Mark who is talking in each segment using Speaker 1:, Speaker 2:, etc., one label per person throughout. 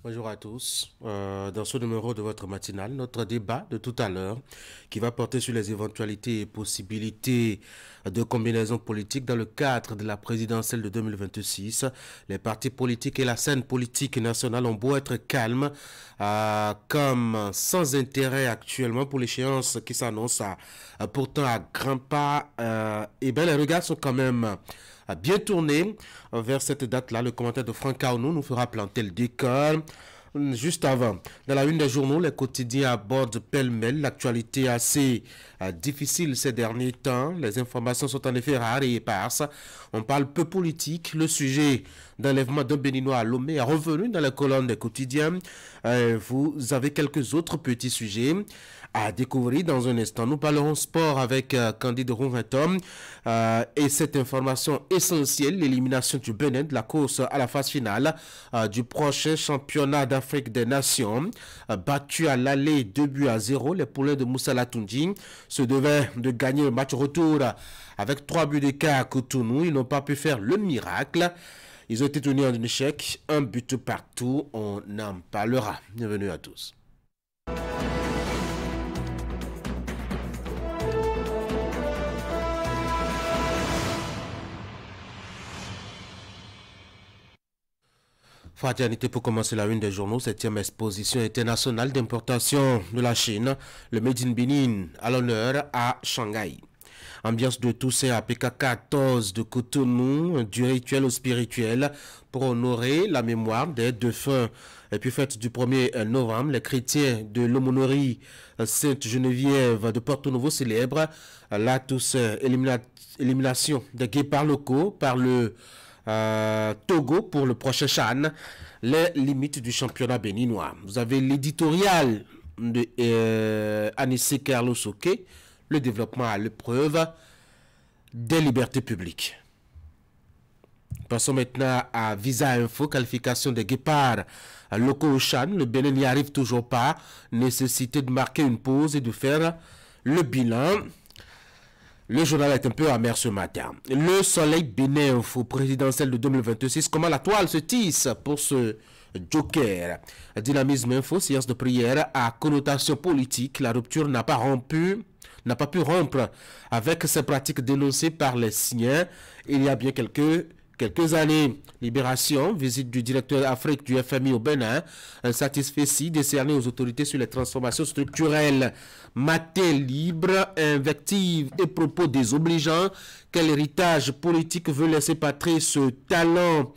Speaker 1: Bonjour à tous. Dans ce numéro de votre matinale, notre débat de tout à l'heure qui va porter sur les éventualités et possibilités de combinaisons politiques dans le cadre de la présidentielle de 2026. Les partis politiques et la scène politique nationale ont beau être calmes, comme sans intérêt actuellement pour l'échéance qui s'annonce pourtant à grands pas. Et bien les regards sont quand même bien tourné vers cette date-là. Le commentaire de Franck Aounou nous fera planter le décor. Juste avant, dans la une des journaux, les quotidiens abordent pêle-mêle l'actualité assez difficile ces derniers temps. Les informations sont en effet rares et éparses. On parle peu politique. Le sujet d'enlèvement d'un Béninois à Lomé est revenu dans les colonnes des quotidiens. Vous avez quelques autres petits sujets à découvrir dans un instant. Nous parlerons sport avec Candide Rouventom et cette information essentielle, l'élimination du Bénin de la course à la phase finale du prochain championnat d'Afrique des Nations. Battu à l'aller 2-0, les poulains de Moussa Latoundji se devaient de gagner le match retour avec 3 buts d'écart à Cotonou. Ils n'ont pas pu faire le miracle. Ils ont été tenus en échec, un but partout. On en parlera. Bienvenue à tous. Fraternité pour commencer la une des journaux, 7e exposition internationale d'importation de la Chine, le Made in Benin à l'honneur à Shanghai. Ambiance de Toussaint à PK14 de Cotonou, du rituel au spirituel pour honorer la mémoire des défunts. Et puis fête du 1er novembre, les chrétiens de l'aumônerie Sainte-Geneviève de Porto-Novo célèbrent la Toussaint, élimination des guépards locaux par le Togo pour le prochain CHAN, les limites du championnat béninois. Vous avez l'éditorial de Anissé Carlos Oké, le développement à l'épreuve des libertés publiques. Passons maintenant à Visa Info, qualification des guépards locaux au CHAN. Le Bénin n'y arrive toujours pas. Nécessité de marquer une pause et de faire le bilan. Le journal est un peu amer ce matin. Le Soleil Bénin Info présidentielle de 2026. Comment la toile se tisse pour ce joker. Dynamisme Info, séance de prière à connotation politique. La rupture n'a pas pu rompre avec ces pratiques dénoncées par les siens il y a bien quelques années. Libération, visite du directeur Afrique du FMI au Bénin, un satisfecit décerné aux autorités sur les transformations structurelles. Maté libre, invective et propos désobligeants. Quel héritage politique veut laisser Patrice Talon?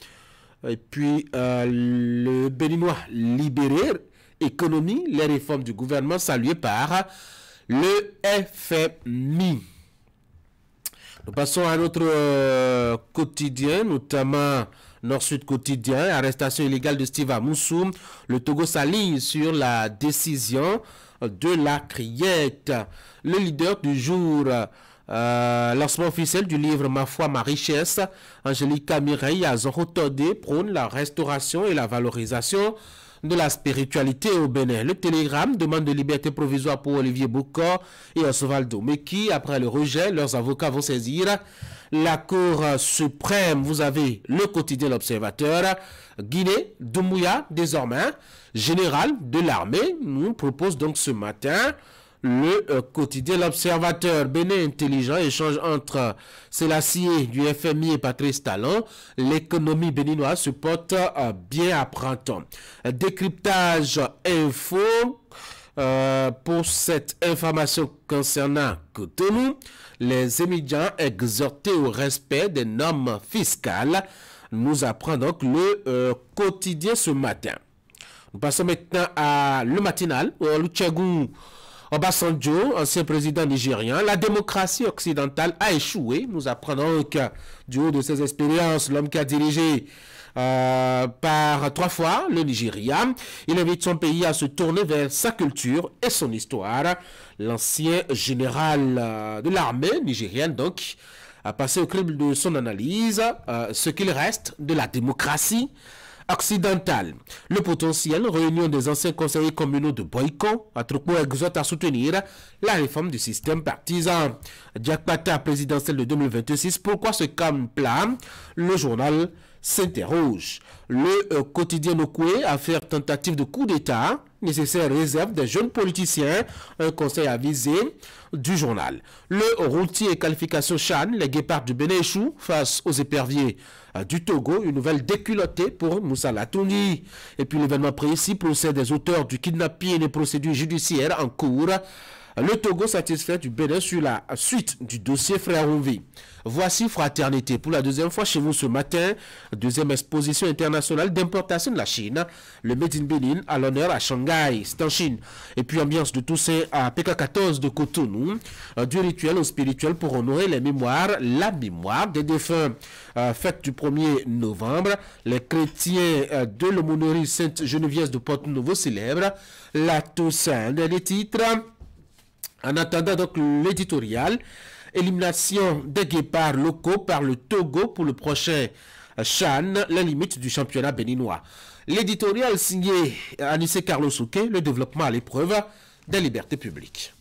Speaker 1: Et puis le Béninois libéré, économie, les réformes du gouvernement saluées par le FMI. Nous passons à notre quotidien, notamment Nord-Sud quotidien, arrestation illégale de Steve Amoussou. Le Togo s'aligne sur la décision de la criette. Le leader du jour, lancement officiel du livre Ma foi, ma richesse. Angélique Mireille Azoro Todé prône la restauration et la valorisation de la spiritualité au Bénin. Le Télégramme demande de liberté provisoire pour Olivier Boucor et Osvaldo Meki. Après le rejet, leurs avocats vont saisir la Cour suprême. Vous avez le quotidien L'Observateur. Guinée, Doumbouya, désormais, général de l'armée, nous propose donc ce matin le quotidien L'Observateur. Bénin intelligent, échange entre Sélassié du FMI et Patrice Talon. L'économie béninoise se porte bien à printemps. Décryptage info pour cette information concernant Cotonou. Les émigrants exhortés au respect des normes fiscales. Nous apprend donc le quotidien ce matin. Nous passons maintenant à le matinal. Olusegun Obasanjo, ancien président nigérien, la démocratie occidentale a échoué. Nous apprenons donc du haut de ses expériences, l'homme qui a dirigé par 3 fois le Nigeria. Il invite son pays à se tourner vers sa culture et son histoire. L'ancien général de l'armée nigérienne, donc, a passé au crible de son analyse ce qu'il reste de la démocratie occidentale. Le potentiel, réunion des anciens conseillers communaux de Boyko, Atrupo exhorte à soutenir la réforme du système partisan. Diakpata présidentielle de 2026, pourquoi ce calme plat? Le journal s'interroge. Le quotidien Nokoué a fait tentative de coup d'État, nécessaire réserve des jeunes politiciens, un conseil avisé du journal. Le routier qualification Chan, les guépards du Bénin échouent face aux éperviers du Togo, une nouvelle déculottée pour Moussa Latouni. Et puis l'événement précis procède des auteurs du kidnapping et des procédures judiciaires en cours. Le Togo satisfait du Bénin sur la suite du dossier Frère Rouvi. Voici Fraternité pour la deuxième fois chez vous ce matin. Deuxième exposition internationale d'importation de la Chine. Le Made in Benin à l'honneur à Shanghai, c'est en Chine. Et puis ambiance de Toussaint à PK14 de Cotonou. Du rituel au spirituel pour honorer les mémoires, la mémoire des défunts. Fête du 1er novembre. Les chrétiens de l'aumônerie Sainte-Geneviève de Porto-Novo célèbrent la Toussaint. Les titres... En attendant donc l'éditorial, élimination des guépards locaux par le Togo pour le prochain Chan, les limites du championnat béninois. L'éditorial signé Anissé Carlos Souquet, le développement à l'épreuve des libertés publiques.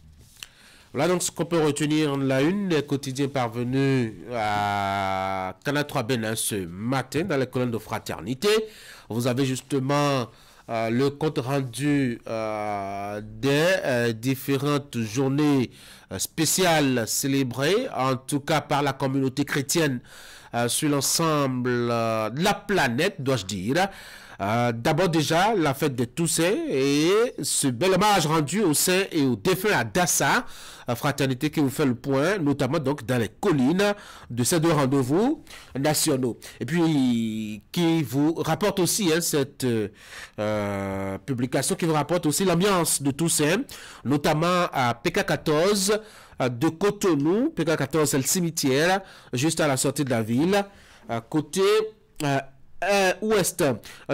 Speaker 1: Voilà donc ce qu'on peut retenir la une des quotidiens parvenus à Canal 3 Bénin ce matin dans les colonnes de Fraternité. Vous avez justement... le compte rendu des différentes journées spéciales célébrées, en tout cas par la communauté chrétienne sur l'ensemble de la planète, dois-je dire. D'abord déjà la fête de Toussaint et ce bel hommage rendu aux saints et aux défunts à Dassa, fraternité qui vous fait le point, notamment donc dans les collines de ces deux rendez-vous nationaux. Et puis qui vous rapporte aussi cette publication qui vous rapporte aussi l'ambiance de Toussaint, notamment à PK14 de Cotonou. PK14 c'est le cimetière juste à la sortie de la ville, à côté ouest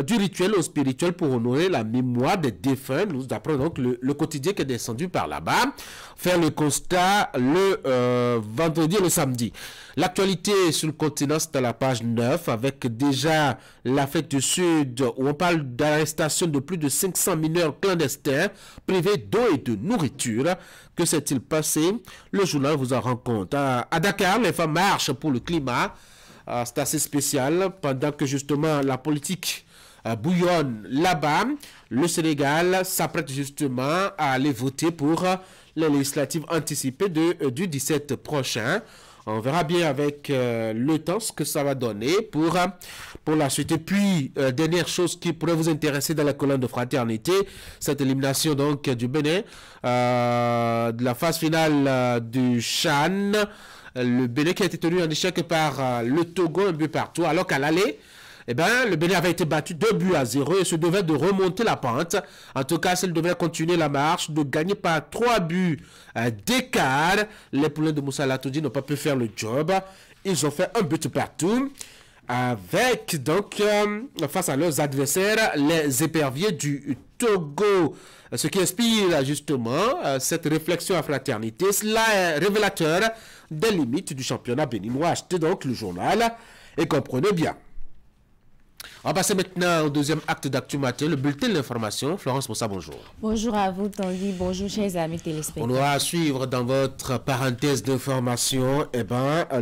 Speaker 1: du rituel au spirituel pour honorer la mémoire des défunts. Nous apprenons donc le quotidien qui est descendu par là-bas, faire le constat le vendredi et le samedi. L'actualité sur le continent, c'est à la page 9 avec déjà la fête du Sud où on parle d'arrestation de plus de 500 mineurs clandestins privés d'eau et de nourriture. Que s'est-il passé? Le journal vous en rend compte. À Dakar, les femmes marchent pour le climat. C'est assez spécial, pendant que justement la politique bouillonne là-bas, le Sénégal s'apprête justement à aller voter pour les législatives anticipées du 17 prochain. On verra bien avec le temps ce que ça va donner pour la suite. Et puis, dernière chose qui pourrait vous intéresser dans la colonne de Fraternité, cette élimination donc du Bénin, de la phase finale du Chan. Le Bénin qui a été tenu en échec par le Togo, un but partout, alors qu'à l'aller, eh ben, le Bénin avait été battu 2-0 et se devait de remonter la pente. En tout cas, s'il devait continuer la marche, de gagner par 3 buts d'écart. Les poulains de Moussa Latoudi n'ont pas pu faire le job. Ils ont fait un but partout. Avec donc, face à leurs adversaires, les éperviers du Togo. Ce qui inspire justement cette réflexion à fraternité, cela est révélateur des limites du championnat béninois. Achetez donc le journal et comprenez bien. On va passer maintenant au deuxième acte d'Actu Matin, le bulletin de l'information. Florence Moussa, bonjour.
Speaker 2: Bonjour à vous, Tanguy. Bonjour, chers amis téléspectateurs.
Speaker 1: On aura à suivre dans votre parenthèse d'information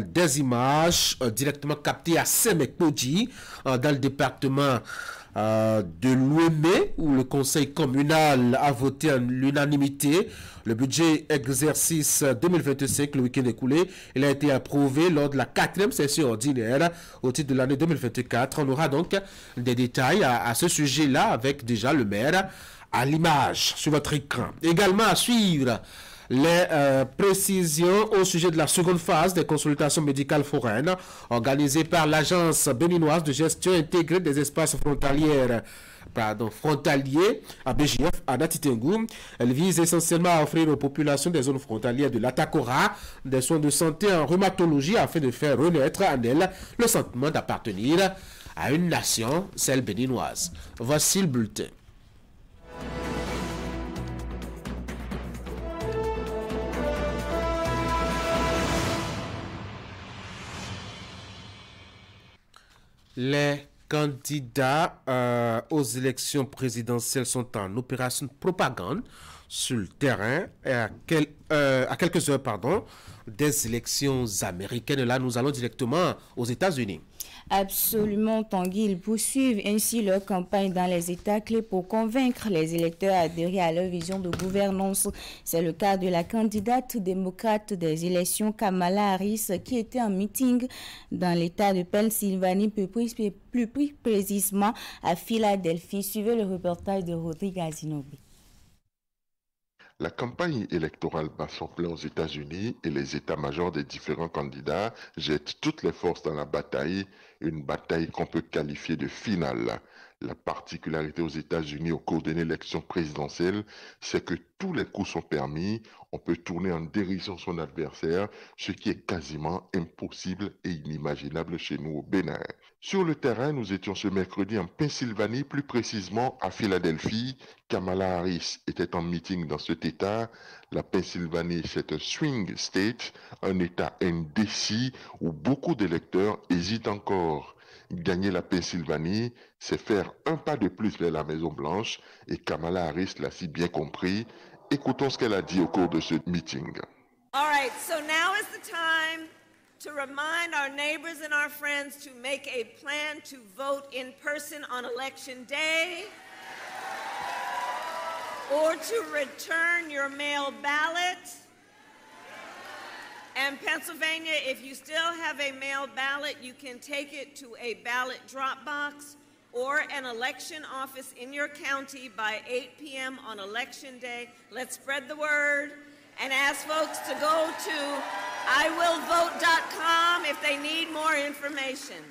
Speaker 1: des images directement captées à Sémekpodji, dans le département de l'Ouémé, où le conseil communal a voté en l'unanimité le budget exercice 2025, le week-end écoulé. Il a été approuvé lors de la 4e session ordinaire au titre de l'année 2024. On aura donc des détails à ce sujet-là avec déjà le maire à l'image sur votre écran. Également à suivre les précisions au sujet de la seconde phase des consultations médicales foraines organisées par l'Agence béninoise de gestion intégrée des espaces frontaliers à BGF à Natitengou. Elle vise essentiellement à offrir aux populations des zones frontalières de l'Atakora des soins de santé en rhumatologie afin de faire renaître en elles le sentiment d'appartenir à une nation, celle béninoise. Voici le bulletin. Les candidats aux élections présidentielles sont en opération de propagande sur le terrain et à quelques heures des élections américaines. Là, nous allons directement aux États-Unis.
Speaker 2: Absolument, Tanguy. Ils poursuivent ainsi leur campagne dans les États clés pour convaincre les électeurs à adhérer à leur vision de gouvernance. C'est le cas de la candidate démocrate des élections, Kamala Harris, qui était en meeting dans l'État de Pennsylvanie, plus précisément à Philadelphie. Suivez le reportage de Rodrigue Azinobi.
Speaker 3: La campagne électorale bat son plein aux États-Unis et les états-majors des différents candidats jettent toutes les forces dans la bataille, une bataille qu'on peut qualifier de finale. La particularité aux États-Unis au cours d'une élection présidentielle, c'est que tous les coups sont permis, on peut tourner en dérision son adversaire, ce qui est quasiment impossible et inimaginable chez nous au Bénin. Sur le terrain, nous étions ce mercredi en Pennsylvanie, plus précisément à Philadelphie. Kamala Harris était en meeting dans cet État. La Pennsylvanie, c'est un swing state, un État indécis où beaucoup d'électeurs hésitent encore. Gagner la Pennsylvanie, c'est faire un pas de plus vers la Maison-Blanche et Kamala Harris l'a si bien compris. Écoutons ce qu'elle a dit au cours de ce meeting.
Speaker 4: All right, so now is the time to remind our neighbors and our friends to make a plan to vote in person on election day or to return your mail ballot. And Pennsylvania, if you still have a mail ballot, you can take it to a ballot drop box or an election office in your county by 8 p.m. on election day. Let's spread the word and ask folks to go to iwillvote.com if they need more information.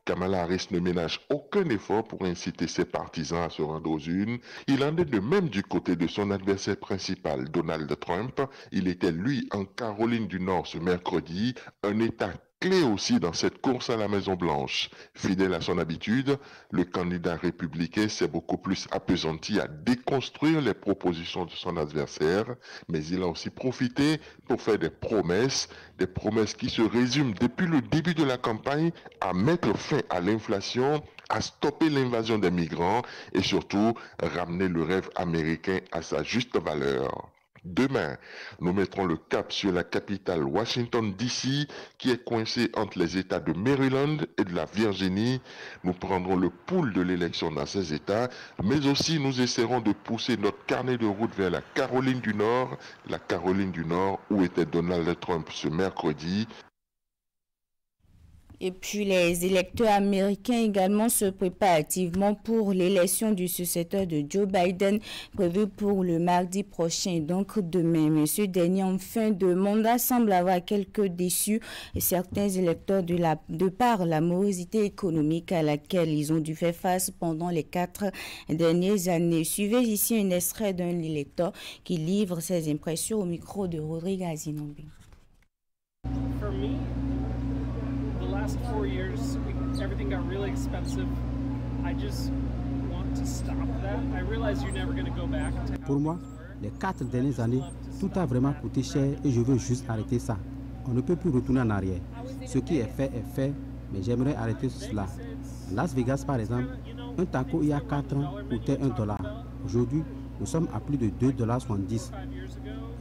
Speaker 3: Kamala Harris ne ménage aucun effort pour inciter ses partisans à se rendre aux urnes. Il en est de même du côté de son adversaire principal, Donald Trump. Il était, lui, en Caroline du Nord ce mercredi, un État clé aussi dans cette course à la Maison-Blanche. Fidèle à son habitude, le candidat républicain s'est beaucoup plus appesanti à déconstruire les propositions de son adversaire, mais il a aussi profité pour faire des promesses qui se résument depuis le début de la campagne à mettre fin à l'inflation, à stopper l'invasion des migrants et surtout ramener le rêve américain à sa juste valeur. Demain, nous mettrons le cap sur la capitale Washington DC qui est coincée entre les États de Maryland et de la Virginie. Nous prendrons le pouls de l'élection dans ces États, mais aussi nous essaierons de pousser notre carnet de route vers la Caroline du Nord où était Donald Trump ce mercredi.
Speaker 2: Et puis les électeurs américains également se préparent activement pour l'élection du successeur de Joe Biden prévue pour le mardi prochain, donc demain. Mais ce dernier en fin de mandat semble avoir quelques déçus et certains électeurs de par la morosité économique à laquelle ils ont dû faire face pendant les 4 dernières années. Suivez ici un extrait d'un électeur qui livre ses impressions au micro de Rodrigue Azinobi.
Speaker 5: Last 4 years, everything got really expensive. I just want to stop that. I realize you're never going to go back.
Speaker 6: Pour moi, les 4 dernières années, tout a vraiment coûté cher et je veux juste arrêter ça. On ne peut plus retourner en arrière. Ce qui est fait, mais j'aimerais arrêter cela. Las Vegas, par exemple, un taco il y a 4 ans coûtait $1. Aujourd'hui, nous sommes à plus de $2,70.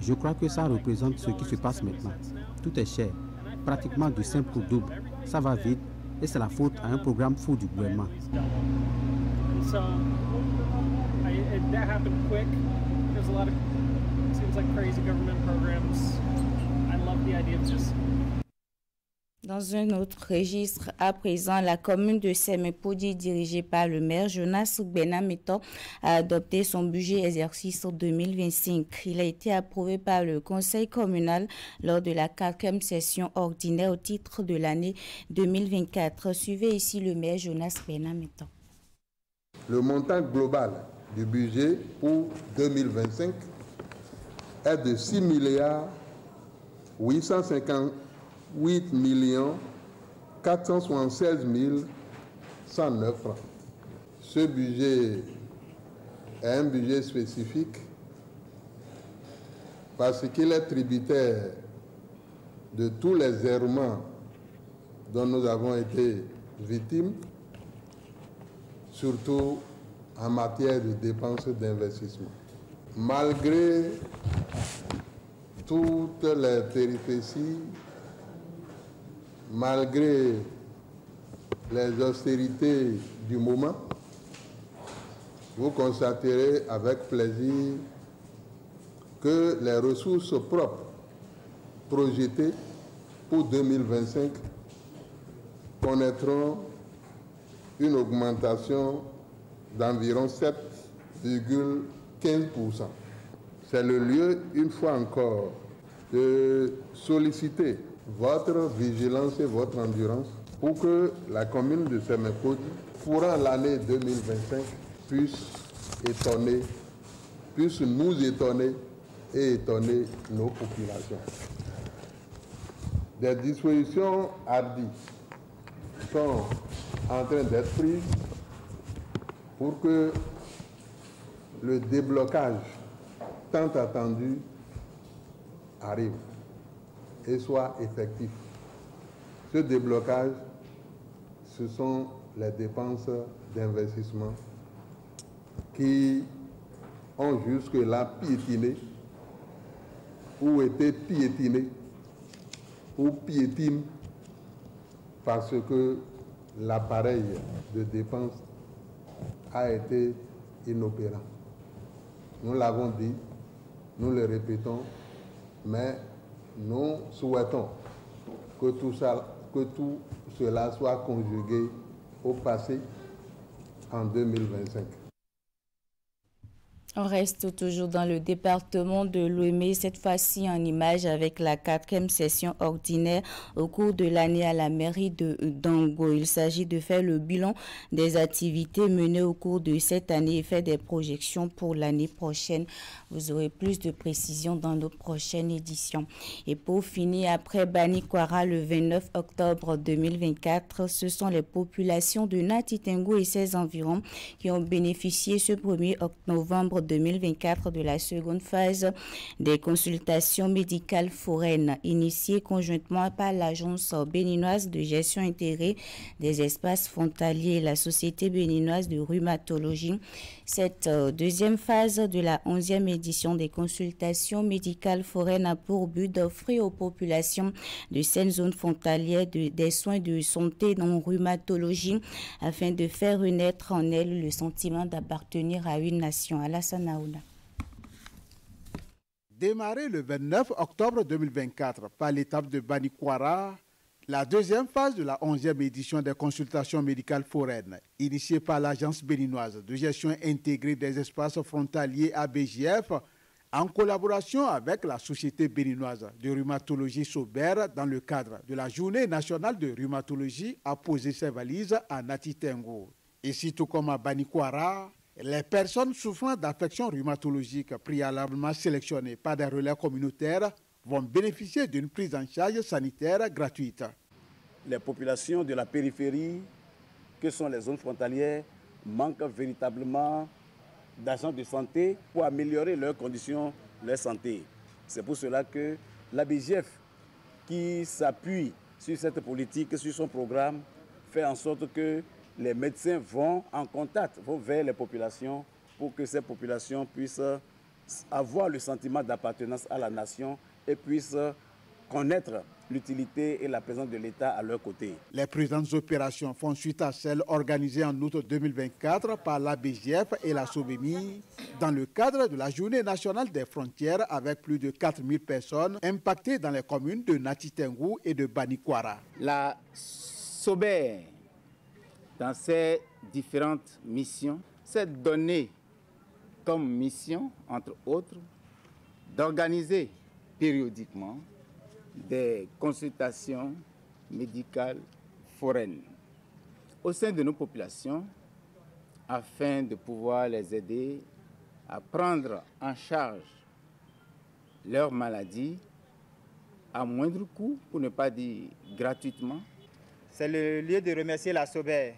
Speaker 6: Je crois que ça représente ce qui se passe maintenant. Tout est cher, pratiquement du simple au double. Ça va vite et c'est la faute à un programme fou du gouvernement.
Speaker 2: Dans un autre registre, à présent, la commune de Semepodi, dirigée par le maire Jonas Benameto, a adopté son budget exercice 2025. Il a été approuvé par le conseil communal lors de la 4e session ordinaire au titre de l'année 2024. Suivez ici le maire Jonas Benameto.
Speaker 7: Le montant global du budget pour 2025 est de 6 858 476 109 francs. Ce budget est un budget spécifique parce qu'il est tributaire de tous les errements dont nous avons été victimes, surtout en matière de dépenses d'investissement. Malgré toutes les péripéties, malgré les austérités du moment, vous constaterez avec plaisir que les ressources propres projetées pour 2025 connaîtront une augmentation d'environ 7,15%. C'est le lieu, une fois encore, de solliciter votre vigilance et votre endurance pour que la commune de Sémékodi, courant l'année 2025, puisse nous étonner et étonner nos populations. Des dispositions hardies sont en train d'être prises pour que le déblocage tant attendu arrive et soit effectif. Ce déblocage, ce sont les dépenses d'investissement qui ont jusque-là piétiné ou été piétinés ou piétinent parce que l'appareil de dépense a été inopérant. Nous l'avons dit, nous le répétons, mais nous souhaitons que tout cela soit conjugué au passé en 2025.
Speaker 2: On reste toujours dans le département de Lomé, cette fois-ci en image avec la 4e session ordinaire au cours de l'année à la mairie de Dango. Il s'agit de faire le bilan des activités menées au cours de cette année et faire des projections pour l'année prochaine. Vous aurez plus de précisions dans nos prochaines éditions. Et pour finir, après Banikwara le 29 octobre 2024, ce sont les populations de Nati Tengu et ses environs qui ont bénéficié ce 1er novembre 2024 de la seconde phase des consultations médicales foraines initiées conjointement par l'Agence béninoise de gestion intégrée des espaces frontaliers et la Société béninoise de rhumatologie. Cette deuxième phase de la 11e édition des consultations médicales foraines a pour but d'offrir aux populations de cette zone frontalière des soins de santé non rhumatologie afin de faire renaître en elles le sentiment d'appartenir à une nation. Alassane Aouna.
Speaker 8: Démarré le 29 octobre 2024 par l'étape de Banikwara, la deuxième phase de la 11e édition des consultations médicales foraines, initiée par l'Agence béninoise de gestion intégrée des espaces frontaliers ABJF, en collaboration avec la Société béninoise de rhumatologie Sober dans le cadre de la Journée nationale de rhumatologie, a posé ses valises à Nati Tengu. Ici, tout comme à Banikwara, les personnes souffrant d'affections rhumatologiques préalablement sélectionnées par des relais communautaires vont bénéficier d'une prise en charge sanitaire gratuite.
Speaker 9: Les populations de la périphérie, que sont les zones frontalières, manquent véritablement d'agents de santé pour améliorer leurs conditions, leur santé. C'est pour cela que l'ABJF, qui s'appuie sur cette politique, sur son programme, fait en sorte que les médecins vont en contact, vont vers les populations pour que ces populations puissent avoir le sentiment d'appartenance à la nation et puissent connaître l'utilité et la présence de l'État à leur côté.
Speaker 8: Les présentes opérations font suite à celles organisées en août 2024 par l'ABJF et la SOBEMI dans le cadre de la Journée nationale des frontières avec plus de 4000 personnes impactées dans les communes de Nati Tengu et de Banikwara.
Speaker 10: La SOBER, dans ses différentes missions, s'est donné comme mission, entre autres, d'organiser périodiquement des consultations médicales foraines au sein de nos populations afin de pouvoir les aider à prendre en charge leurs maladies à moindre coût, pour ne pas dire gratuitement.
Speaker 11: C'est le lieu de remercier la SOBER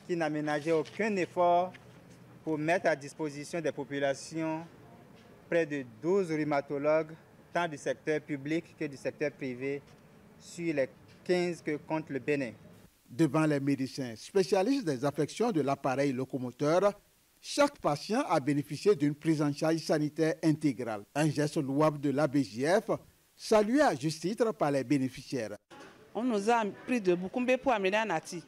Speaker 11: qui n'a ménagé aucun effort pour mettre à disposition des populations près de 12 rhumatologues, tant du secteur public que du secteur privé, sur les 15 que compte le Bénin.
Speaker 8: Devant les médecins spécialistes des affections de l'appareil locomoteur, chaque patient a bénéficié d'une prise en charge sanitaire intégrale. Un geste louable de l'ABJF, salué à juste titre par les bénéficiaires.
Speaker 12: On nous a pris de Boukoumbe pour amener à Nati.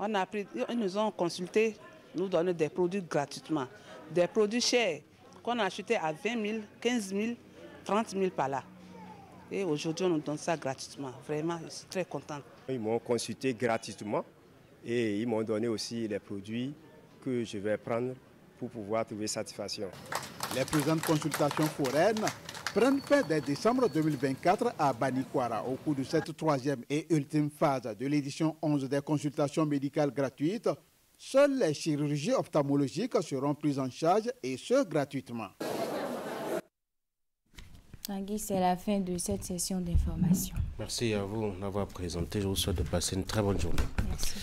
Speaker 12: Ils nous ont consulté, nous donner des produits gratuitement. Des produits chers qu'on a achetés à 20 000, 15 000, 30 000 par là. Et aujourd'hui, on nous donne ça gratuitement. Vraiment, je suis très contente.
Speaker 13: Ils m'ont consulté gratuitement et ils m'ont donné aussi les produits que je vais prendre pour pouvoir trouver satisfaction.
Speaker 8: Les présentes consultations foraines prennent fin dès décembre 2024 à Banikwara. Au cours de cette troisième et ultime phase de l'édition 11 des consultations médicales gratuites, seules les chirurgies ophtalmologiques seront prises en charge et ce gratuitement.
Speaker 2: Tanguy, c'est la fin de cette session d'information.
Speaker 1: Merci à vous d'avoir présenté. Je vous souhaite de passer une très bonne journée.
Speaker 2: Merci.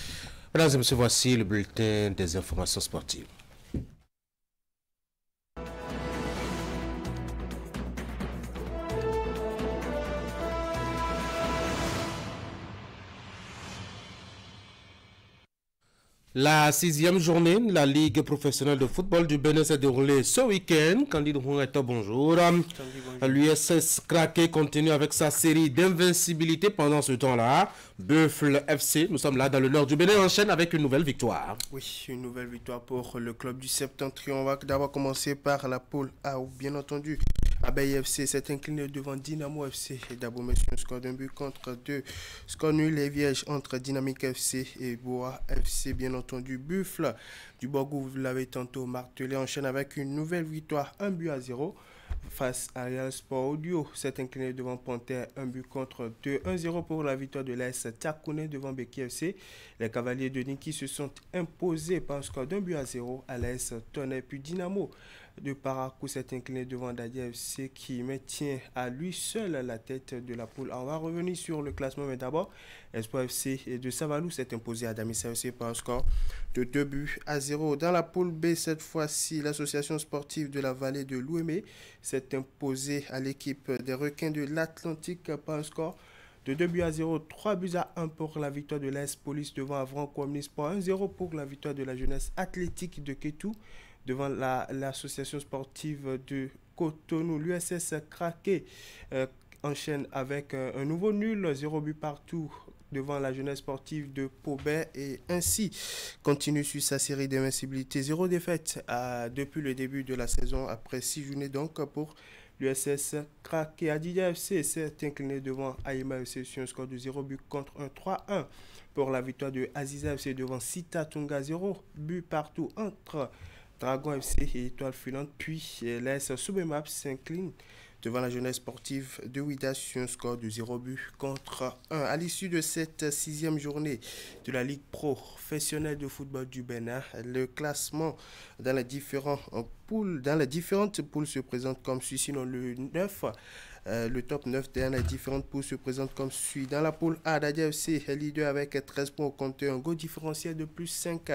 Speaker 1: Mesdames et messieurs, voici le bulletin des informations sportives. La 6e journée de la Ligue professionnelle de football du Bénin s'est déroulée ce week-end. Candide Roueto, bonjour. L'USS Craqué continue avec sa série d'invincibilité pendant ce temps-là. Buffle FC, nous sommes là dans le nord du Bénin, enchaîne avec une nouvelle victoire.
Speaker 14: Oui, une nouvelle victoire pour le club du Septentrion. On va d'abord commencer par la poule A, où bien entendu, Abeille FC s'est incliné devant Dynamo FC et Dabomey sur un score d'un but contre 2. Score nul et vierge entre Dynamique FC et Boa FC, bien entendu. Buffle du Borgou, vous l'avez tantôt martelé, enchaîne avec une nouvelle victoire, 1-0 face à Real Sport Audio. S'est incliné devant Panthère, 1 but contre 2. 1-0 pour la victoire de l'AS Tiakouné devant Beki FC. Les Cavaliers de Niki se sont imposés par un score d'1-0 à l'AS Tonnerre. Puis Dynamo de Parakou s'est incliné devant Dadia FC qui maintient à lui seul la tête de la poule. On va revenir sur le classement, mais d'abord, Espoir FC de Savalou s'est imposé à Damissa FC par un score de 2-0. Dans la poule B, cette fois-ci, l'association sportive de la vallée de l'Ouémé s'est imposée à l'équipe des requins de l'Atlantique par un score de 2-0, 3-1 pour la victoire de l'AS Police devant Avran Omnisport, 1-0 pour la victoire de la jeunesse athlétique de Kétou devant l'association sportive de Cotonou. L'USS Craqué enchaîne avec un nouveau nul, 0 but partout devant la jeunesse sportive de Paubert et ainsi continue sur sa série d'invincibilité. 0 défaite depuis le début de la saison après 6 journées donc pour l'USS Craqué. Adidia FC s'est incliné devant Aïma FC sur un score de 0 but contre 1, 3-1 pour la victoire de Aziza FC devant Sita Tunga. 0 but partout entre Dragon FC et Étoile Filante. Puis l'AS Soubemap s'incline devant la jeunesse sportive de Ouida sur un score de 0 but contre 1. À l'issue de cette 6e journée de la Ligue professionnelle de football du Bénin, le classement dans les différentes poules se présente comme suit. Sinon le 9, le top 9 dans les différentes poules se présente comme suit. Dans la poule A, Dadia FC est leader avec 13 points au compteur, un goal différentiel de plus 5.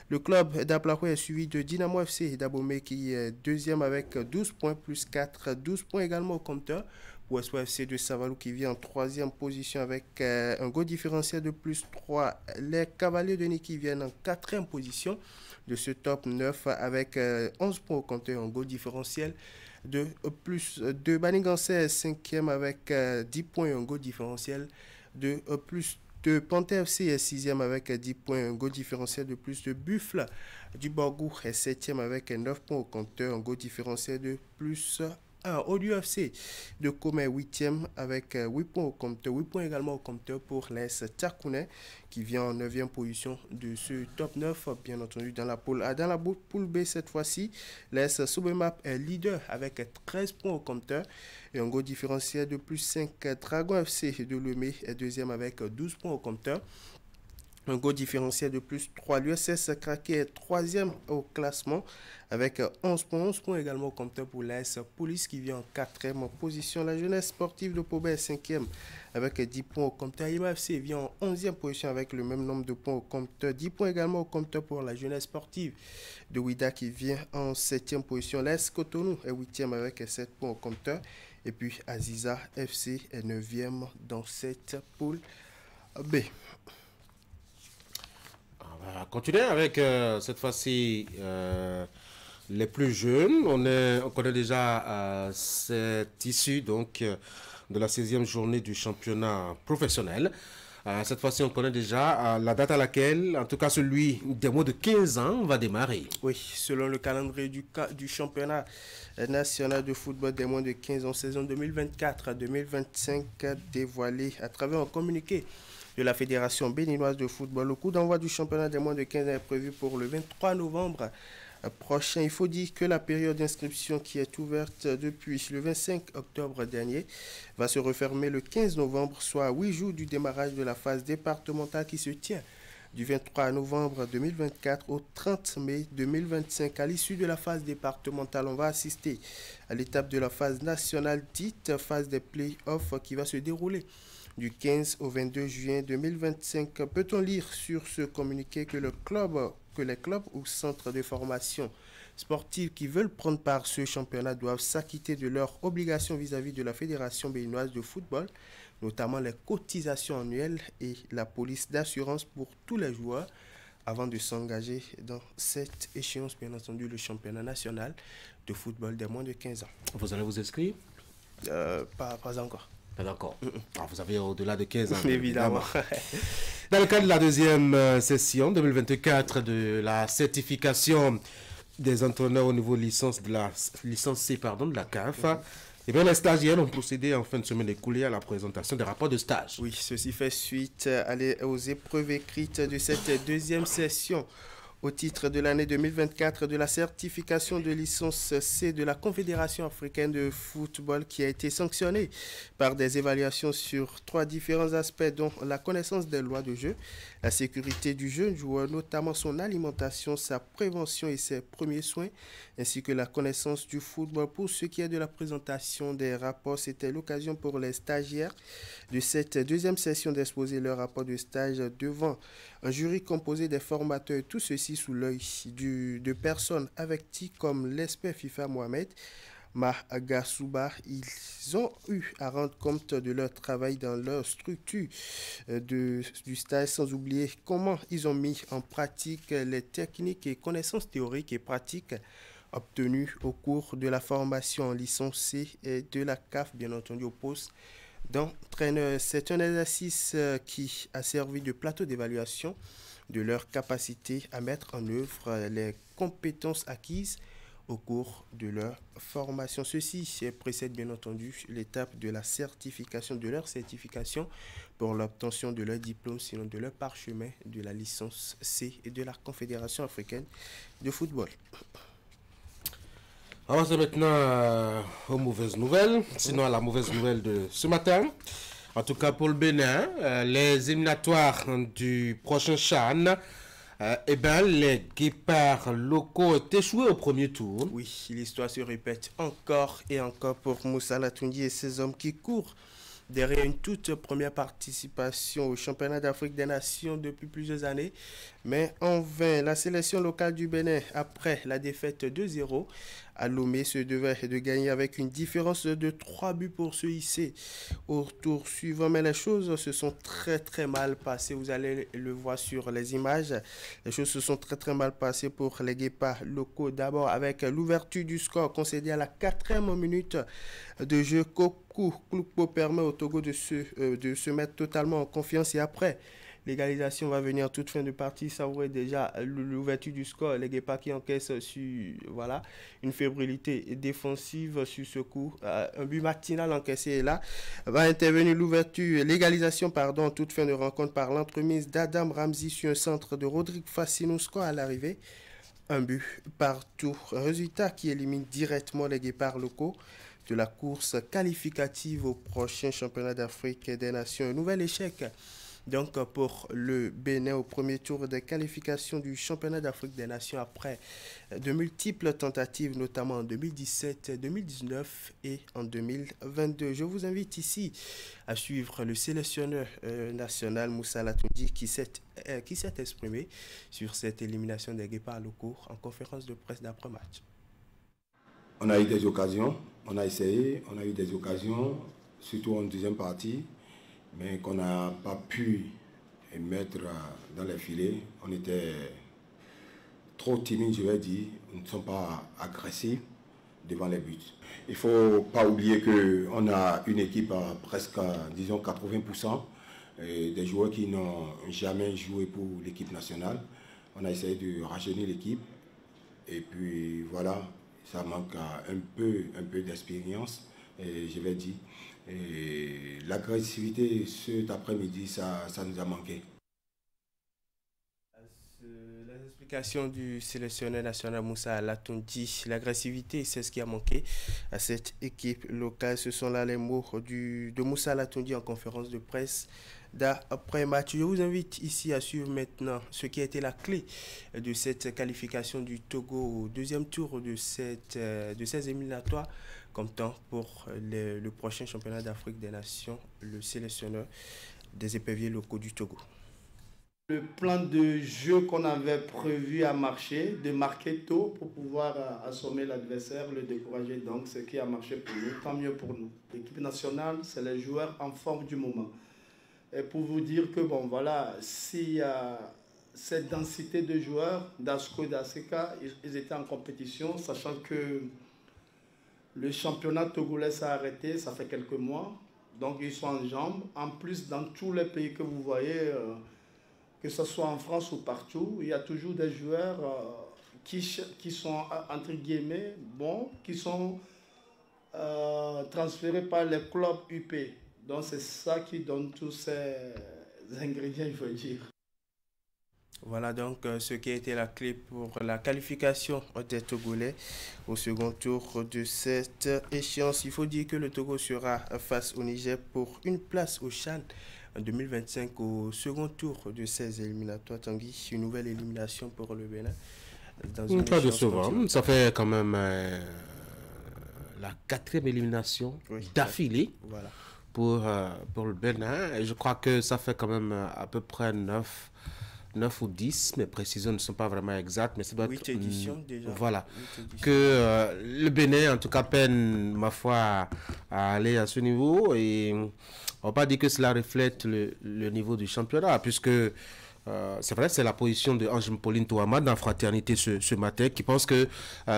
Speaker 14: Le club d'Aplaroué est suivi de Dynamo FC et d'Abomey qui est deuxième avec 12 points plus 4. 12 points également au compteur pour Espoir FC de Savalou qui vient en 3e position avec un goal différentiel de plus 3. Les Cavaliers de Niki viennent en 4e position de ce top 9 avec 11 points au compteur, un goal différentiel de plus 2. Banigansé est 5e avec 10 points, un goal différentiel de plus 2. Panthère FC est 6e avec 10 points, un goal différentiel de plus 2. Buffle du Borgou est 7e avec 9 points au compteur, un goal différentiel de plus 1. Audio FC de Comé 8e avec 8 points au compteur, 8 points également au compteur pour l'AS Tiakouné qui vient en 9e position de ce top 9, bien entendu dans la poule A. Dans la poule B cette fois-ci, l'AS Soubemap est leader avec 13 points au compteur et un goal différentiel de plus 5. Dragon FC de Lemay est 2e avec 12 points au compteur, un goal différentiel de plus 3. L'USS Craqué est 3e au classement avec 11 points également au compteur pour l'AS Police qui vient en 4e position. La jeunesse sportive de Paubert est 5e avec 10 points au compteur. Aïma FC vient en 11e position avec le même nombre de points au compteur. 10 points également au compteur pour la jeunesse sportive de Ouida qui vient en 7e position. L'AS Cotonou est 8e avec 7 points au compteur. Et puis Aziza FC est 9e dans cette poule B.
Speaker 1: On va continuer avec cette fois-ci les plus jeunes. On connaît déjà cette issue donc, de la 16e journée du championnat professionnel. Cette fois-ci, on connaît déjà la date à laquelle, en tout cas celui des moins de 15 ans, va démarrer.
Speaker 14: Oui, selon le calendrier du championnat national de football des moins de 15 ans, saison 2024-2025, dévoilé à travers un communiqué de la Fédération béninoise de football. Le coup d'envoi du championnat des moins de 15 ans est prévu pour le 23 novembre prochain. Il faut dire que la période d'inscription qui est ouverte depuis le 25 octobre dernier va se refermer le 15 novembre, soit à 8 jours du démarrage de la phase départementale qui se tient du 23 novembre 2024 au 30 mai 2025. À l'issue de la phase départementale, on va assister à l'étape de la phase nationale dite phase des play-offs qui va se dérouler du 15 au 22 juin 2025. Peut-on lire sur ce communiqué que les clubs ou centres de formation sportive qui veulent prendre part à ce championnat doivent s'acquitter de leurs obligations vis-à-vis de la Fédération béninoise de football, notamment les cotisations annuelles et la police d'assurance pour tous les joueurs avant de s'engager dans cette échéance, bien entendu, le championnat national de football des moins de 15 ans.
Speaker 1: Vous allez vous inscrire?
Speaker 14: Pas encore.
Speaker 1: Pas d'accord. Vous avez au-delà de 15 ans.
Speaker 14: Évidemment.
Speaker 1: Dans le cadre de la deuxième session 2024 de la certification des entraîneurs au niveau licence C de la CAF, eh bien, les stagiaires ont procédé en fin de semaine écoulée à la présentation des rapports de stage.
Speaker 14: Oui, ceci fait suite aux épreuves écrites de cette deuxième session au titre de l'année 2024 de la certification de licence C de la Confédération africaine de football qui a été sanctionnée par des évaluations sur 3 différents aspects dont la connaissance des lois de jeu, la sécurité du jeune joueur, notamment son alimentation, sa prévention et ses premiers soins, ainsi que la connaissance du football. Pour ce qui est de la présentation des rapports, c'était l'occasion pour les stagiaires de cette deuxième session d'exposer leur rapport de stage devant un jury composé des formateurs, tout ceci sous l'œil de personnes averties comme l'expert FIFA Mohamed Mahagasouba. Ils ont eu à rendre compte de leur travail dans leur structure du stage, sans oublier comment ils ont mis en pratique les techniques et connaissances théoriques et pratiques obtenues au cours de la formation en licence C et de la CAF, bien entendu au poste d'entraîneur. C'est un exercice qui a servi de plateau d'évaluation de leur capacité à mettre en œuvre les compétences acquises au cours de leur formation. Ceci précède bien entendu l'étape de la certification, de leur certification pour l'obtention de leur diplôme, sinon de leur parchemin de la licence C et de la Confédération africaine de football.
Speaker 1: Avancez maintenant aux mauvaises nouvelles, sinon à la mauvaise nouvelle de ce matin. En tout cas pour le Bénin, les éliminatoires du prochain CHAN, les guépards locaux ont échoué au premier tour.
Speaker 14: Oui, l'histoire se répète encore et encore pour Moussa Latoundi et ses hommes qui courent derrière une toute première participation au championnat d'Afrique des Nations depuis plusieurs années. Mais en vain, la sélection locale du Bénin, après la défaite 2-0 à Lomé, se devait de gagner avec une différence de 3 buts pour se hisser au tour suivant. Mais les choses se sont très mal passées. Vous allez le voir sur les images. Les choses se sont très mal passées pour les guépards locaux. D'abord avec l'ouverture du score concédée à la 4e minute de jeu. Koukpo permet au Togo de se mettre totalement en confiance, et après l'égalisation va venir toute fin de partie. Ça aurait déjà l'ouverture du score. Les guépards qui encaissent une fébrilité défensive sur ce coup. Un but matinal encaissé, et là va intervenir l'égalisation toute fin de rencontre par l'entremise d'Adam Ramzi sur un centre de Rodrigue Fassino. Score à l'arrivée, un but partout. Résultat qui élimine directement les guépards locaux de la course qualificative au prochain championnat d'Afrique des Nations. Un nouvel échec donc pour le Bénin au premier tour des qualifications du championnat d'Afrique des Nations après de multiples tentatives, notamment en 2017, 2019 et en 2022. Je vous invite ici à suivre le sélectionneur national Moussa Latoundi qui s'est exprimé sur cette élimination des guépards locaux en conférence de presse d'après-match.
Speaker 15: On a eu des occasions, on a essayé, on a eu des occasions, surtout en deuxième partie, mais qu'on n'a pas pu mettre dans les filets. On était trop timide, je vais dire. Nous ne sommes pas agressifs devant les buts. Il ne faut pas oublier qu'on a une équipe à presque, disons, 80%. des joueurs qui n'ont jamais joué pour l'équipe nationale. On a essayé de rajeunir l'équipe. Et puis voilà, ça manque un peu d'expérience, je vais dire. L'agressivité cet après-midi, ça nous a manqué.
Speaker 14: L'explication du sélectionneur national Moussa Latondi, l'agressivité, c'est ce qui a manqué à cette équipe locale. Ce sont là les mots de Moussa Latondi en conférence de presse d'après-match. Je vous invite ici à suivre maintenant ce qui a été la clé de cette qualification du Togo au deuxième tour de ces éliminatoires, comme temps pour le prochain championnat d'Afrique des Nations, le sélectionneur des éperviers locaux du Togo.
Speaker 16: Le plan de jeu qu'on avait prévu a marché, de marquer tôt pour pouvoir assommer l'adversaire, le décourager. Donc, ce qui a marché pour nous, tant mieux pour nous. L'équipe nationale, c'est les joueurs en forme du moment. Et pour vous dire que, bon, voilà, s'il y a cette densité de joueurs, d'Asco et d'Aseka, ils étaient en compétition, sachant que le championnat togolais s'est arrêté, ça fait quelques mois. Donc, ils sont en jambes. En plus, dans tous les pays que vous voyez, que ce soit en France ou partout, il y a toujours des joueurs qui sont, entre guillemets, bons, qui sont transférés par les clubs UP. Donc c'est ça qui donne tous ces ingrédients, il faut dire.
Speaker 14: Voilà donc ce qui a été la clé pour la qualification des Togolais au second tour de cette échéance. Il faut dire que le Togo sera face au Niger pour une place au CHAN en 2025 au second tour de ces éliminatoires. Tanguy, une nouvelle élimination pour le Bénin.
Speaker 1: Pas décevant. Ça fait quand même la 4e élimination d'affilée pour le Bénin. Et je crois que ça fait quand même à peu près 9 ou 10, mes précisions ne sont pas vraiment exactes, mais c'est
Speaker 14: 8 éditions déjà.
Speaker 1: Voilà. Que le Bénin, en tout cas, peine, ma foi, à aller à ce niveau. Et on ne va pas dire que cela reflète le niveau du championnat, puisque c'est vrai, c'est la position de Ange Pauline Touama dans Fraternité ce matin, qui pense que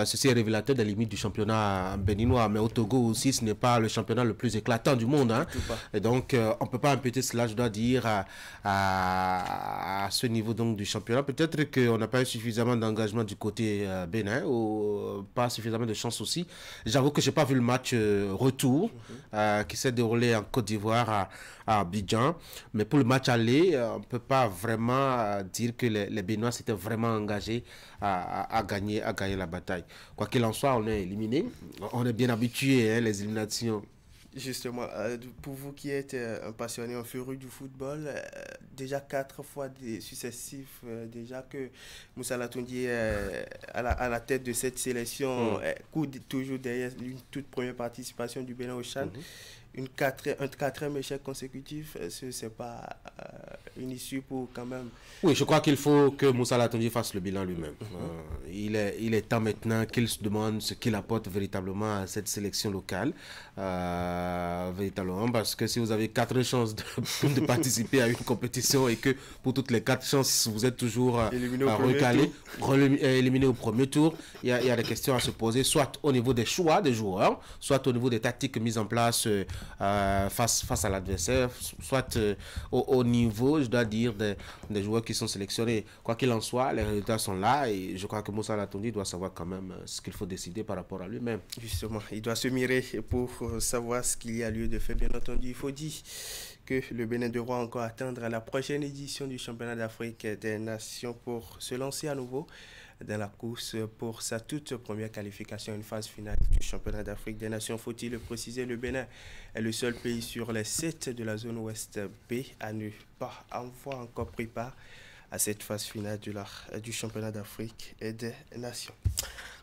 Speaker 1: ceci est révélateur des limites du championnat béninois. Mais au Togo aussi, ce n'est pas le championnat le plus éclatant du monde. Hein. Et donc, on ne peut pas imputer cela, je dois dire, à ce niveau donc, du championnat. Peut-être qu'on n'a pas eu suffisamment d'engagement du côté bénin, ou pas suffisamment de chance aussi. J'avoue que je n'ai pas vu le match retour qui s'est déroulé en Côte d'Ivoire à Abidjan. Mais pour le match aller, on ne peut pas vraiment dire que les Béninois s'étaient vraiment engagés à gagner la bataille. Quoi qu'il en soit, on est éliminé. On est bien habitué, hein, les éliminations.
Speaker 14: Justement, pour vous qui êtes un passionné, un féru du football, déjà 4 fois successifs, déjà que Moussa Latondi est à la tête de cette sélection, coude toujours derrière une toute première participation du Bénin au CHAN. Un 4e échec consécutif, ce n'est pas une issue pour quand même...
Speaker 1: Oui, je crois qu'il faut que Moussa Latondi fasse le bilan lui-même. Il est temps maintenant qu'il se demande ce qu'il apporte véritablement à cette sélection locale. Véritablement, parce que si vous avez 4 chances de participer à une compétition et que pour toutes les 4 chances, vous êtes toujours éliminé au premier tour, il y a des questions à se poser, soit au niveau des choix des joueurs, soit au niveau des tactiques mises en place face à l'adversaire, soit au niveau, je dois dire, des joueurs qui sont sélectionnés. Quoi qu'il en soit, les résultats sont là et je crois que Moussa Latondi doit savoir quand même ce qu'il faut décider par rapport à lui-même.
Speaker 14: Justement, il doit se mirer pour savoir ce qu'il y a lieu de faire. Bien entendu, il faut dire que le Bénin devra encore attendre la prochaine édition du championnat d'Afrique des Nations pour se lancer à nouveau dans la course pour sa toute première qualification, une phase finale du championnat d'Afrique des Nations. Faut-il le préciser, le Bénin est le seul pays sur les 7 de la zone ouest B à ne pas avoir encore pris part à cette phase finale du championnat d'Afrique et des Nations.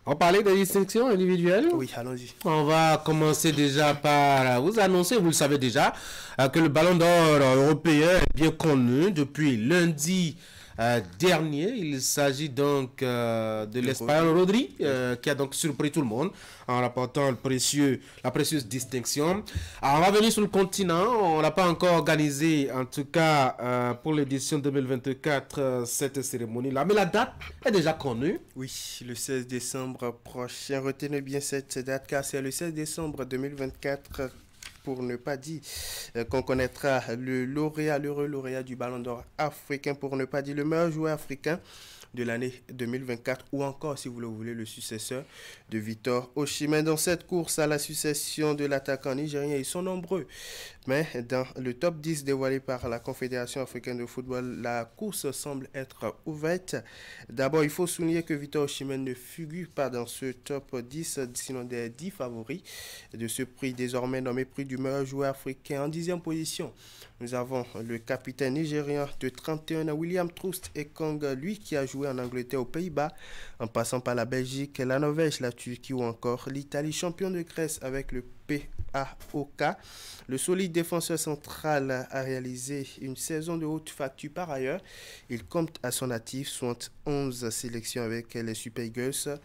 Speaker 1: On parlait des distinctions individuelles.
Speaker 14: Oui, allons-y.
Speaker 1: On va commencer déjà par vous annoncer, vous le savez déjà, que le Ballon d'Or européen est bien connu depuis lundi dernier. Il s'agit donc de l'Espagnol Rodri qui a donc surpris tout le monde en rapportant la précieuse distinction. Alors, on va venir sur le continent. On n'a pas encore organisé, en tout cas pour l'édition 2024, cette cérémonie-là. Mais la date est déjà connue.
Speaker 14: Oui, le 16 décembre prochain. Retenez bien cette date car c'est le 16 décembre 2024 pour ne pas dire qu'on connaîtra l'heureux lauréat du Ballon d'Or africain, pour ne pas dire le meilleur joueur africain de l'année 2024, ou encore, si vous le voulez, le successeur de Victor Osimhen. Dans cette course à la succession de l'attaquant nigérien, ils sont nombreux, mais dans le top 10 dévoilé par la Confédération africaine de football, la course semble être ouverte. D'abord, il faut souligner que Victor Osimhen ne figure pas dans ce top 10, sinon des 10 favoris de ce prix désormais nommé prix du meilleur joueur africain. En 10e position, nous avons le capitaine nigérien de 31 ans, William Troost Ekong, lui qui a joué en Angleterre, aux Pays-Bas, en passant par la Belgique, la Norvège, la Turquie ou encore l'Italie. Champion de Grèce avec le PAOK, le solide défenseur central a réalisé une saison de haute facture. Par ailleurs, il compte à son actif 71 sélections avec les Super Eagles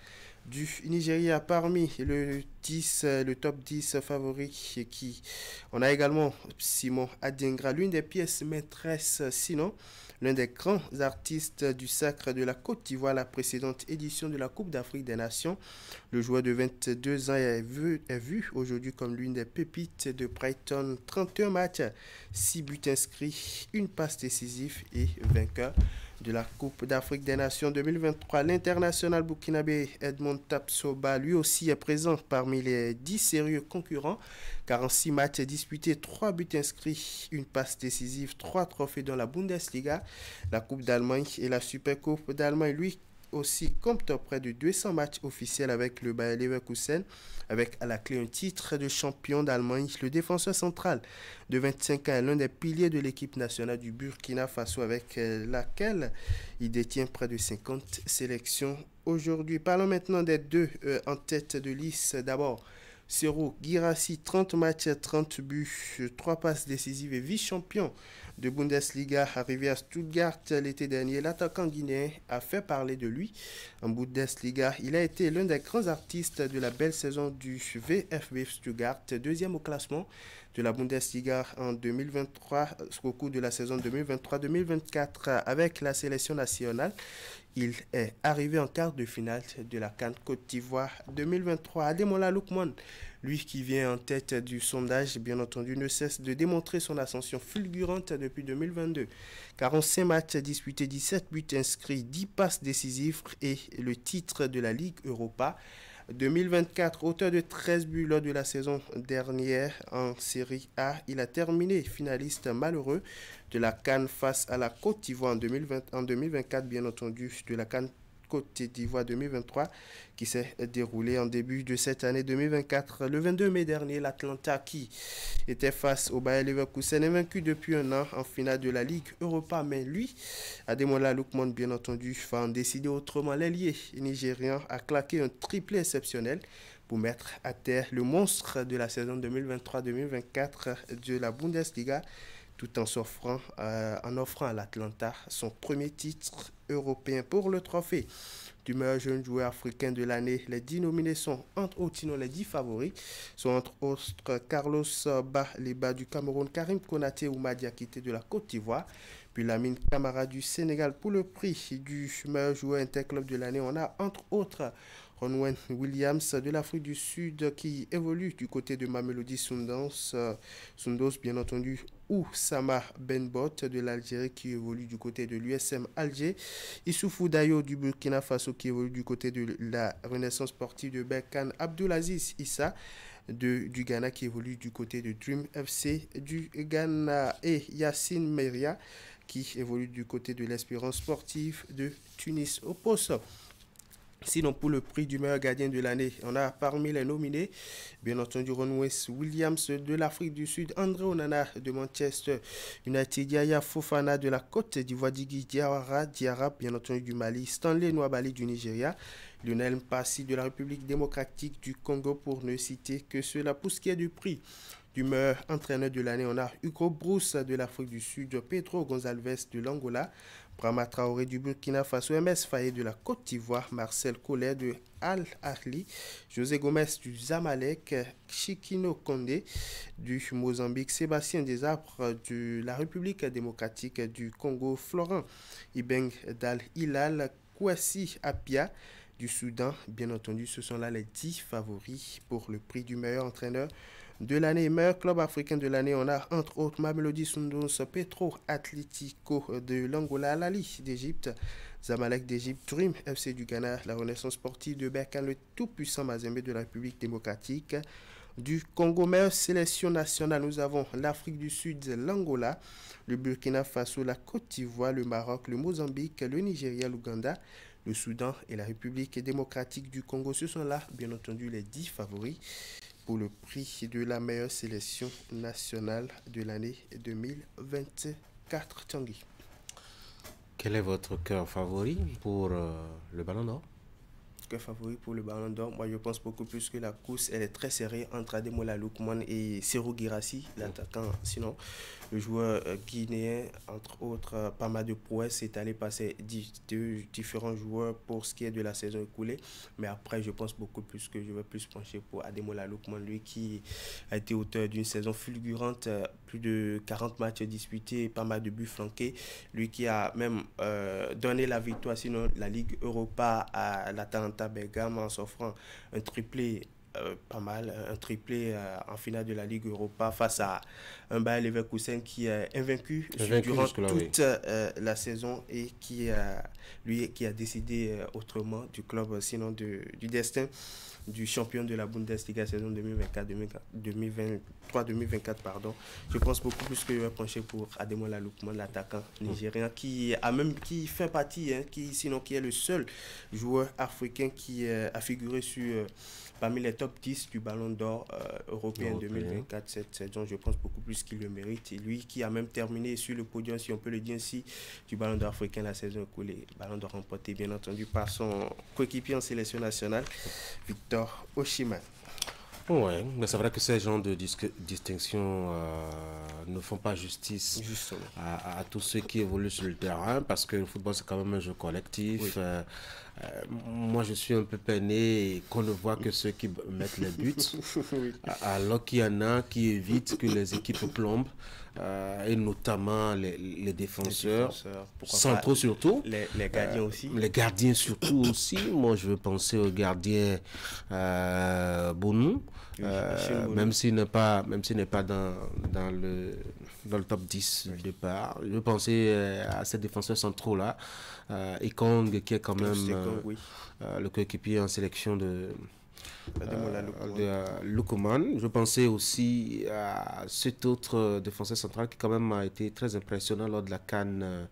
Speaker 14: du Nigeria. Parmi le top 10 favoris, on a également Simon Adingra, l'une des pièces maîtresses, sinon l'un des grands artistes du sacre de la Côte d'Ivoire, la précédente édition de la Coupe d'Afrique des Nations. Le joueur de 22 ans est vu aujourd'hui comme l'une des pépites de Brighton. 31 matchs, 6 buts inscrits, une passe décisive et vainqueur de la Coupe d'Afrique des Nations 2023. L'international burkinabé Edmond Tapsoba, lui aussi, est présent parmi les 10 sérieux concurrents. 46 matchs disputés, 3 buts inscrits, une passe décisive, 3 trophées dans la Bundesliga, la Coupe d'Allemagne et la Super Coupe d'Allemagne. Lui aussi compte près de 200 matchs officiels avec le Bayer Leverkusen, avec à la clé un titre de champion d'Allemagne. Le défenseur central de 25 ans est l'un des piliers de l'équipe nationale du Burkina Faso, avec laquelle il détient près de 50 sélections aujourd'hui. Parlons maintenant des deux en tête de liste. D'abord, Serhou Guirassy, 30 matchs, 30 buts, 3 passes décisives et vice-champion de Bundesliga. Arrivé à Stuttgart l'été dernier, l'attaquant guinéen a fait parler de lui en Bundesliga. Il a été l'un des grands artistes de la belle saison du VfB Stuttgart, deuxième au classement de la Bundesliga en 2023, au cours de la saison 2023-2024 avec la sélection nationale. Il est arrivé en quart de finale de la CAN Côte d'Ivoire 2023. Ademola Lookman, lui qui vient en tête du sondage, bien entendu, ne cesse de démontrer son ascension fulgurante depuis 2022. 45 matchs disputés, 17 buts inscrits, 10 passes décisives et le titre de la Ligue Europa 2024. Auteur de 13 buts lors de la saison dernière en Série A, il a terminé finaliste malheureux de la CAN face à la Côte d'Ivoire en 2024, bien entendu, de la CAN Côte d'Ivoire 2023 qui s'est déroulée en début de cette année 2024. Le 22 mai dernier, l'Atlanta qui était face au Bayer Leverkusen est vaincu depuis un an en finale de la Ligue Europa. Mais lui, Ademola Lookman, bien entendu, va en décider autrement. L'ailier nigérian a claqué un triplé exceptionnel pour mettre à terre le monstre de la saison 2023-2024 de la Bundesliga, tout en offrant à l'Atlanta son premier titre européen. Pour le trophée du meilleur jeune joueur africain de l'année, les 10 nominés sont entre autres, sinon les 10 favoris, sont entre autres Carlos Baleba du Cameroun, Karim Konaté ou Madi Akité de la Côte d'Ivoire, puis Lamine Camara du Sénégal. Pour le prix du meilleur joueur interclub de l'année, on a entre autres Ronwen Williams de l'Afrique du Sud qui évolue du côté de Mamelodi Sundowns, bien entendu, ou Sama Benbot de l'Algérie qui évolue du côté de l'USM Alger, Issoufou Dayo du Burkina Faso qui évolue du côté de la Renaissance sportive de Berkane, Abdulaziz Issa du Ghana qui évolue du côté de Dream FC du Ghana et Yacine Meria qui évolue du côté de l'Espérance sportive de Tunis. Au poste, sinon, pour le prix du meilleur gardien de l'année, on a parmi les nominés, bien entendu, Ronwen Williams de l'Afrique du Sud, André Onana de Manchester United, Yaya Fofana de la Côte d'Ivoire, Digui Diarra, bien entendu, du Mali, Stanley Nwabali du Nigeria, Lionel Mpassi de la République démocratique du Congo, pour ne citer que cela. Pour ce qui est du prix du meilleur entraîneur de l'année, on a Hugo Bruce de l'Afrique du Sud, Pedro Gonçalves de l'Angola, Brahma Traoré du Burkina Faso, MS Faye de la Côte d'Ivoire, Marcel Collet de Al Ahly, José Gomez du Zamalek, Chikino Kondé du Mozambique, Sébastien Desarbres de la République démocratique du Congo, Florent Ibeng Dal Hilal, Kouassi Apia du Soudan. Bien entendu, ce sont là les 10 favoris pour le prix du meilleur entraîneur de l'année. Meilleur club africain de l'année, on a entre autres Mamelodi Sundowns, Petro Atlético de l'Angola, Al-Ahly d'Égypte, Zamalek d'Égypte, Dream FC du Ghana, la Renaissance sportive de Berkane, le tout-puissant Mazembe de la République démocratique du Congo. Meilleure sélection nationale, nous avons l'Afrique du Sud, l'Angola, le Burkina Faso, la Côte d'Ivoire, le Maroc, le Mozambique, le Nigeria, l'Ouganda, le Soudan et la République démocratique du Congo. Ce sont là, bien entendu, les 10 favoris pour le prix de la meilleure sélection nationale de l'année 2024. Tanguy.
Speaker 1: Quel est votre cœur favori pour le Ballon d'Or?
Speaker 14: Cœur favori pour le Ballon d'Or, moi je pense beaucoup plus que la course elle est très serrée entre Ademola Lookman et Serhou Guirassy, l'attaquant. Sinon, le joueur guinéen, entre autres, pas mal de prouesses, est allé passer différents joueurs pour ce qui est de la saison écoulée. Mais après, je pense beaucoup plus que je vais plus pencher pour Ademola Lookman, lui qui a été auteur d'une saison fulgurante, plus de 40 matchs disputés, pas mal de buts flanqués. Lui qui a même donné la victoire, sinon la Ligue Europa à l'Atalanta Bergame en s'offrant un triplé. Pas mal, un triplé en finale de la Ligue Europa face à un Bayer Leverkusen qui est invaincu durant toute la saison et qui a décidé autrement du club, sinon du destin du champion de la Bundesliga saison 2023-2024. Je pense beaucoup plus que je vais pencher pour Ademola Lookman, l'attaquant nigérien qui fait partie, qui est le seul joueur africain qui a figuré parmi les top 10 du Ballon d'Or européen 2024 cette saison. Je pense beaucoup plus qu'il le mérite. Et lui qui a même terminé sur le podium, si on peut le dire ainsi, du Ballon d'Or africain la saison écoulée. Ballon d'Or remporté bien entendu par son coéquipier en sélection nationale, Victor Osimhen.
Speaker 1: Ouais, mais c'est vrai que ces genres de distinctions ne font pas justice à tous ceux qui évoluent sur le terrain, parce que le football c'est quand même un jeu collectif. Oui. Moi je suis un peu peiné qu'on ne voit que ceux qui mettent les buts, alors qu'il y en a qui évitent que les équipes plombent. Et notamment les défenseurs centraux surtout.
Speaker 14: Les gardiens aussi.
Speaker 1: Les gardiens surtout aussi. Moi, je veux penser au gardien Bonou, même s'il n'est pas dans le top 10 du départ. Je veux penser à ces défenseurs centraux-là. Ekong, qui est quand même le coéquipier en sélection de Lookman. Je pensais aussi à cet autre défenseur central qui quand même a été très impressionnant lors de la CAN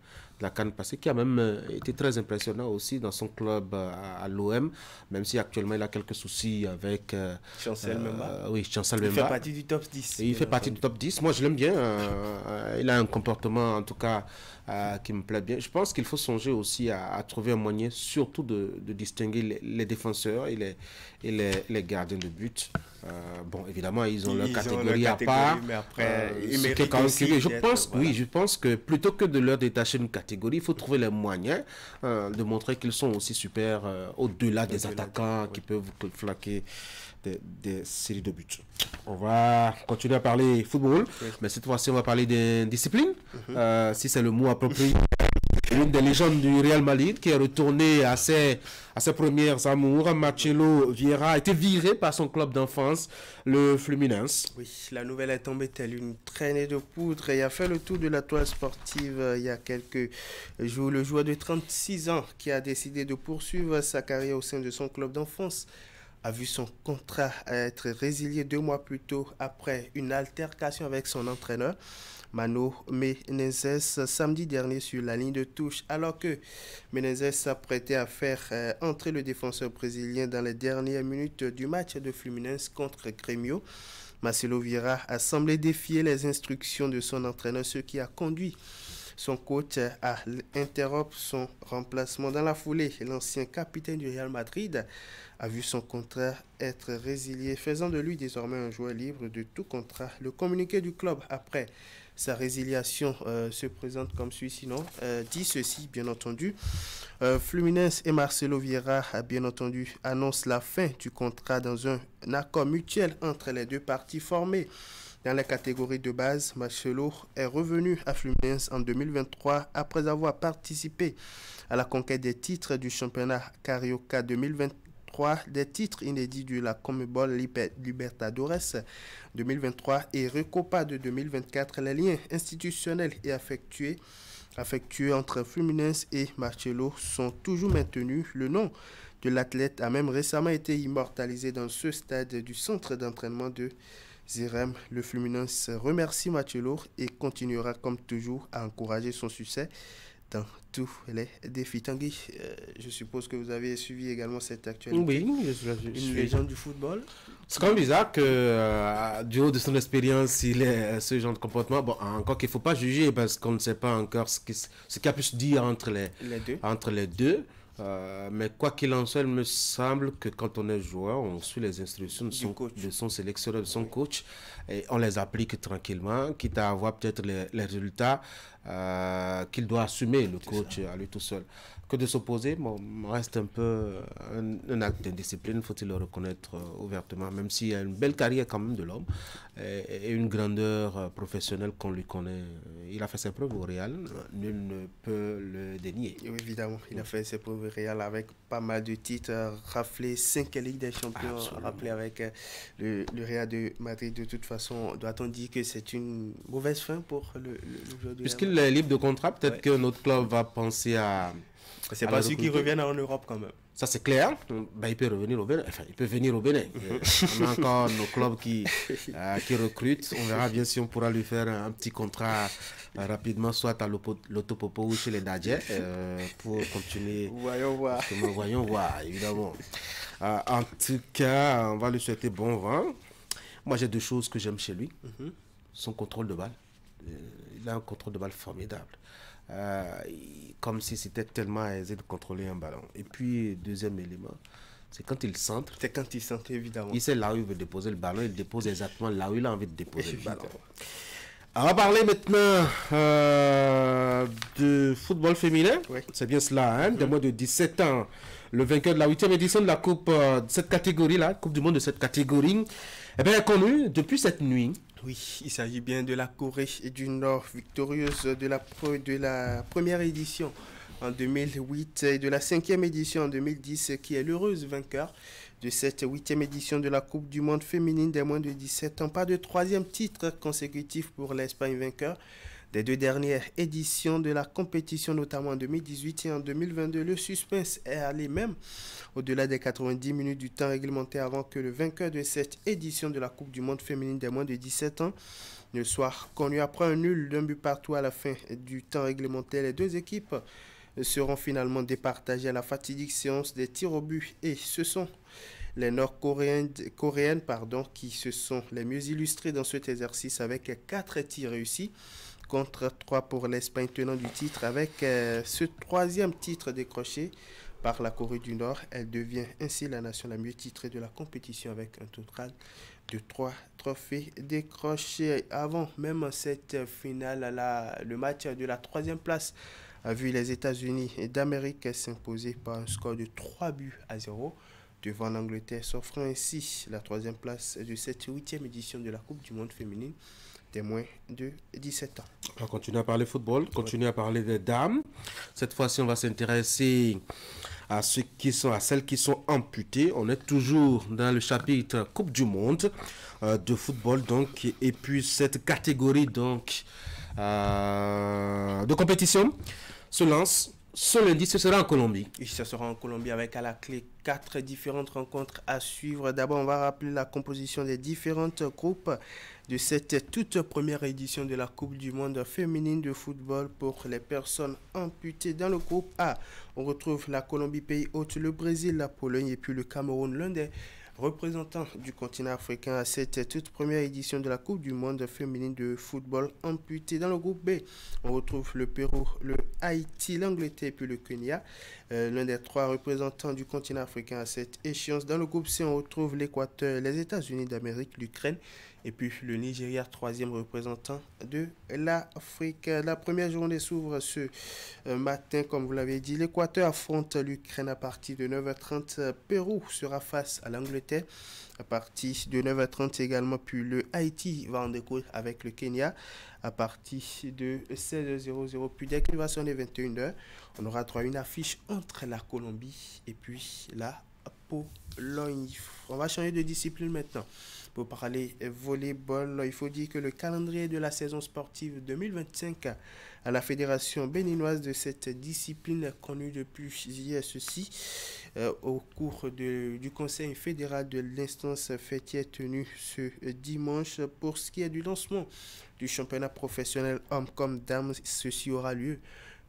Speaker 1: passée, qui a même été très impressionnant aussi dans son club à l'OM, même si actuellement il a quelques soucis avec
Speaker 14: Chancel Memba.
Speaker 1: Oui, Chancel Memba.
Speaker 14: Il fait partie du top 10.
Speaker 1: Et il fait partie du top 10. Moi je l'aime bien. Il a un comportement en tout cas qui me plaît bien. Je pense qu'il faut songer aussi à trouver un moyen surtout de distinguer les défenseurs et les gardiens de but. Bon, évidemment, ils ont leur catégorie à part.
Speaker 14: Mais après,
Speaker 1: je pense que plutôt que de leur détacher une catégorie, il faut trouver les moyens de montrer qu'ils sont aussi super au-delà des attaquants qui peuvent vous flaquer des séries de buts. On va continuer à parler football, mais cette fois-ci, on va parler d'indiscipline, si c'est le mot approprié. L'une des légendes du Real Madrid qui est retournée à ses premières amours, Marcelo Vieira, a été viré par son club d'enfance, le Fluminense.
Speaker 14: Oui, la nouvelle est tombée telle une traînée de poudre et a fait le tour de la toile sportive il y a quelques jours. Le joueur de 36 ans qui a décidé de poursuivre sa carrière au sein de son club d'enfance a vu son contrat être résilié 2 mois plus tôt après une altercation avec son entraîneur. Mano Menezes samedi dernier sur la ligne de touche, alors que Menezes s'apprêtait à faire entrer le défenseur brésilien dans les dernières minutes du match de Fluminense contre Grêmio. Marcelo Vieira a semblé défier les instructions de son entraîneur, ce qui a conduit son coach à interrompre son remplacement. Dans la foulée, l'ancien capitaine du Real Madrid a vu son contrat être résilié, faisant de lui désormais un joueur libre de tout contrat. Le communiqué du club après sa résiliation se présente comme suit, sinon dit ceci, bien entendu. Fluminense et Marcelo Vieira, bien entendu, annoncent la fin du contrat dans un accord mutuel entre les deux parties formées. Dans la catégorie de base, Marcelo est revenu à Fluminense en 2023 après avoir participé à la conquête des titres du championnat Carioca 2023 3 des titres inédits de la Conmebol Libertadores 2023 et Recopa de 2024. Les liens institutionnels et affectueux entre Fluminense et Marcelo sont toujours maintenus. Le nom de l'athlète a même récemment été immortalisé dans ce stade du centre d'entraînement de Zirem. Le Fluminense remercie Marcelo et continuera comme toujours à encourager son succès dans tous les défis. Tanguy, je suppose que vous avez suivi également cette actualité.
Speaker 1: Oui,
Speaker 14: une légende du football.
Speaker 1: C'est quand même bizarre que du haut de son expérience, il ait ce genre de comportement. Bon, encore qu'il ne faut pas juger parce qu'on ne sait pas encore ce qu'il a pu se dire entre les deux. Mais quoi qu'il en soit, il me semble que quand on est joueur, on suit les instructions de son sélectionneur, de son coach, et on les applique tranquillement, quitte à avoir peut-être les résultats qu'il doit assumer, le coach, à lui tout seul. Que de s'opposer, reste un peu un acte d'indiscipline, faut-il le reconnaître ouvertement, même s'il y a une belle carrière quand même de l'homme et une grandeur professionnelle qu'on lui connaît. Il a fait ses preuves au Real, nul ne peut le dénier.
Speaker 14: Oui, évidemment, il a fait ses preuves au Real avec pas mal de titres, raflé 5 Ligues des Champions, rappelé avec le Real de Madrid. De toute façon, doit-on dire que c'est une mauvaise fin pour le joueur de
Speaker 1: Puisqu'il est libre de contrat, peut-être que notre club va penser à...
Speaker 14: C'est pas sûr qu'il revienne en Europe quand même.
Speaker 1: Ça c'est clair. Il peut revenir au Bénin. Enfin, il peut venir au Bénin. On a encore nos clubs qui recrutent. On verra bien si on pourra lui faire un petit contrat rapidement, soit à l'Autopopo ou chez les Dadjets, pour continuer. Voyons voir, évidemment. En tout cas, on va lui souhaiter bon vent. Moi, j'ai deux choses que j'aime chez lui. Son contrôle de balle. Il a un contrôle de balle formidable. Comme si c'était tellement aisé de contrôler un ballon. Et puis, deuxième élément, c'est quand il centre.
Speaker 14: C'est quand il centre, évidemment.
Speaker 1: Il sait là où il veut déposer le ballon, il dépose exactement là où il a envie de déposer le ballon. On va parler maintenant de football féminin. Oui. C'est bien cela, hein, des moins de 17 ans. Le vainqueur de la 8e édition de la Coupe de cette catégorie-là, Coupe du Monde de cette catégorie, est connu depuis cette nuit.
Speaker 14: Oui, il s'agit bien de la Corée du Nord, victorieuse de la première édition en 2008 et de la 5e édition en 2010, qui est l'heureuse vainqueur de cette 8e édition de la Coupe du Monde féminine des moins de 17 ans. Pas de 3e titre consécutif pour l'Espagne vainqueur des deux dernières éditions de la compétition, notamment en 2018 et en 2022. Le suspense est allé même au-delà des 90 minutes du temps réglementaire avant que le vainqueur de cette édition de la Coupe du Monde féminine des moins de 17 ans ne soit connu. Après un nul d'un but partout à la fin du temps réglementaire, les deux équipes seront finalement départagées à la fatidique séance des tirs au but, et ce sont les Nord-Coréennes qui se sont les mieux illustrées dans cet exercice avec 4 tirs réussis contre 3 pour l'Espagne tenant du titre. Avec ce 3e titre décroché par la Corée du Nord, elle devient ainsi la nation la mieux titrée de la compétition avec un total de 3 trophées décrochés. Avant même cette finale, le match de la 3e place a vu les États-Unis d'Amérique s'imposer par un score de 3-0 devant l'Angleterre, s'offrant ainsi la 3e place de cette 8e édition de la Coupe du Monde féminine des moins de 17 ans.
Speaker 1: On va continuer à parler football, continuer à parler des dames. Cette fois-ci, on va s'intéresser à celles qui sont amputées. On est toujours dans le chapitre Coupe du Monde de football, donc, et puis cette catégorie donc de compétition se lance. Ce lundi, ce sera en Colombie.
Speaker 14: Oui, ce sera en Colombie avec à la clé 4 différentes rencontres à suivre. D'abord, on va rappeler la composition des différentes groupes de cette toute première édition de la Coupe du Monde féminine de football pour les personnes amputées. Dans le groupe A, on retrouve la Colombie, pays hôte, le Brésil, la Pologne et puis le Cameroun, l'un des représentants du continent africain à cette toute première édition de la Coupe du Monde féminine de football amputé. Dans le groupe B, on retrouve le Pérou, le Haïti, l'Angleterre et puis le Kenya, l'un des 3 représentants du continent africain à cette échéance. Dans le groupe C, on retrouve l'Équateur, les États-Unis d'Amérique, l'Ukraine et puis le Nigeria, 3e représentant de l'Afrique. La première journée s'ouvre ce matin, comme vous l'avez dit. L'Équateur affronte l'Ukraine à partir de 9h30. Pérou sera face à l'Angleterre à partir de 9h30 également. Puis le Haïti va en découdre avec le Kenya à partir de 16h00. Puis dès qu'il va sonner 21h, on aura droit à une affiche entre la Colombie et puis la Pologne. On va changer de discipline maintenant. Pour parler volleyball, il faut dire que le calendrier de la saison sportive 2025 à la Fédération béninoise de cette discipline connue depuis hier ceci au cours du Conseil fédéral de l'instance fêtière tenu ce dimanche. Pour ce qui est du lancement du championnat professionnel hommes comme dames, ceci aura lieu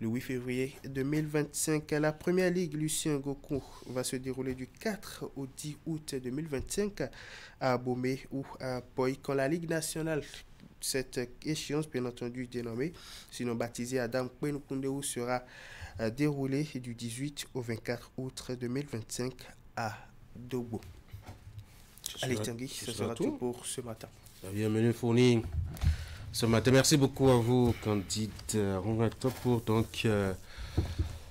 Speaker 14: le 8 février 2025. La première ligue Lucien Goku va se dérouler du 4 au 10 août 2025 à Abomey ou à Boy. Quand la Ligue nationale, cette échéance bien entendu dénommée, sinon baptisée Adam Kwenukundeu, sera déroulée du 18 au 24 août 2025 à Dobo. Allez Tanguy, ce sera tout pour ce matin.
Speaker 1: Bienvenue fourni. Ce matin, merci beaucoup à vous, Candide Rongato, pour donc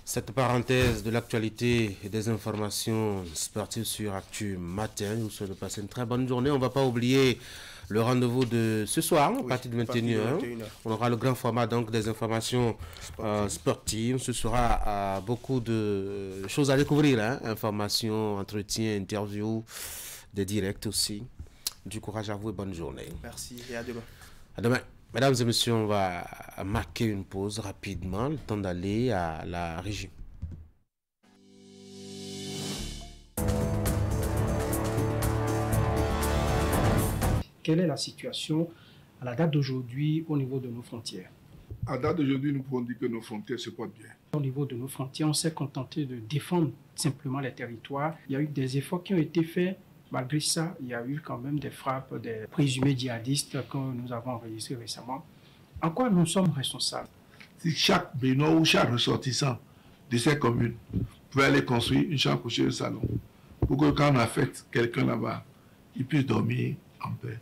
Speaker 1: cette parenthèse de l'actualité et des informations sportives sur Actu Matin. Nous souhaitons passer une très bonne journée. On ne va pas oublier le rendez-vous de ce soir, à partir de 21h. On aura le grand format donc des informations sportives. Ce sera beaucoup de choses à découvrir, hein? Informations, entretiens, interviews, des directs aussi. Du courage à vous et bonne journée.
Speaker 14: Merci et à demain.
Speaker 1: À demain. Mesdames et messieurs, on va marquer une pause rapidement, le temps d'aller à la régie.
Speaker 17: Quelle est la situation à la date d'aujourd'hui au niveau de nos frontières?
Speaker 18: À date d'aujourd'hui, nous pouvons dire que nos frontières se portent bien.
Speaker 17: Au niveau de nos frontières, on s'est contenté de défendre simplement les territoires. Il y a eu des efforts qui ont été faits. Malgré ça, il y a eu quand même des frappes des présumés djihadistes que nous avons enregistrés récemment. En quoi nous sommes responsables?
Speaker 18: Si chaque Béninois ou chaque ressortissant de ces communes pouvait aller construire une chambre couchée au salon pour que quand on affecte quelqu'un là-bas, il puisse dormir en paix,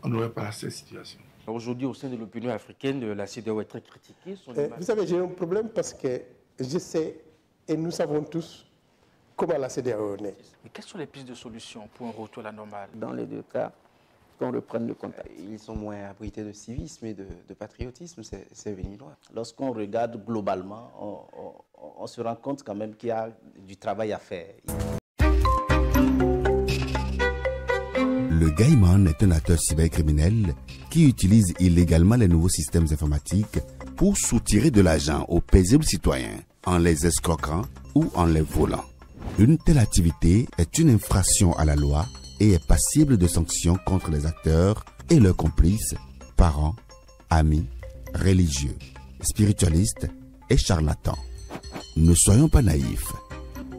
Speaker 18: on n'aurait pas cette situation.
Speaker 19: Aujourd'hui, au sein de l'opinion africaine, la CEDEAO est très critiquée.
Speaker 20: Vous savez, j'ai un problème parce que je sais, et nous savons tous, comment la CEDEAO est née.
Speaker 19: Mais quelles sont les pistes de solution pour un retour à la normale?
Speaker 21: Dans les deux cas, qu'on reprenne le contact. Ils sont moins abrités de civisme et de patriotisme, ces Béninois.
Speaker 10: Lorsqu'on regarde globalement, on se rend compte quand même qu'il y a du travail à faire.
Speaker 22: Le Gaiman est un acteur cybercriminel qui utilise illégalement les nouveaux systèmes informatiques pour soutirer de l'argent aux paisibles citoyens en les escroquant ou en les volant. Une telle activité est une infraction à la loi et est passible de sanctions contre les acteurs et leurs complices, parents, amis, religieux, spiritualistes et charlatans. Ne soyons pas naïfs.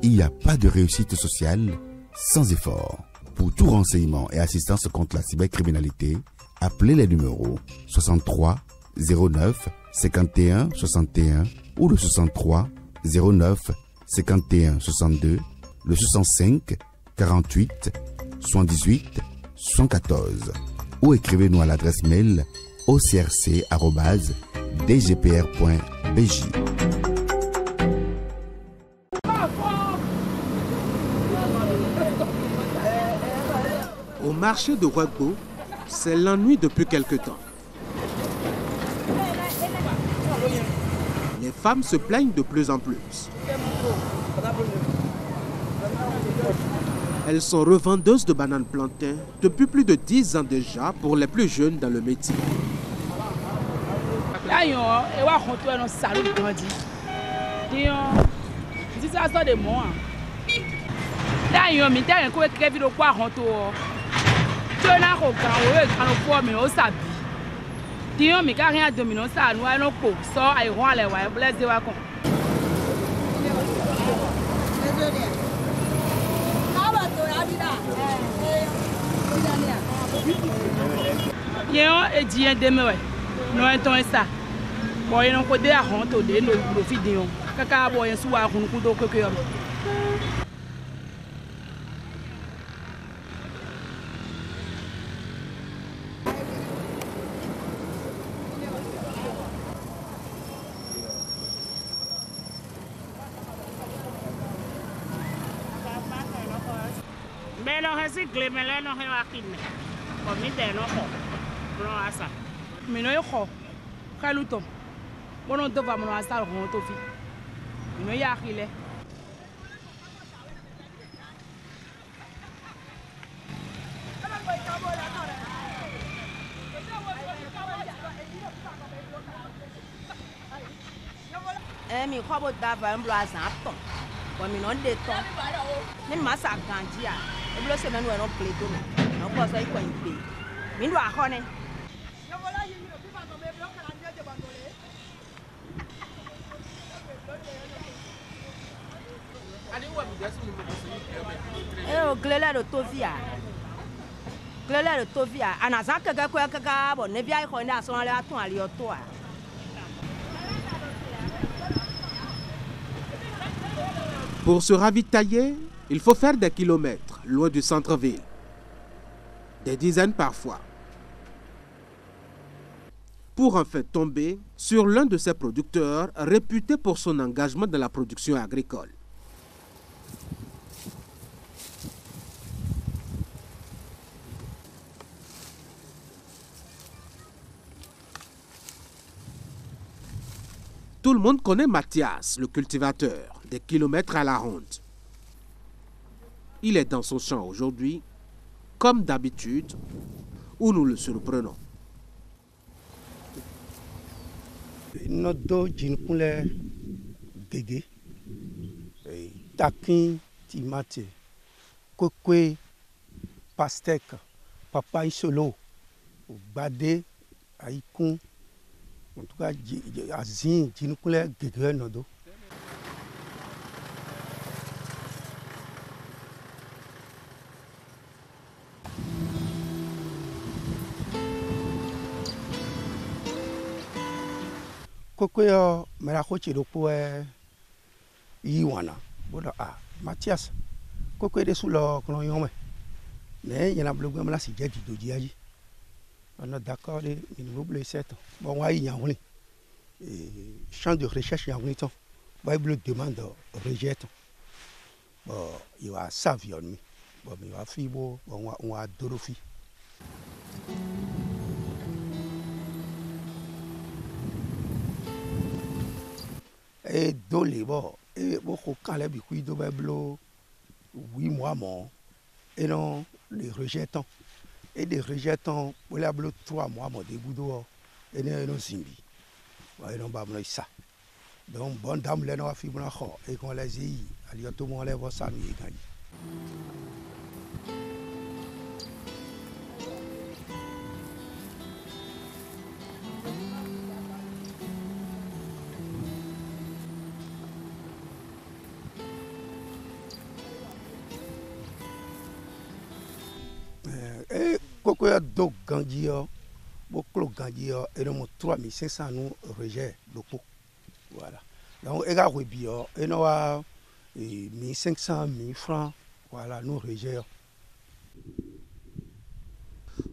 Speaker 22: Il n'y a pas de réussite sociale sans effort. Pour tout renseignement et assistance contre la cybercriminalité, appelez les numéros 63 09 51 61 ou le 63 09 51 62, le 65 48 78 114 ou écrivez-nous à l'adresse mail ocrc@dgpr.bj.
Speaker 23: Au marché de Ouagbo, c'est l'ennui depuis quelque temps. Les femmes se plaignent de plus en plus. Elles sont revendeuses de bananes plantains depuis plus de 10 ans déjà pour les plus jeunes dans le métier.
Speaker 3: mi ko bo da va mblo azan ton bo mi no de ton ni ma sa ganji a e blo se menu e no play do no ko so iko impe mi ndo a ho ne glele de tovia glele de tovia anazan keke ko keke bo ne bia ko na so ale atun ali oto a.
Speaker 23: Pour se ravitailler, il faut faire des kilomètres loin du centre-ville, des dizaines parfois, pour en fait tomber sur l'un de ces producteurs réputé pour son engagement dans la production agricole. Tout le monde connaît Mathias, le cultivateur, des kilomètres à la ronde. Il est dans son champ aujourd'hui, comme d'habitude, où nous le surprenons.
Speaker 4: Notre jinkule gege, takin timate, kokwe, pastèque, papaye solo, bade, aïkoun. En tout cas, azin jinkule gege nodo. Kokoyo merakoche do po yiwana boda Mathias koko de sous le clan yome mais il y en a bloqué mais là c'est déjà du diaji on est d'accord de niveau bleu 7 bon wa y a on champ de recherche y a on temps bible demande rejette bon il va savion mi bon il va fibo bon on va dorofi. Et dole bon et beaucoup quand les bicouilles de blo 8 mois mon et non les rejetons et des rejetons pour les blo 3 mois mon des goudo et non simbi et non ba ça donc bonne dame les no fi bona xo et qu'on les yi ali to mo les vo ça nous gagne. Koko ya do gandio boklo gandio et no 3500 nous rejet lopo voilà donc et ga rebio et no 1500 1000 francs voilà nous rejet.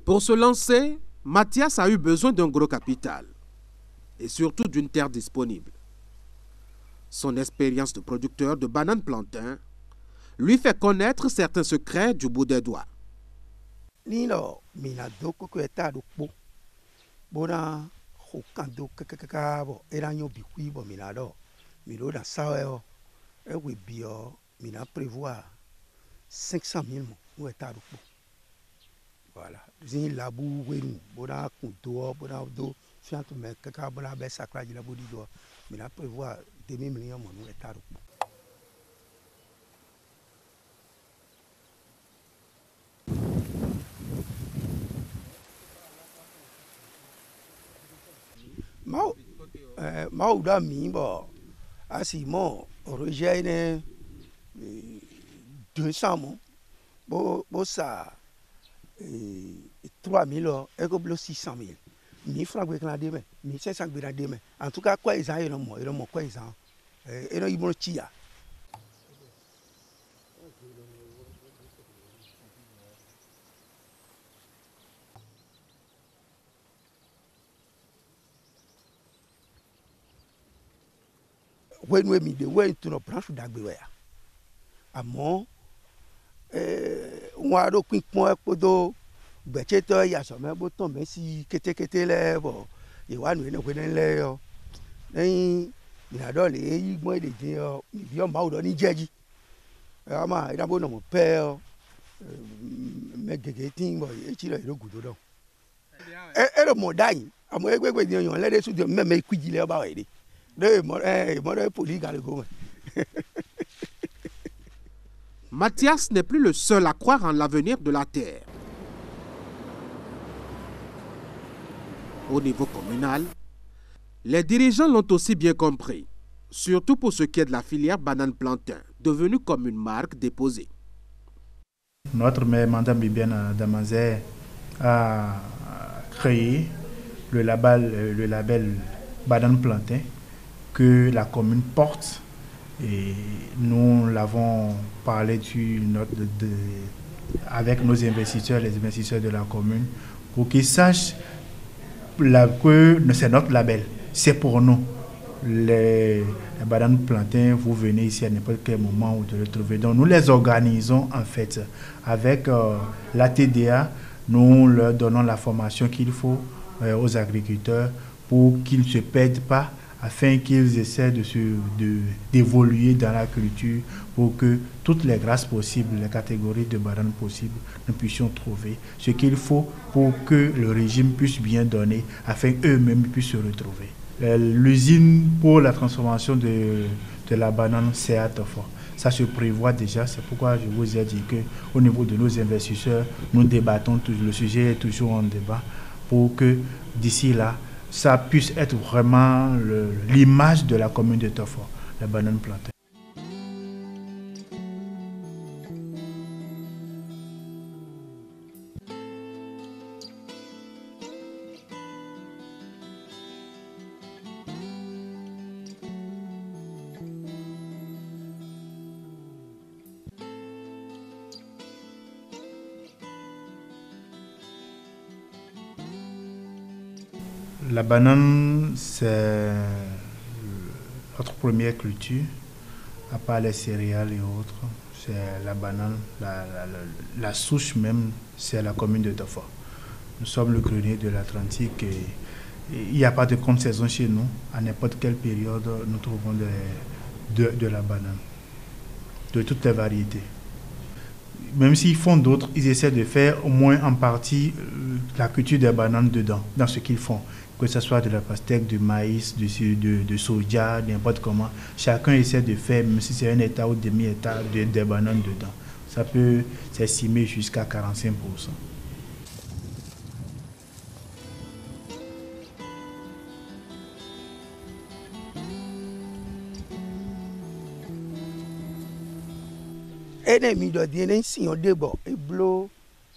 Speaker 23: Pour se lancer, Mathias a eu besoin d'un gros capital et surtout d'une terre disponible. Son expérience de producteur de bananes plantain lui fait connaître certains secrets du bout des doigts.
Speaker 4: Nino mina doko ko eta do po bona hokando kakaka bo eranyo bikui bo mina do milo da sawe e we bio mina prévoir 500 000 mo eta do po voilà zin labu wenu bona kunto bona do fianto me kaka bona be sakraji la bodi do mina prévoir 2 millions mo eta do po. Mau da mi bo asimo rejet ne 200 mo bo ça 3000 et go blo 600 000 1000 francs que la demain 1500 que la demain en tout cas quoi ils ont et non quoi ils ont et non ils vont chia. When we meet the way to no branch d'agbewe amo on a do quick point podo becheto ya so me boton me si kete le bo e wa nu ne kwen le yo yin ina do le yi gbon de jin yo bi o ma o do ni jeji ama ida bo no mo pe o me gege tin bo e chi lo iro gudo do e ro mo dai amo egbegbe ni yan le de su de me kwiji le ba we de
Speaker 23: Mathias n'est plus le seul à croire en l'avenir de la terre. Au niveau communal, les dirigeants l'ont aussi bien compris, surtout pour ce qui est de la filière banane-plantain, devenue comme une marque déposée.
Speaker 5: Notre maire, Madame Bibiane Damazé, a créé le label banane-plantain que la commune porte. Et nous l'avons parlé avec nos investisseurs, les investisseurs de la commune, pour qu'ils sachent que c'est notre label, c'est pour nous. Les bananes plantains, vous venez ici à n'importe quel moment où vous le trouvez. Donc nous les organisons en fait avec la TDA, nous leur donnons la formation qu'il faut aux agriculteurs pour qu'ils ne se perdent pas, afin qu'ils essaient d'évoluer dans la culture pour que toutes les grâces possibles, les catégories de bananes possibles, nous puissions trouver ce qu'il faut pour que le régime puisse bien donner, afin qu'eux-mêmes puissent se retrouver. L'usine pour la transformation de la banane, c'est à Tofo. Ça se prévoit déjà, c'est pourquoi je vous ai dit qu'au niveau de nos investisseurs, nous débattons, le sujet est toujours en débat, pour que d'ici là, ça puisse être vraiment l'image de la commune de Tofo, la banane plantain. La banane, c'est notre première culture, à part les céréales et autres. C'est la banane, la souche même, c'est la commune de Tofo. Nous sommes le grenier de l'Atlantique et il n'y a pas de contre-saison chez nous. À n'importe quelle période, nous trouvons de la banane, de toutes les variétés. Même s'ils font d'autres, ils essaient de faire au moins en partie la culture des bananes dedans, dans ce qu'ils font. Que ce soit de la pastèque, du maïs, de soja, n'importe comment. Chacun essaie de faire, même si c'est un état ou demi-état, des bananes dedans. Ça peut s'estimer jusqu'à 45%.
Speaker 4: Ennemi de dire si on débat et blo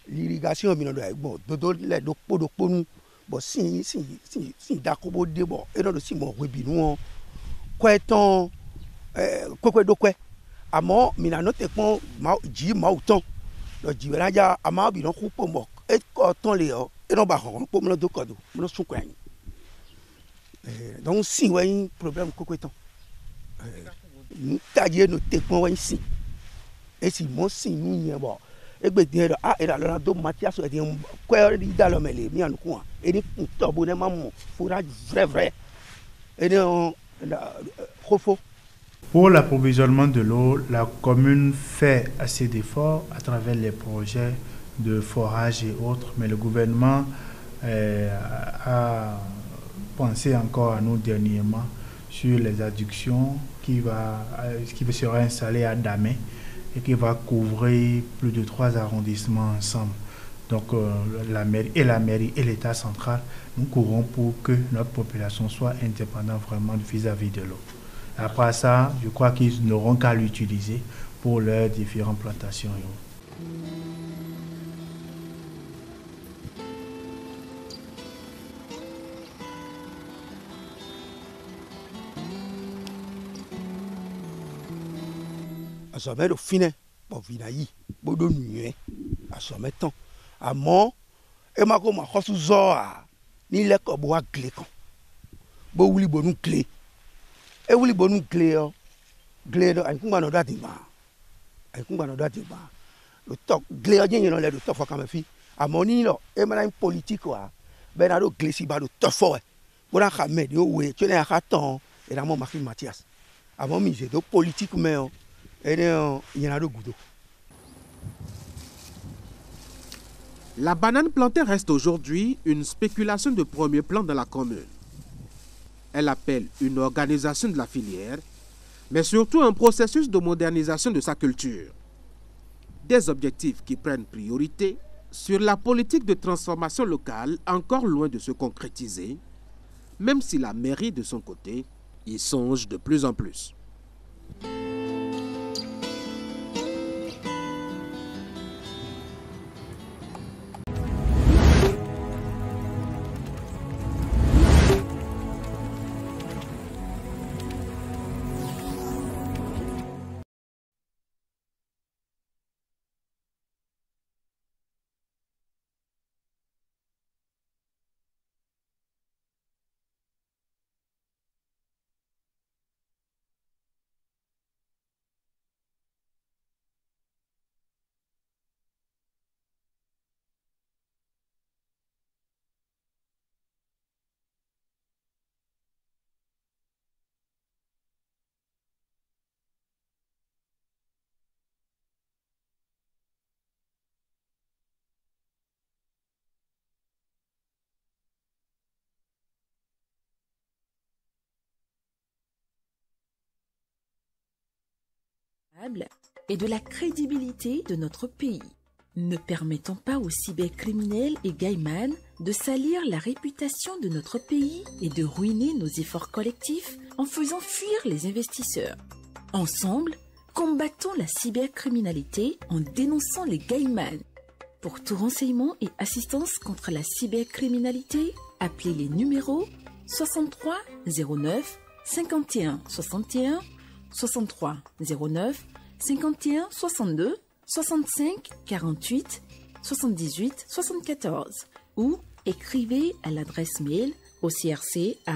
Speaker 4: l'irrigation mi do bon dodo le do ponu bon si dakobo débat et non si mo webinu ko eton kokwe do kwe amo mi na no te pon ma ji ma uton lo ji raja ama bi no ku pomo e ko ton le o e no ba hon po mo do kodo mo sun kwa donc si ouais problème kokwe ton taje no te pon ouais si et si mon signe nous bon et ben dire ah et là do Mathias et quoi il dans le mêlé mi en quoi et ni to bonnement fourrage vrai et
Speaker 5: pour l'approvisionnement de l'eau, la commune fait assez d'efforts à travers les projets de forage et autres, mais le gouvernement a pensé encore à nous dernièrement sur les adductions qui sera installée à Damé et qui va couvrir plus de 3 arrondissements ensemble. Donc la mairie et l'État central, nous courons pour que notre population soit indépendante vraiment vis-à-vis de l'eau. Après ça, je crois qu'ils n'auront qu'à l'utiliser pour leurs différentes plantations.
Speaker 4: Asomé do fine bo vinayi bo do nuye asomé ton amo e ma ko ma khosu zo a ni le ko bo wa gle kan bo wuli bo nu gle e wuli bo nu gle o gle do an kuma no dati ba lo tok gle o jen no le do to fo kan fi amo ni lo e ma na politique wa be na do gle si ba do to fo e bo na ka me de o we tele a ka ton e na mo ma fi Mathias amo mi je do politique me o.
Speaker 23: La banane plantain reste aujourd'hui une spéculation de premier plan dans la commune. Elle appelle une organisation de la filière, mais surtout un processus de modernisation de sa culture. Des objectifs qui prennent priorité sur la politique de transformation locale encore loin de se concrétiser, même si la mairie de son côté y songe de plus en plus.
Speaker 6: Et de la crédibilité de notre pays. Ne permettons pas aux cybercriminels et Gaiman de salir la réputation de notre pays et de ruiner nos efforts collectifs en faisant fuir les investisseurs. Ensemble, combattons la cybercriminalité en dénonçant les Gaiman. Pour tout renseignement et assistance contre la cybercriminalité, appelez les numéros 63 09 51 61 63 09 51 62 65 48 78 74 ou écrivez à l'adresse mail ocrc@dgpr.bj.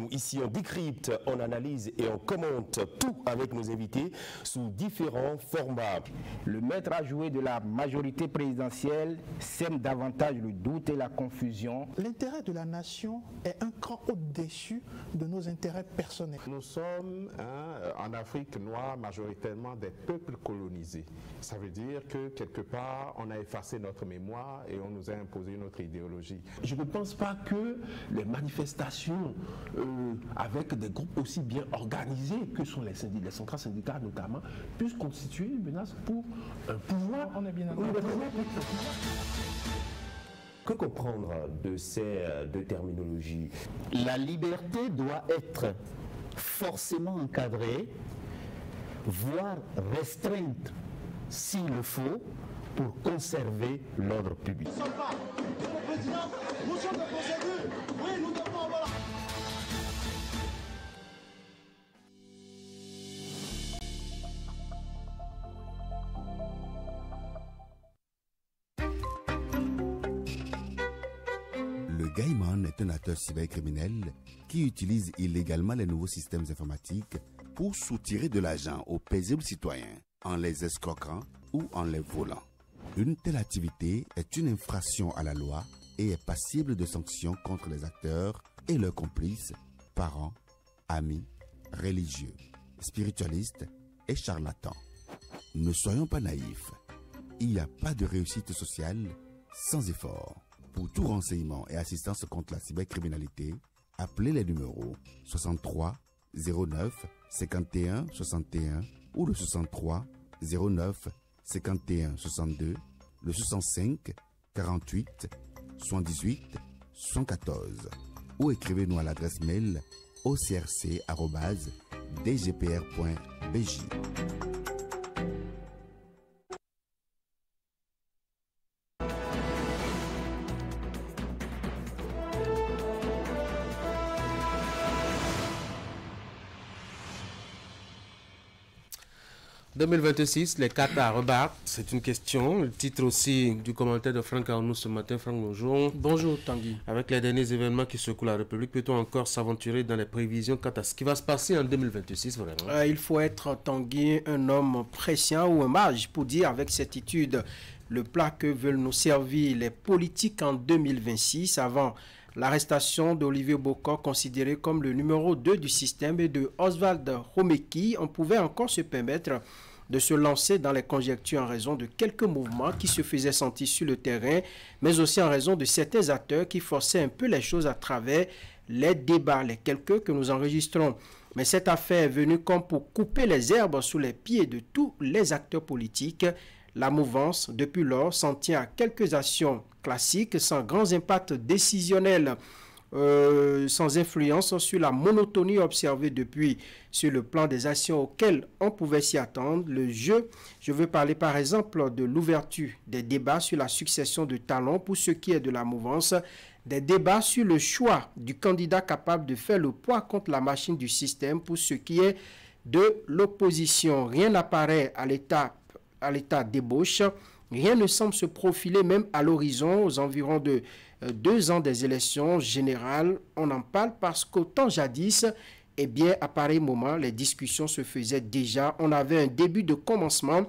Speaker 7: Ici, on décrypte, on analyse et on commente tout avec nos invités sous différents formats.
Speaker 9: Le maître à jouer de la majorité présidentielle sème davantage le doute et la confusion.
Speaker 24: L'intérêt de la nation est un cran au-dessus de nos intérêts personnels.
Speaker 25: Nous sommes en Afrique noire majoritairement des peuples colonisés. Ça veut dire que quelque part, on a effacé notre mémoire et on nous a imposé notre idéologie.
Speaker 26: Je ne pense pas que les manifestations avec des groupes aussi bien organisés que sont les centrales syndicales notamment, puissent constituer une menace pour un pouvoir.
Speaker 24: On est bien d'accord.
Speaker 7: Que comprendre de ces deux terminologies?
Speaker 27: La liberté doit être forcément encadrée, voire restreinte s'il le faut, pour conserver l'ordre public.
Speaker 28: Nous ne sommes pas le président, motion de procédure. Oui, nous devons avoir...
Speaker 22: Le Gaiman est un acteur cybercriminel qui utilise illégalement les nouveaux systèmes informatiques pour soutirer de l'argent aux paisibles citoyens en les escroquant ou en les volant. Une telle activité est une infraction à la loi et est passible de sanctions contre les acteurs et leurs complices, parents, amis, religieux, spiritualistes et charlatans. Ne soyons pas naïfs. Il n'y a pas de réussite sociale sans effort. Pour tout renseignement et assistance contre la cybercriminalité, appelez les numéros 63 09 51 61 ou le 63 09 51 62, le 65 48 78 114 ou écrivez-nous à l'adresse mail ocrc@dgpr.bj.
Speaker 1: « 2026, les Qatar rebattent », c'est une question. Le titre aussi du commentaire de Franck Arnoux ce matin. Franck, bonjour.
Speaker 23: Bonjour Tanguy.
Speaker 1: Avec les derniers événements qui secouent la République, peut-on encore s'aventurer dans les prévisions quant à ce qui va se passer en 2026 vraiment?
Speaker 23: Il faut être, Tanguy, un homme prescient ou un mage pour dire avec certitude le plat que veulent nous servir les politiques en 2026 avant l'arrestation d'Olivier Bokor, considéré comme le numéro 2 du système, et de Oswald Romeki. On pouvait encore se permettre
Speaker 17: de se lancer dans les conjectures en raison de quelques mouvements qui se faisaient sentir sur le terrain, mais aussi en raison de certains acteurs qui forçaient un peu les choses à travers les débats, les quelques que nous enregistrons. Mais cette affaire est venue comme pour couper les herbes sous les pieds de tous les acteurs politiques. La mouvance, depuis lors, s'en tient à quelques actions classiques sans grands impacts décisionnels, sans influence sur la monotonie observée depuis sur le plan des actions auxquelles on pouvait s'y attendre. Le jeu, je veux parler par exemple de l'ouverture des débats sur la succession de talents pour ce qui est de la mouvance, des débats sur le choix du candidat capable de faire le poids contre la machine du système pour ce qui est de l'opposition. Rien n'apparaît à l'état d'ébauche, rien ne semble se profiler même à l'horizon aux environs de 2 ans des élections générales. On en parle parce qu'autant jadis, eh bien, à pareil moment, les discussions se faisaient déjà. On avait un début de commencement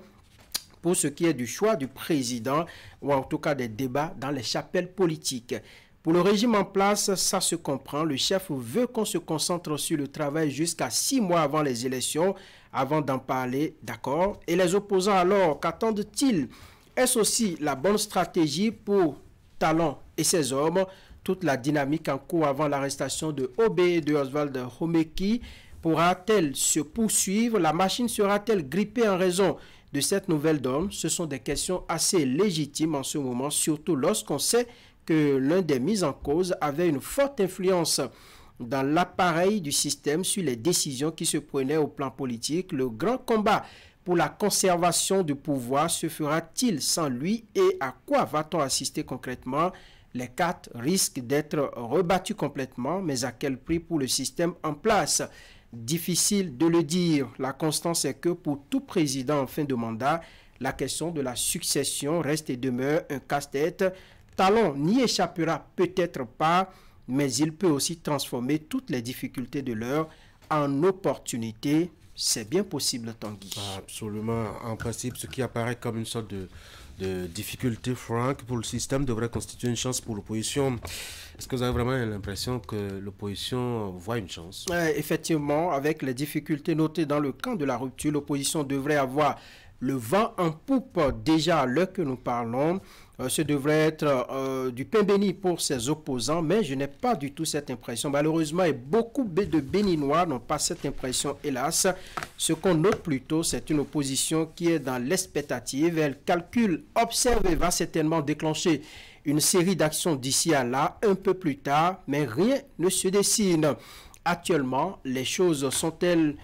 Speaker 17: pour ce qui est du choix du président, ou en tout cas des débats dans les chapelles politiques. Pour le régime en place, ça se comprend. Le chef veut qu'on se concentre sur le travail jusqu'à 6 mois avant les élections, avant d'en parler, d'accord? Et les opposants alors, qu'attendent-ils? Est-ce aussi la bonne stratégie pour Talon et ses hommes? Toute la dynamique en cours avant l'arrestation de OB et de Oswald Homeki pourra-t-elle se poursuivre? La machine sera-t-elle grippée en raison de cette nouvelle donne? Ce sont des questions assez légitimes en ce moment, surtout lorsqu'on sait que l'un des mis en cause avait une forte influence dans l'appareil du système sur les décisions qui se prenaient au plan politique. Le grand combat pour la conservation du pouvoir se fera-t-il sans lui et à quoi va-t-on assister concrètement? Les cartes risquent d'être rebattues complètement, mais à quel prix pour le système en place? Difficile de le dire. La constance est que pour tout président en fin de mandat, la question de la succession reste et demeure un casse-tête. Talon n'y échappera peut-être pas, mais il peut aussi transformer toutes les difficultés de l'heure en opportunités. C'est bien possible, Tanguy.
Speaker 1: Absolument. En principe, ce qui apparaît comme une sorte de difficulté franque pour le système devrait constituer une chance pour l'opposition. Est-ce que vous avez vraiment l'impression que l'opposition voit une chance?
Speaker 17: Effectivement, avec les difficultés notées dans le camp de la rupture, l'opposition devrait avoir le vent en poupe déjà à l'heure que nous parlons. Ce devrait être du pain béni pour ses opposants, mais je n'ai pas du tout cette impression. Malheureusement, et beaucoup de Béninois n'ont pas cette impression, hélas. Ce qu'on note plutôt, c'est une opposition qui est dans l'expectative. Elle calcule, observe et va certainement déclencher une série d'actions d'ici à là, un peu plus tard, mais rien ne se dessine. Actuellement, les choses sont telles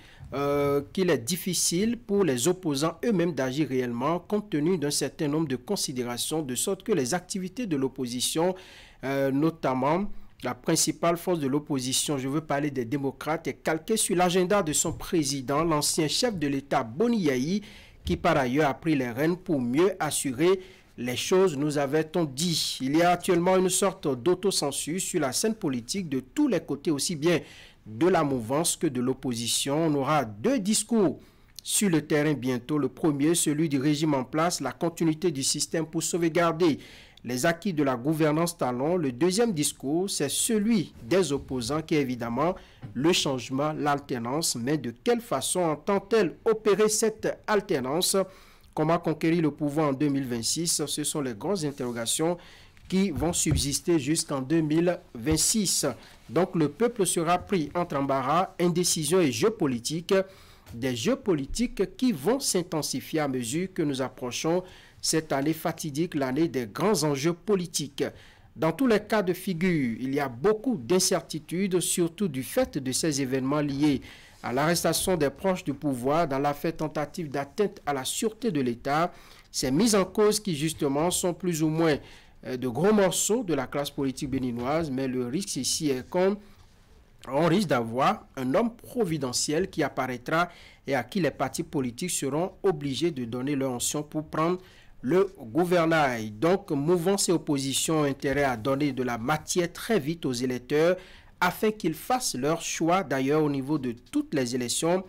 Speaker 17: qu'il est difficile pour les opposants eux-mêmes d'agir réellement compte tenu d'un certain nombre de considérations, de sorte que les activités de l'opposition, notamment la principale force de l'opposition, je veux parler des démocrates, est calquée sur l'agenda de son président, l'ancien chef de l'État Boni Yayi, qui par ailleurs a pris les rênes pour mieux assurer les choses, nous avait-on dit. Il y a actuellement une sorte d'autocensure sur la scène politique de tous les côtés, aussi bien de la mouvance que de l'opposition. On aura 2 discours sur le terrain bientôt. Le premier, celui du régime en place, la continuité du système pour sauvegarder les acquis de la gouvernance Talon. Le deuxième discours, c'est celui des opposants qui est évidemment le changement, l'alternance. Mais de quelle façon entend-elle opérer cette alternance? Comment conquérir le pouvoir en 2026? Ce sont les grandes interrogations qui vont subsister jusqu'en 2026. Donc le peuple sera pris entre embarras, indécision et jeux politiques. Des jeux politiques qui vont s'intensifier à mesure que nous approchons cette année fatidique, l'année des grands enjeux politiques. Dans tous les cas de figure, il y a beaucoup d'incertitudes, surtout du fait de ces événements liés à l'arrestation des proches du pouvoir dans l'affaire tentative d'atteinte à la sûreté de l'État. Ces mises en cause qui justement sont plus ou moins de gros morceaux de la classe politique béninoise, mais le risque ici est qu'on risque d'avoir un homme providentiel qui apparaîtra et à qui les partis politiques seront obligés de donner leur onction pour prendre le gouvernail. Donc, mouvance et opposition ont intérêt à donner de la matière très vite aux électeurs afin qu'ils fassent leur choix, d'ailleurs au niveau de toutes les élections,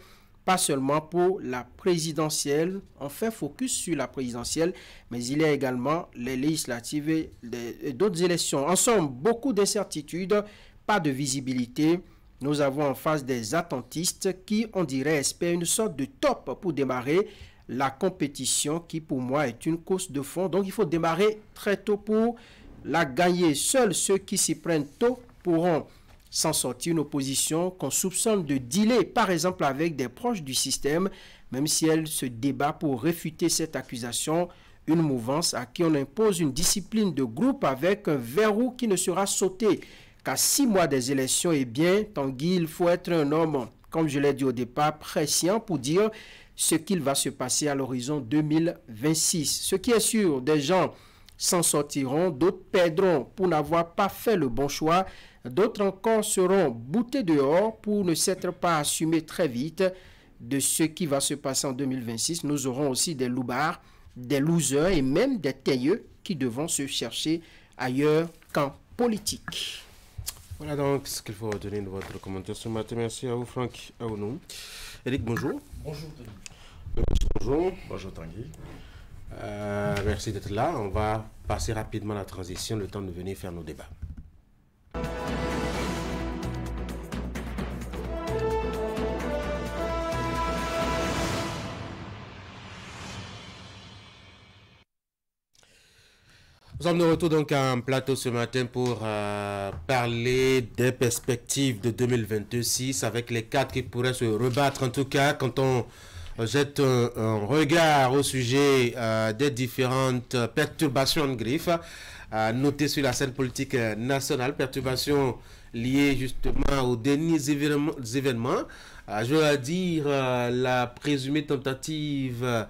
Speaker 17: pas seulement pour la présidentielle. On fait focus sur la présidentielle, mais il y a également les législatives et d'autres élections. En somme, beaucoup d'incertitudes, pas de visibilité. Nous avons en face des attentistes qui, on dirait, espèrent une sorte de top pour démarrer la compétition qui pour moi est une course de fond. Donc il faut démarrer très tôt pour la gagner. Seuls ceux qui s'y prennent tôt pourront s'en sortir. Une opposition qu'on soupçonne de dealer par exemple avec des proches du système, même si elle se débat pour réfuter cette accusation. Une mouvance à qui on impose une discipline de groupe avec un verrou qui ne sera sauté qu'à 6 mois des élections. Eh bien, Tanguy, il faut être un homme, comme je l'ai dit au départ, prescient pour dire ce qu'il va se passer à l'horizon 2026. Ce qui est sûr, des gens s'en sortiront, d'autres perdront pour n'avoir pas fait le bon choix, d'autres encore seront boutés dehors pour ne s'être pas assumés très vite de ce qui va se passer en 2026. Nous aurons aussi des loupards, des losers et même des tailleux qui devront se chercher ailleurs qu'en politique.
Speaker 1: Voilà donc ce qu'il faut retenir de votre commentaire ce matin. Merci à vous, Franck Aounou. Eric, bonjour.
Speaker 2: Bonjour, Tanguy.
Speaker 1: Bonjour.
Speaker 2: Bonjour, Tanguy.
Speaker 1: Merci d'être là. On va passer rapidement la transition, le temps de venir faire nos débats. Nous sommes de retour donc à un plateau ce matin pour parler des perspectives de 2026 avec les cadres qui pourraient se rebattre. En tout cas, quand on jette un regard au sujet des différentes perturbations de griffe notées sur la scène politique nationale, perturbations liées justement aux derniers événements. Je veux dire la présumée tentative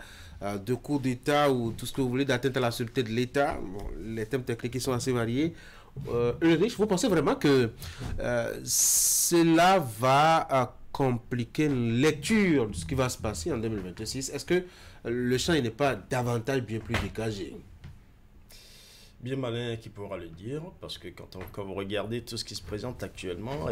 Speaker 1: de coup d'État ou tout ce que vous voulez d'atteinte à la sûreté de l'État. Bon, les thèmes techniques qui sont assez variés. Ulrich, vous pensez vraiment que cela va compliquer une lecture de ce qui va se passer en 2026? Est-ce que le champ n'est pas davantage bien plus dégagé?
Speaker 2: Bien malin qui pourra le dire, parce que quand vous regardez tout ce qui se présente actuellement,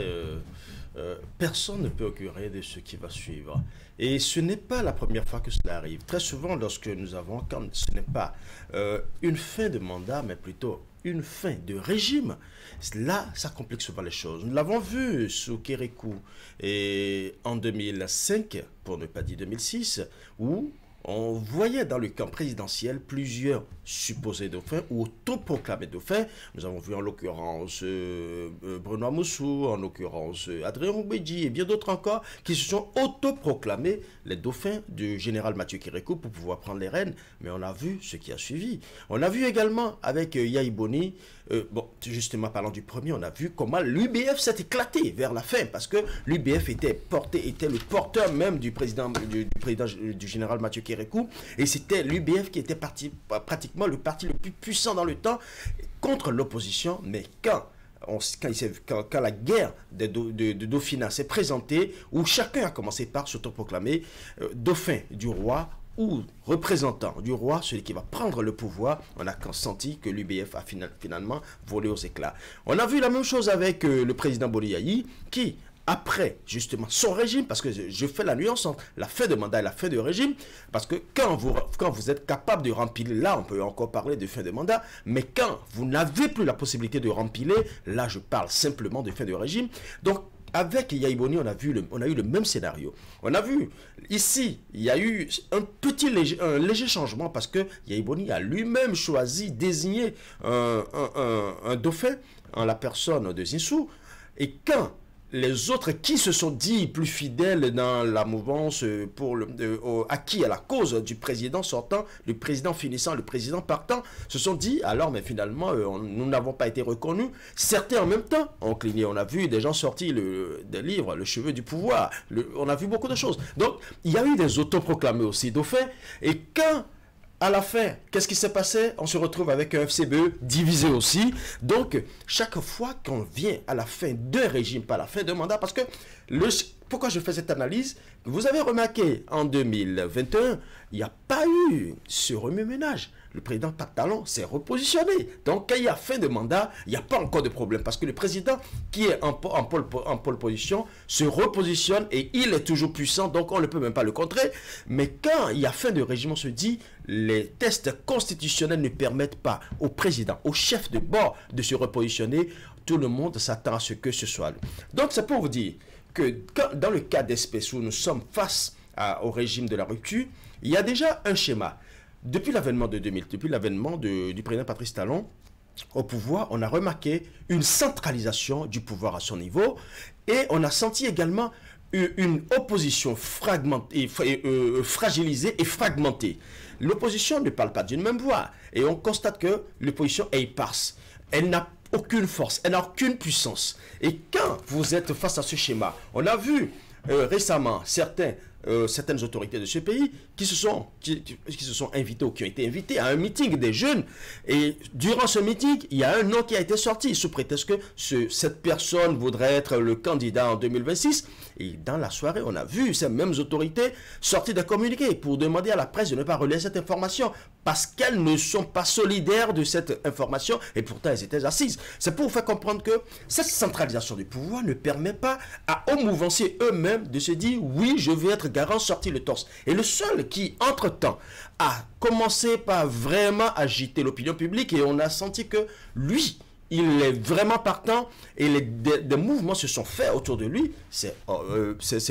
Speaker 2: personne ne peut augurer de ce qui va suivre. Et ce n'est pas la première fois que cela arrive. Très souvent, lorsque nous avons, quand ce n'est pas une fin de mandat, mais plutôt une fin de régime, là, ça complique souvent les choses. Nous l'avons vu sous Kérékou et en 2005, pour ne pas dire 2006, où on voyait dans le camp présidentiel plusieurs supposés dauphins ou autoproclamés dauphins. Nous avons vu en l'occurrence Benoît Moussou, en l'occurrence Adrien Oubedji et bien d'autres encore qui se sont autoproclamés les dauphins du général Mathieu Kérékou pour pouvoir prendre les rênes. Mais on a vu ce qui a suivi. On a vu également avec Yahi Boni, bon, justement parlant du premier, on a vu comment l'UBF s'est éclaté vers la fin parce que l'UBF était le porteur même du du général Mathieu Kérékou et c'était l'UBF qui était pratiquement le parti le plus puissant dans le temps contre l'opposition. Mais quand la guerre de Dauphinat s'est présentée, où chacun a commencé par s'autoproclamer dauphin du roi ou représentant du roi, celui qui va prendre le pouvoir, on a senti que l'UBF a finalement volé aux éclats. On a vu la même chose avec le président Boliaï qui, après justement son régime, parce que je fais la nuance entre la fin de mandat et la fin de régime, parce que quand vous êtes capable de rempiler, là on peut encore parler de fin de mandat, mais quand vous n'avez plus la possibilité de rempiler, là je parle simplement de fin de régime. Donc avec Yahi Boni, on a eu le même scénario. On a vu, ici, il y a eu un léger changement parce que Yahi Boni a lui-même choisi, désigné un dauphin en la personne de Zinsou. Et quand les autres qui se sont dit plus fidèles dans la mouvance acquis à la cause du président sortant, le président finissant, le président partant, se sont dit, alors mais finalement, nous n'avons pas été reconnus. Certains en même temps ont cligné. On a vu des gens sortir des livres, Le cheveu du pouvoir. On a vu beaucoup de choses. Donc, il y a eu des autoproclamés aussi dauphins. Et quand à la fin, qu'est-ce qui s'est passé? On se retrouve avec un FCBE divisé aussi. Donc, chaque fois qu'on vient à la fin d'un régime, pas à la fin d'un mandat, parce que pourquoi je fais cette analyse? Vous avez remarqué, en 2021, il n'y a pas eu ce remue-ménage. Le président Patalon s'est repositionné. Donc, quand il y a fin de mandat, il n'y a pas encore de problème. Parce que le président qui est en pole position se repositionne et il est toujours puissant. Donc, on ne peut même pas le contrer. Mais quand il y a fin de régime, on se dit, les tests constitutionnels ne permettent pas au président, au chef de bord de se repositionner. Tout le monde s'attend à ce que ce soit. Donc, c'est pour vous dire que dans le cas d'espèce où nous sommes face au régime de la rupture, il y a déjà un schéma. Depuis l'avènement de 2000, depuis l'avènement du président Patrice Talon au pouvoir, on a remarqué une centralisation du pouvoir à son niveau et on a senti également une opposition fragilisée et fragmentée. L'opposition ne parle pas d'une même voix et on constate que l'opposition est éparse. Elle n'a aucune force, elle n'a aucune puissance. Et quand vous êtes face à ce schéma, on a vu récemment certaines autorités de ce pays qui se sont invités ou qui ont été invités à un meeting des jeunes. Et durant ce meeting, il y a un nom qui a été sorti sous prétexte que cette personne voudrait être le candidat en 2026. Et dans la soirée, on a vu ces mêmes autorités sortir des communiqués pour demander à la presse de ne pas relayer cette information parce qu'elles ne sont pas solidaires de cette information et pourtant elles étaient assises. C'est pour vous faire comprendre que cette centralisation du pouvoir ne permet pas aux mouvanciers eux-mêmes de se dire oui, je vais être garant, sortir le torse. Et le seul qui, entre-temps, a commencé par vraiment agiter l'opinion publique et on a senti que lui, il est vraiment partant et des mouvements se sont faits autour de lui, c'est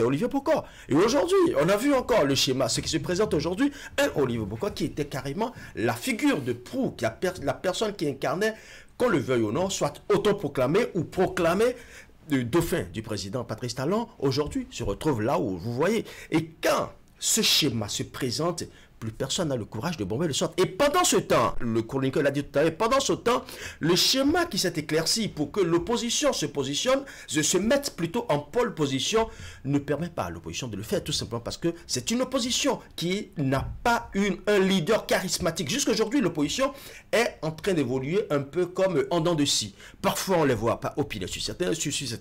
Speaker 2: Olivier Bokor. Et aujourd'hui, on a vu encore le schéma, ce qui se présente aujourd'hui, un Olivier Bokor qui était carrément la figure de proue, la personne qui incarnait, qu'on le veuille ou non, soit autoproclamé ou proclamé de dauphin du président Patrice Talon, aujourd'hui se retrouve là où vous voyez. Et quand ce schéma se présente, plus personne n'a le courage de bomber le centre. Et pendant ce temps, le chroniqueur l'a dit tout à l'heure, pendant ce temps, le schéma qui s'est éclairci pour que l'opposition se positionne, se mette plutôt en pole position, ne permet pas à l'opposition de le faire, tout simplement parce que c'est une opposition qui n'a pas un leader charismatique. Jusqu'aujourd'hui, l'opposition est en train d'évoluer un peu comme en dents de scie. Parfois, on ne les voit pas opiner sur certains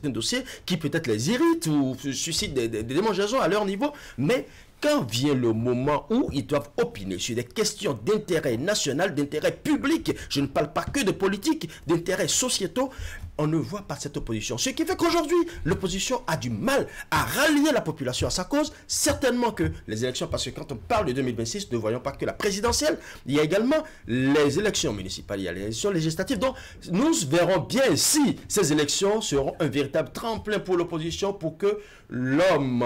Speaker 2: dossiers qui peut-être les irritent ou suscitent des démangeaisons à leur niveau, mais quand vient le moment où ils doivent opiner sur des questions d'intérêt national, d'intérêt public, je ne parle pas que de politique, d'intérêts sociétaux, on ne voit pas cette opposition. Ce qui fait qu'aujourd'hui, l'opposition a du mal à rallier la population à sa cause. Certainement que les élections, parce que quand on parle de 2026, ne voyons pas que la présidentielle, il y a également les élections municipales, il y a les élections législatives. Donc, nous verrons bien si ces élections seront un véritable tremplin pour l'opposition, pour que l'homme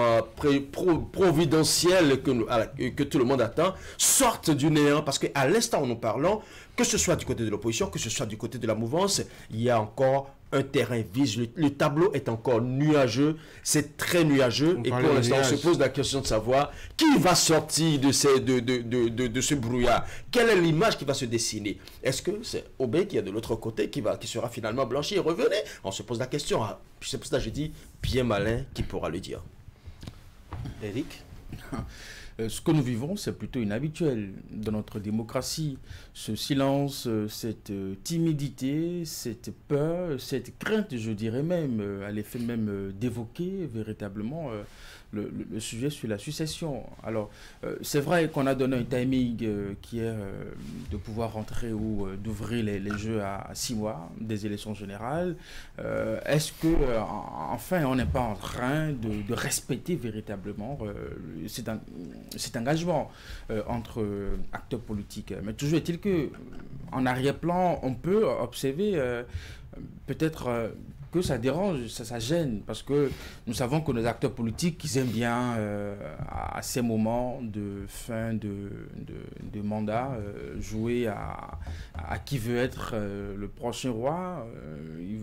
Speaker 2: providentiel que tout le monde attend sorte du néant. Parce qu'à l'instant où nous parlons, que ce soit du côté de l'opposition, que ce soit du côté de la mouvance, il y a encore un terrain vide. Le tableau est encore nuageux, c'est très nuageux. Et pour l'instant, on se pose la question de savoir qui va sortir de ce brouillard. Quelle est l'image qui va se dessiner? Est-ce que c'est Aubé qui est de l'autre côté, qui sera finalement blanchi et revenez? On se pose la question. C'est pour ça que je dis, bien malin, qui pourra le dire.
Speaker 19: Eric?
Speaker 8: Ce que nous vivons, c'est plutôt inhabituel dans notre démocratie. Ce silence, cette timidité, cette peur, cette crainte, je dirais même, à l'effet même d'évoquer véritablement le sujet sur la succession. Alors, c'est vrai qu'on a donné un timing qui est de pouvoir rentrer ou d'ouvrir les jeux à 6 mois des élections générales. Est-ce que, enfin, on n'est pas en train de respecter véritablement cet engagement entre acteurs politiques? Mais toujours est-il que, en arrière-plan, on peut observer peut-être que ça dérange, ça gêne, parce que nous savons que nos acteurs politiques, ils aiment bien à ces moments de fin de mandat jouer à qui veut être le prochain roi.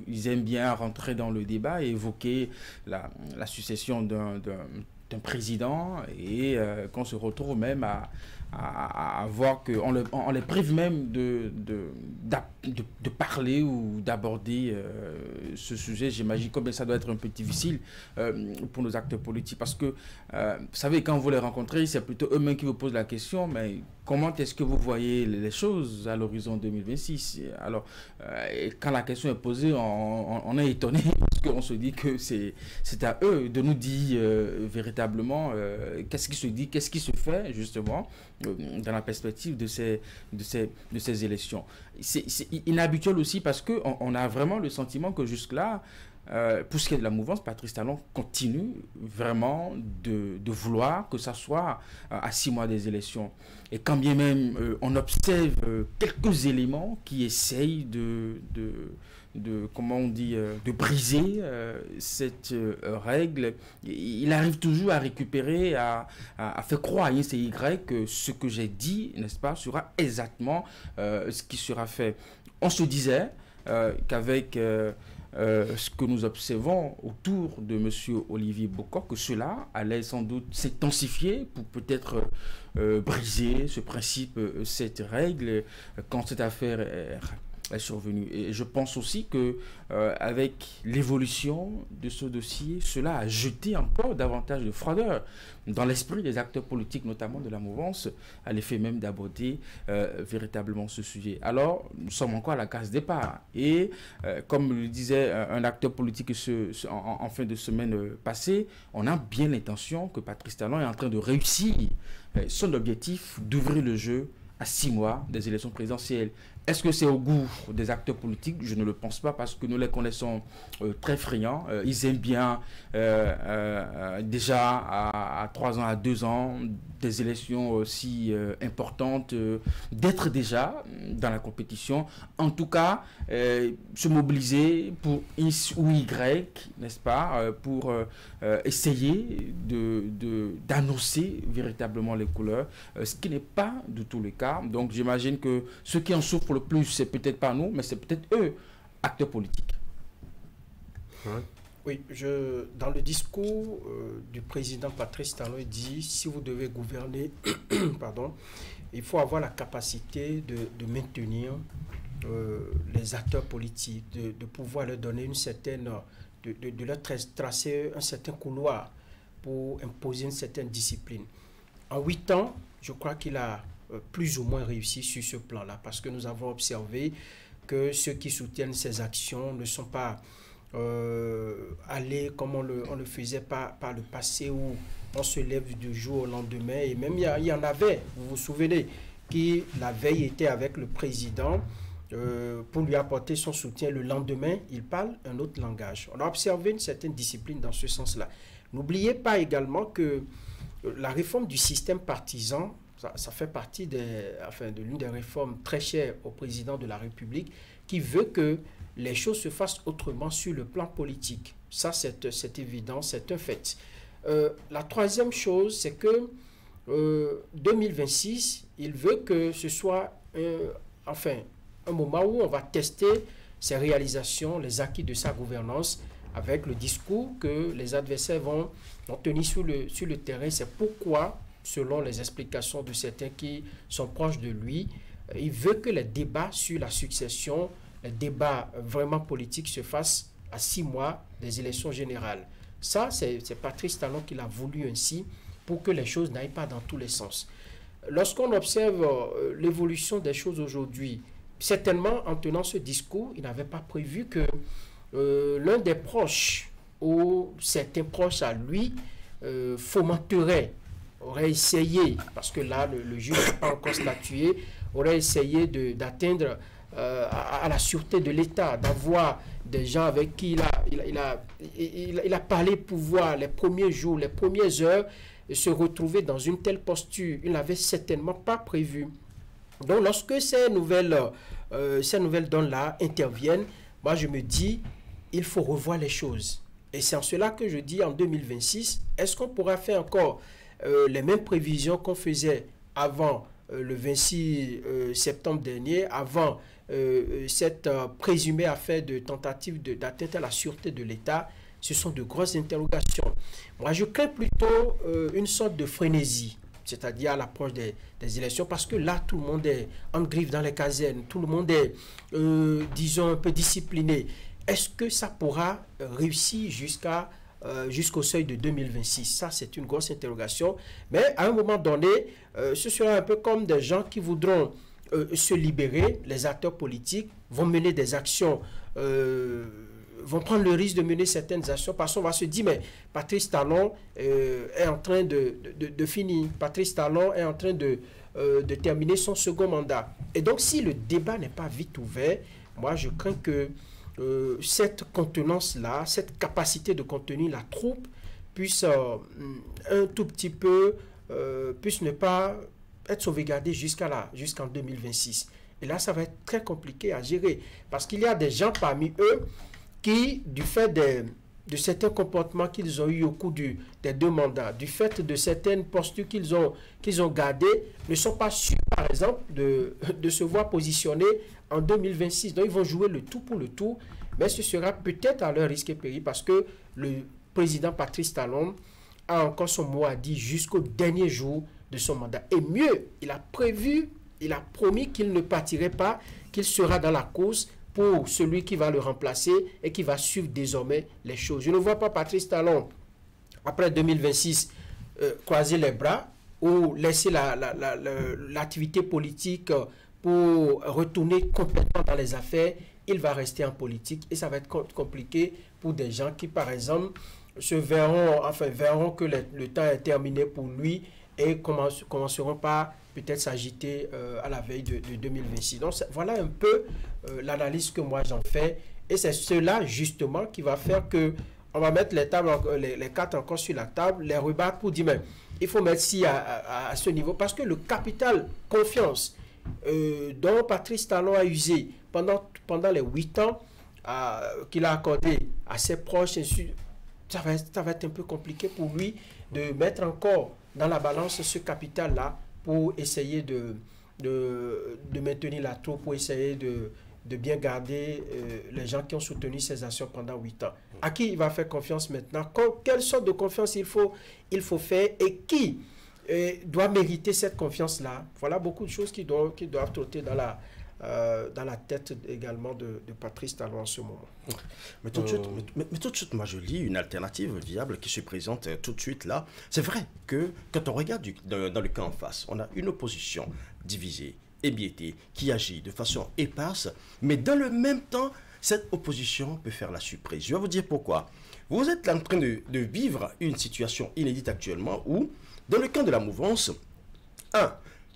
Speaker 8: Ils aiment bien rentrer dans le débat et évoquer la succession d'un président, et qu'on se retrouve même à voir qu'on les prive même de parler ou d'aborder ce sujet. J'imagine combien ça doit être un peu difficile pour nos acteurs politiques, parce que vous savez, quand vous les rencontrez, c'est plutôt eux-mêmes qui vous posent la question, mais comment est-ce que vous voyez les choses à l'horizon 2026? Alors, quand la question est posée, on est étonné, parce qu'on se dit que c'est à eux de nous dire véritablement qu'est-ce qui se dit, qu'est-ce qui se fait, justement, dans la perspective de ces élections. C'est inhabituel aussi parce qu'on a vraiment le sentiment que jusque-là, pour ce qui est de la mouvance, Patrice Talon continue vraiment de vouloir que ça soit à 6 mois des élections. Et quand bien même on observe quelques éléments qui essayent de comment on dit, de briser cette règle, il arrive toujours à récupérer, à faire croire à X et Y que ce que j'ai dit, n'est-ce pas, sera exactement ce qui sera fait. On se disait qu'avec ce que nous observons autour de M. Olivier Bokor, que cela allait sans doute s'intensifier pour peut-être briser ce principe, cette règle, quand cette affaire est survenue. Et je pense aussi que avec l'évolution de ce dossier, cela a jeté encore davantage de froideur dans l'esprit des acteurs politiques, notamment de la mouvance, à l'effet même d'aborder véritablement ce sujet. Alors, nous sommes encore à la case départ. Et comme le disait un acteur politique en fin de semaine passée, on a bien l'intention que Patrice Talon est en train de réussir son objectif d'ouvrir le jeu à 6 mois des élections présidentielles. Est-ce que c'est au goût des acteurs politiques? Je ne le pense pas, parce que nous les connaissons très friands. Ils aiment bien déjà à 3 ans, à 2 ans, des élections aussi importantes, d'être déjà dans la compétition. En tout cas, se mobiliser pour X ou Y, n'est-ce pas, pour essayer d'annoncer véritablement les couleurs, ce qui n'est pas du tout le cas. Donc j'imagine que ceux qui en souffrent le plus, c'est peut-être pas nous, mais c'est peut-être eux, acteurs politiques.
Speaker 17: Oui, dans le discours du président Patrice Talon, il dit, si vous devez gouverner, pardon, il faut avoir la capacité de maintenir les acteurs politiques, de pouvoir leur donner une certaine, de leur tracer un certain couloir pour imposer une certaine discipline. En 8 ans, je crois qu'il a plus ou moins réussi sur ce plan-là, parce que nous avons observé que ceux qui soutiennent ces actions ne sont pas allés comme on le faisait par le passé, où on se lève du jour au lendemain. Et même il y en avait, vous vous souvenez, qui la veille était avec le président pour lui apporter son soutien. Le lendemain, il parle un autre langage. On a observé une certaine discipline dans ce sens-là. N'oubliez pas également que la réforme du système partisan, ça fait partie de l'une des réformes très chères au président de la République, qui veut que les choses se fassent autrement sur le plan politique. Ça, c'est évident, c'est un fait. La troisième chose, c'est que 2026, il veut que ce soit un moment où on va tester ses réalisations, les acquis de sa gouvernance, avec le discours que les adversaires vont tenir sur le terrain. C'est pourquoi, selon les explications de certains qui sont proches de lui, il veut que les débats sur la succession, les débats vraiment politiques se fassent à 6 mois des élections générales. Ça, c'est Patrice Talon qui l'a voulu ainsi, pour que les choses n'aillent pas dans tous les sens. Lorsqu'on observe l'évolution des choses aujourd'hui, certainement en tenant ce discours, il n'avait pas prévu que l'un des proches ou certains proches à lui fomenterait, aurait essayé, parce que là le juge n'a pas encore statué, aurait essayé d'atteindre à la sûreté de l'État, d'avoir des gens avec qui il a parlé pouvoir les premiers jours, les premières heures, et se retrouver dans une telle posture. Il n'avait certainement pas prévu. Donc lorsque ces nouvelles donnes-là interviennent, moi je me dis, il faut revoir les choses. Et c'est en cela que je dis, en 2026, est-ce qu'on pourra faire encore les mêmes prévisions qu'on faisait avant le 26 septembre dernier, avant cette présumée affaire de tentative d'atteinte à la sûreté de l'État? Ce sont de grosses interrogations. Moi, je crains plutôt une sorte de frénésie, c'est-à-dire à l'approche des élections, parce que là, tout le monde est en griffe dans les casernes, tout le monde est, disons, un peu discipliné. Est-ce que ça pourra réussir jusqu'au seuil de 2026? Ça, c'est une grosse interrogation. Mais à un moment donné, ce sera un peu comme des gens qui voudront se libérer. Les acteurs politiques vont mener des actions, vont prendre le risque de mener certaines actions, parce qu'on va se dire, mais Patrice Talon est en train de finir. Patrice Talon est en train de terminer son second mandat. Et donc, si le débat n'est pas vite ouvert, moi, je crains que cette contenance-là, cette capacité de contenir la troupe puisse un tout petit peu, puisse ne pas être sauvegardée jusqu'en 2026. Et là, ça va être très compliqué à gérer parce qu'il y a des gens parmi eux qui, du fait de certains comportements qu'ils ont eu au cours des 2 mandats, du fait de certaines postures qu'ils ont gardées, ne sont pas sûrs, par exemple, de se voir positionnés en 2026. Donc, ils vont jouer le tout pour le tout, mais ce sera peut-être à leur risque et péril parce que le président Patrice Talon a encore son mot à dire jusqu'au dernier jour de son mandat. Et mieux, il a promis qu'il ne partirait pas, qu'il sera dans la course pour celui qui va le remplacer et qui va suivre désormais les choses. Je ne vois pas Patrice Talon, après 2026, croiser les bras ou laisser l'activité politique pour retourner complètement dans les affaires. Il va rester en politique et ça va être compliqué pour des gens qui, par exemple, verront que le temps est terminé pour lui et commenceront par peut-être s'agiter à la veille de 2026. Donc voilà un peu l'analyse que moi j'en fais. Et c'est cela justement qui va faire que on va mettre les cartes encore sur la table, les rebattre pour dire mais il faut mettre ci à ce niveau. Parce que le capital confiance dont Patrice Talon a usé pendant les 8 ans qu'il a accordé à ses proches, ça va être un peu compliqué pour lui de mettre encore dans la balance ce capital-là pour essayer de maintenir la troupe, pour essayer de bien garder les gens qui ont soutenu ses actions pendant 8 ans. À qui il va faire confiance maintenant? Quelle sorte de confiance il faut faire et qui doit mériter cette confiance-là? Voilà beaucoup de choses qui doivent trotter dans la tête également de Patrice Talon en ce moment.
Speaker 2: Mais tout de suite, moi je lis une alternative viable qui se présente tout de suite là. C'est vrai que quand on regarde dans le cas en face, on a une opposition divisée, émiettée, qui agit de façon éparse, mais dans le même temps, cette opposition peut faire la surprise. Je vais vous dire pourquoi. Vous êtes en train de vivre une situation inédite actuellement où, dans le camp de la mouvance,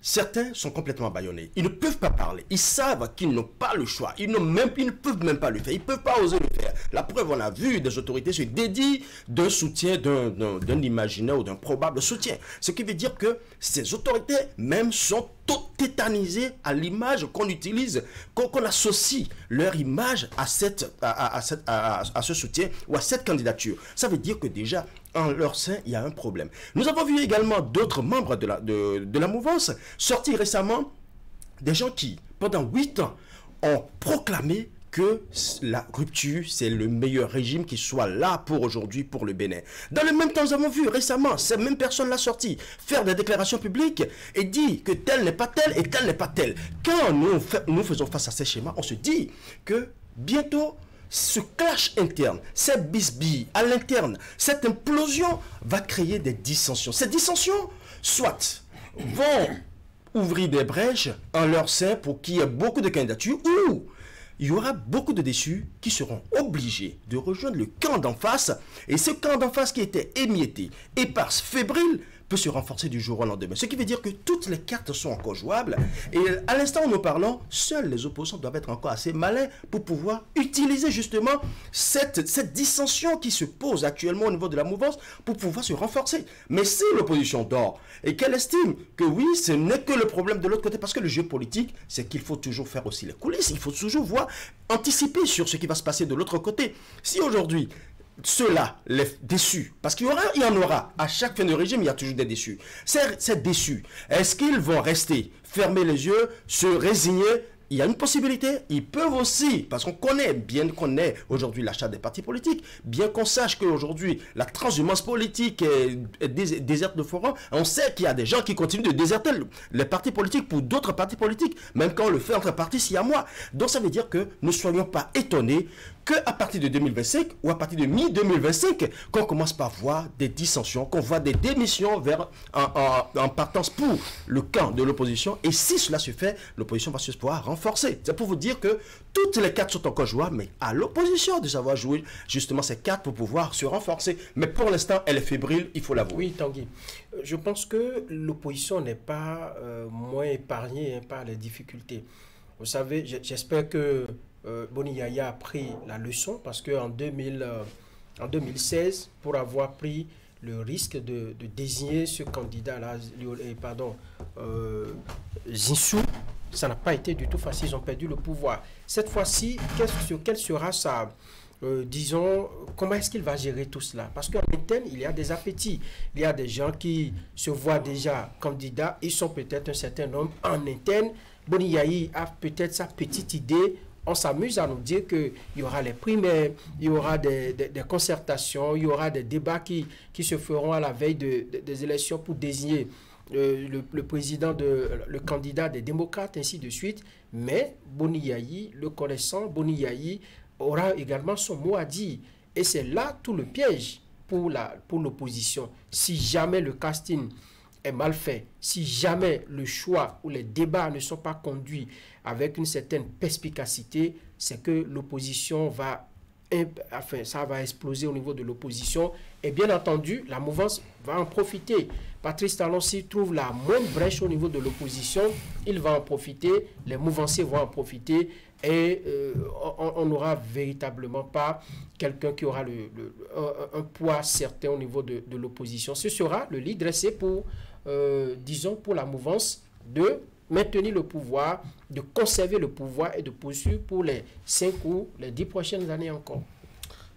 Speaker 2: certains sont complètement bâillonnés. Ils ne peuvent pas parler. Ils savent qu'ils n'ont pas le choix. Ils ne peuvent même pas le faire. Ils ne peuvent pas oser le faire. La preuve, on a vu des autorités se dédient d'un soutien, d'un imaginaire ou d'un probable soutien. Ce qui veut dire que ces autorités même sont tétanisées à l'image qu'on utilise, qu'on associe leur image à ce soutien ou à cette candidature. Ça veut dire que déjà, en leur sein, il y a un problème. Nous avons vu également d'autres membres de la mouvance sortir récemment, des gens qui, pendant 8 ans, ont proclamé que la rupture, c'est le meilleur régime qui soit là pour aujourd'hui, pour le Bénin. Dans le même temps, nous avons vu récemment, cette même personne l'a sorti, faire des déclarations publiques et dire que tel n'est pas tel et tel n'est pas tel. Quand nous faisons face à ces schémas, on se dit que bientôt, ce clash interne, cette bisbille à l'interne, cette implosion va créer des dissensions. Ces dissensions, soit vont ouvrir des brèches en leur sein pour qu'il y ait beaucoup de candidatures, ou il y aura beaucoup de déçus qui seront obligés de rejoindre le camp d'en face. Et ce camp d'en face qui était émietté, éparse, fébrile, peut se renforcer du jour au lendemain. Ce qui veut dire que toutes les cartes sont encore jouables. Et à l'instant où nous parlons, seuls les opposants doivent être encore assez malins pour pouvoir utiliser justement cette dissension qui se pose actuellement au niveau de la mouvance pour pouvoir se renforcer. Mais si l'opposition dort et qu'elle estime que oui, ce n'est que le problème de l'autre côté, parce que le jeu politique, c'est qu'il faut toujours faire aussi les coulisses. Il faut toujours anticiper sur ce qui va se passer de l'autre côté. Si aujourd'hui, ceux-là, les déçus, parce qu'il y en aura, à chaque fin de régime, il y a toujours des déçus. Ces déçus, est-ce qu'ils vont rester, fermer les yeux, se résigner? Il y a une possibilité, ils peuvent aussi, parce qu'on connaît aujourd'hui l'achat des partis politiques, bien qu'on sache qu'aujourd'hui la transhumance politique est déserte de forum, on sait qu'il y a des gens qui continuent de déserter les partis politiques pour d'autres partis politiques, même quand on le fait entre partis siamois. Donc ça veut dire que ne soyons pas étonnés qu'à partir de 2025 ou à partir de mi-2025, qu'on commence par voir des dissensions, qu'on voit des démissions en partance pour le camp de l'opposition. Et si cela se fait, l'opposition va se pouvoir renforcer. C'est pour vous dire que toutes les cartes sont encore jouables, mais à l'opposition de savoir jouer justement ces cartes pour pouvoir se renforcer. Mais pour l'instant, elle est fébrile, il faut l'avouer.
Speaker 17: Oui, Tanguy. Je pense que l'opposition n'est pas moins épargnée par les difficultés. Vous savez, j'espère que Boni Yaya a pris la leçon parce qu'en 2016, pour avoir pris le risque de désigner ce candidat-là, Zinsou, ça n'a pas été du tout facile, ils ont perdu le pouvoir. Cette fois-ci, quelle sera sa... disons, comment est-ce qu'il va gérer tout cela? Parce qu'en interne, il y a des appétits. Il y a des gens qui se voient déjà candidats, ils sont peut-être un certain nombre en interne. Boni Yaya a peut-être sa petite idée. On s'amuse à nous dire qu'il y aura les primaires, il y aura des concertations, il y aura des débats qui se feront à la veille des élections pour désigner le président, le candidat des démocrates, ainsi de suite. Mais Boni Yaya, le connaissant, Boni Yaya aura également son mot à dire. Et c'est là tout le piège pour l'opposition. Si jamais le casting est mal fait, si jamais le choix ou les débats ne sont pas conduits avec une certaine perspicacité, c'est que l'opposition ça va exploser au niveau de l'opposition. Et bien entendu, la mouvance va en profiter. Patrice Talon, s'il trouve la moindre brèche au niveau de l'opposition, il va en profiter, les mouvanciers vont en profiter, et on n'aura véritablement pas quelqu'un qui aura un poids certain au niveau de l'opposition. Ce sera le lit dressé pour, disons, pour la mouvance de maintenir le pouvoir, de conserver le pouvoir et de poursuivre pour les 5 ou les 10 prochaines années encore.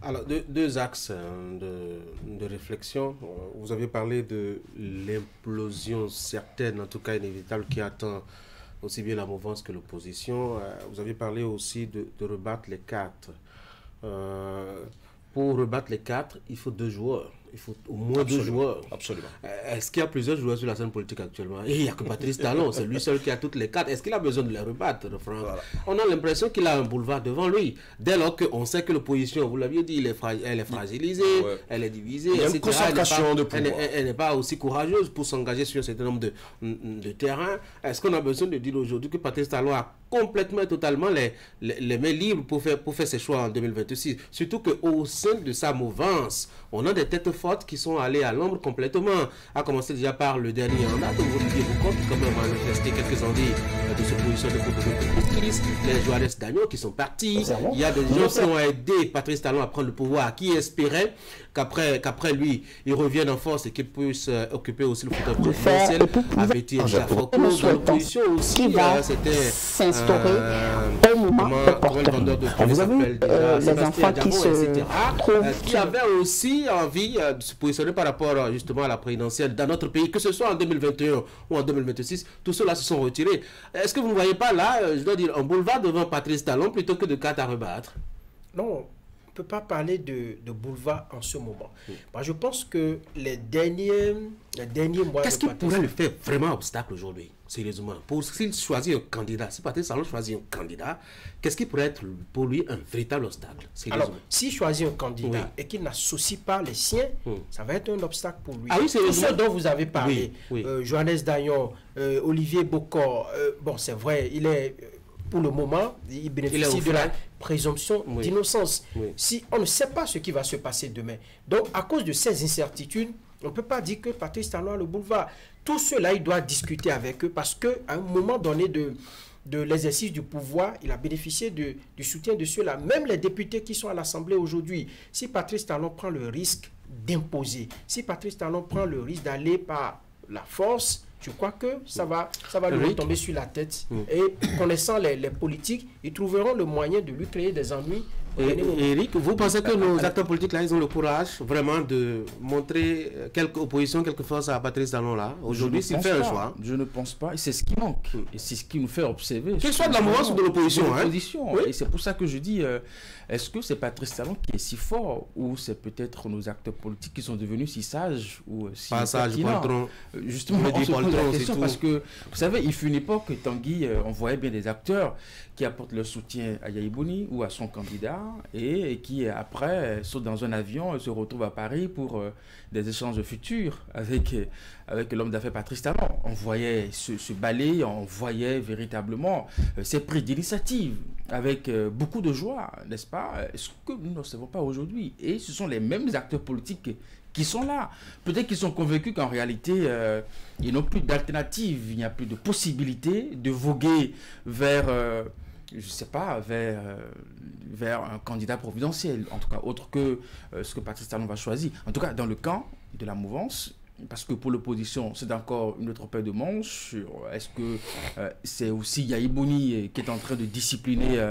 Speaker 1: Alors, deux axes de réflexion. Vous avez parlé de l'implosion certaine, en tout cas inévitable, qui attend aussi bien la mouvance que l'opposition. Vous avez parlé aussi de rebattre les cartes. Pour rebattre les cartes, il faut 2 joueurs. Il faut au moins 2 joueurs.
Speaker 2: Absolument.
Speaker 1: Est-ce qu'il y a plusieurs joueurs sur la scène politique actuellement? Et il n'y a que Patrice Talon, c'est lui seul qui a toutes les cartes. Est-ce qu'il a besoin de les rebattre, Franck? Voilà. On a l'impression qu'il a un boulevard devant lui. Dès lors qu'on sait que l'opposition, vous l'aviez dit, elle est fragilisée, elle est divisée,
Speaker 2: il y a une concentration de pouvoir.
Speaker 1: Elle n'est pas aussi courageuse pour s'engager sur un certain nombre de terrains. Est-ce qu'on a besoin de dire aujourd'hui que Patrice Talon a complètement et totalement les mains libres pour faire ses choix en 2026? Surtout qu'au sein de sa mouvance, on a des têtes fortes qui sont allées à l'ombre complètement. À commencer déjà par le dernier en date, vous qui quand même manifesté quelques envies de ce position de Christ, les Johannes Dagnon qui sont partis. Il y a des gens qui ont aidé Patrice Talon à prendre le pouvoir, qui espéraient qu'après lui, il revienne en force et qu'il puisse occuper aussi le fauteuil présidentiel. Avait-il déjà fort close dans l'opposition aussi? C'était
Speaker 11: s'instaurer au moment opportun. Vous avez les enfants qui se trouvent,
Speaker 1: qui avaient aussi envie de se positionner par rapport justement à la présidentielle dans notre pays, que ce soit en 2021 ou en 2026, tous ceux-là se sont retirés. Est-ce que vous ne voyez pas là, je dois dire, un boulevard devant Patrice Talon plutôt que de cartes à rebattre?
Speaker 17: Non, on ne peut pas parler de boulevard en ce moment. Moi, je pense que les derniers mois...
Speaker 1: Qu'est-ce qui pourrait le faire vraiment obstacle aujourd'hui, sérieusement? S'il choisit un candidat, si Patrice Talon choisit un candidat, qu'est-ce qui pourrait être pour lui un véritable obstacle?
Speaker 17: Alors, s'il choisit un candidat et qu'il n'associe pas les siens, ça va être un obstacle pour lui.
Speaker 1: Ah oui, c'est
Speaker 17: ce dont vous avez parlé, Johannes Dagnon, Olivier Bokor, bon, c'est vrai, il est... Pour le moment, il bénéficie de la présomption d'innocence. Si on ne sait pas ce qui va se passer demain. Donc, à cause de ces incertitudes, on ne peut pas dire que Patrice Talon a le boulevard. Tout cela, il doit discuter avec eux parce qu'à un moment donné de l'exercice du pouvoir, il a bénéficié du soutien de ceux-là. Même les députés qui sont à l'Assemblée aujourd'hui, si Patrice Talon prend le risque d'imposer, si Patrice Talon prend le risque d'aller par la force, je crois que ça va lui retomber sur la tête. Et connaissant les politiques, ils trouveront le moyen de lui créer des ennuis.
Speaker 1: Eric, vous pensez que nos acteurs politiques là, ils ont le courage vraiment de montrer quelque opposition, quelque force à Patrice Talon là? Aujourd'hui, s'il fait un choix.
Speaker 8: Je ne pense pas. Et c'est ce qui manque. Et c'est ce qui nous fait observer.
Speaker 1: Qu'il soit de la mouvance ou de l'opposition.
Speaker 8: Et c'est pour ça que je dis, est-ce que c'est Patrice Talon qui est si fort ou c'est peut-être nos acteurs politiques qui sont devenus si sages ou si
Speaker 1: pertinents?
Speaker 8: Justement, on se pose la question parce que, vous savez, il fut une époque, Tanguy, on voyait bien des acteurs qui apportent leur soutien à Yaya Boni ou à son candidat et qui après sautent dans un avion et se retrouvent à Paris pour des échanges futurs avec l'homme d'affaires Patrice Talon. On voyait ce balai, on voyait véritablement ses prises d'initiative avec beaucoup de joie, n'est-ce pas? Ce que nous ne savons pas aujourd'hui. Et ce sont les mêmes acteurs politiques qui sont là. Peut-être qu'ils sont convaincus qu'en réalité, ils n'ont plus d'alternative, il n'y a plus de possibilité de voguer vers je ne sais pas, vers un candidat providentiel, en tout cas autre que ce que Patrice Talon va choisir. En tout cas, dans le camp de la mouvance, parce que pour l'opposition, c'est encore une autre paire de manches sur est-ce que c'est aussi Yaya Boni qui est en train de discipliner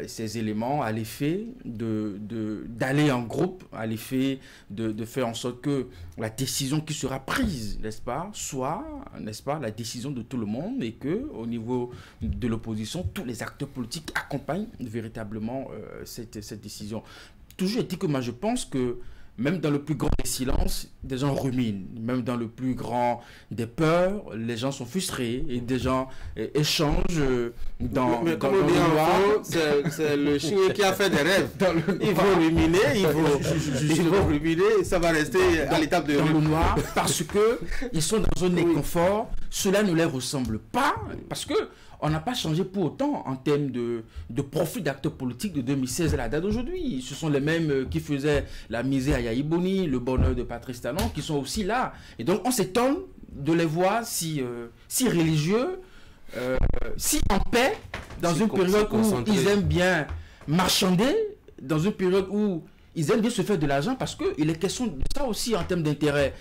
Speaker 8: ces éléments à l'effet d'aller en groupe, à l'effet de faire en sorte que la décision qui sera prise, n'est-ce pas, soit, n'est-ce pas, la décision de tout le monde et que au niveau de l'opposition, tous les acteurs politiques accompagnent véritablement cette décision. Toujours est-il que moi je pense que même dans le plus grand des silences, des gens ruminent. Même dans le plus grand des peurs, les gens sont frustrés et des gens échangent
Speaker 1: mais comme on dit en France, c'est le chien qui a fait des rêves. Ils vont ruminer, ils vont ruminer, ça va rester à l'étape de...
Speaker 8: Dans le noir, parce qu'ils sont dans un inconfort. Cela ne leur ressemble pas, parce que on n'a pas changé pour autant en termes de profil d'acteurs politiques de 2016 à la date d'aujourd'hui. Ce sont les mêmes qui faisaient la misère à Yaya Boni, le bonheur de Patrice Talon, qui sont aussi là. Et donc on s'étonne de les voir si religieux, si en paix, dans une période où ils aiment bien marchander, dans une période où ils aiment bien se faire de l'argent, parce qu'il est question de ça aussi en termes d'intérêt.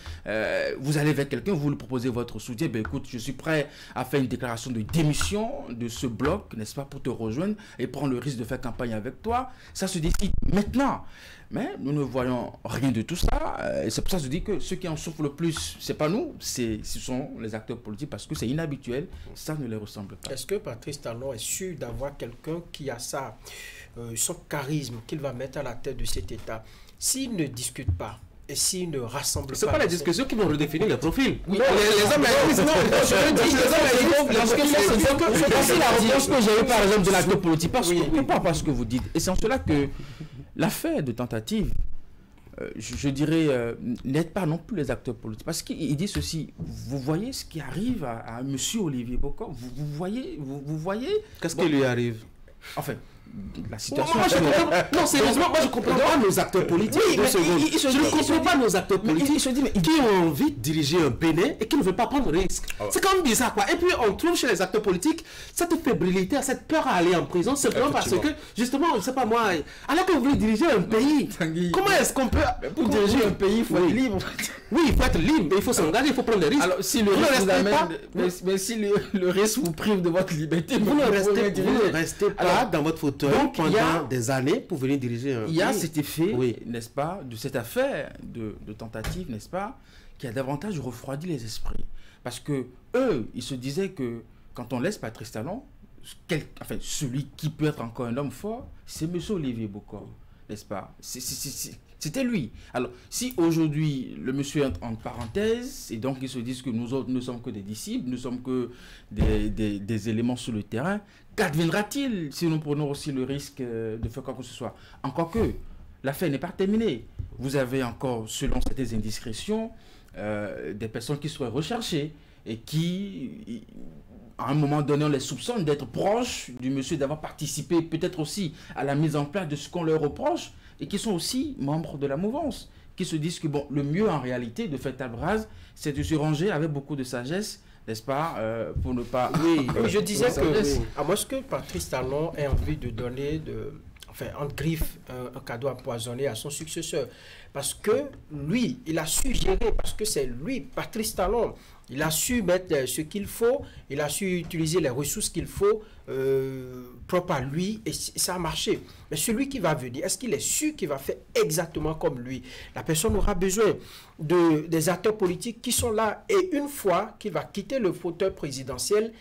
Speaker 8: Vous allez vers quelqu'un, vous lui proposez votre soutien, ben écoute, je suis prêt à faire une déclaration de démission de ce bloc, n'est-ce pas, pour te rejoindre et prendre le risque de faire campagne avec toi. Ça se décide maintenant. Mais nous ne voyons rien de tout ça. Et c'est pour ça que je dis que ceux qui en souffrent le plus, c'est pas nous, ce sont les acteurs politiques, parce que c'est inhabituel, ça ne les ressemble pas.
Speaker 12: Est-ce que Patrice Talon est sûr d'avoir quelqu'un qui a ça, son charisme qu'il va mettre à la tête de cet État, s'il ne discute pas et s'il ne rassemble pas...
Speaker 1: C'est pas la discussion qui vont redéfinir les profils.
Speaker 12: Oui,
Speaker 1: les hommes
Speaker 8: c'est la réponse que j'ai eue par exemple de l'acteur politique. Pourquoi ce que vous dites? Et c'est en cela que l'affaire de tentative, je dirais, n'aide pas non plus les acteurs politiques. Parce qu'il dit ceci, vous voyez ce qui arrive à M. Olivier Bokor, vous voyez
Speaker 1: qu'est-ce qui lui arrive?
Speaker 8: Enfin, la situation...
Speaker 1: Non, sérieusement, moi je comprends pas nos acteurs politiques. Je ne comprends pas nos acteurs politiques qui ont envie de diriger un Bénin et qui ne veulent pas prendre de risque. C'est quand même bizarre, quoi. Et puis on trouve chez les acteurs politiques cette fébrilité, cette peur à aller en prison, simplement parce que, justement, je ne sais pas moi, alors que vous voulez diriger un pays, comment est-ce qu'on peut...
Speaker 8: Pour diriger un pays, il faut être libre.
Speaker 1: Oui, il faut être libre, mais il faut s'engager, il faut prendre des risques.
Speaker 8: Alors, si le risque vous amène, mais si le risque vous prive de votre liberté,
Speaker 1: vous ne restez pas dans votre fauteuil pendant des années pour venir diriger un pays.
Speaker 8: Il y a cet effet, n'est-ce pas, de cette affaire de tentative, n'est-ce pas, qui a davantage refroidi les esprits. Parce que eux, ils se disaient que quand on laisse Patrice Talon, enfin, celui qui peut être encore un homme fort, c'est M. Olivier Bokor, n'est-ce pas? C'était lui. Alors, si aujourd'hui, le monsieur est en parenthèse, et donc ils se disent que nous autres ne sommes que des disciples, nous sommes que des éléments sur le terrain, qu'adviendra-t-il si nous prenons aussi le risque de faire quoi que ce soit? Encore que l'affaire n'est pas terminée. Vous avez encore, selon certaines indiscrétions, des personnes qui seraient recherchées et qui... à un moment donné, on les soupçonne d'être proches du monsieur, d'avoir participé peut-être aussi à la mise en place de ce qu'on leur reproche, et qui sont aussi membres de la mouvance, qui se disent que bon, le mieux en réalité de faire table rase, c'est de se ranger avec beaucoup de sagesse, n'est-ce pas, pour ne pas...
Speaker 12: Oui, je disais que, à moins que Patrice Talon ait envie de donner, en griffe, un cadeau empoisonné à son successeur. Parce que lui, il a su gérer, parce que c'est lui, Patrice Talon, il a su mettre ce qu'il faut, il a su utiliser les ressources qu'il faut, propres à lui, et ça a marché. Mais celui qui va venir, est-ce qu'il est sûr qu'il va faire exactement comme lui? La personne aura besoin des acteurs politiques qui sont là, et une fois qu'il va quitter le fauteuil présidentiel,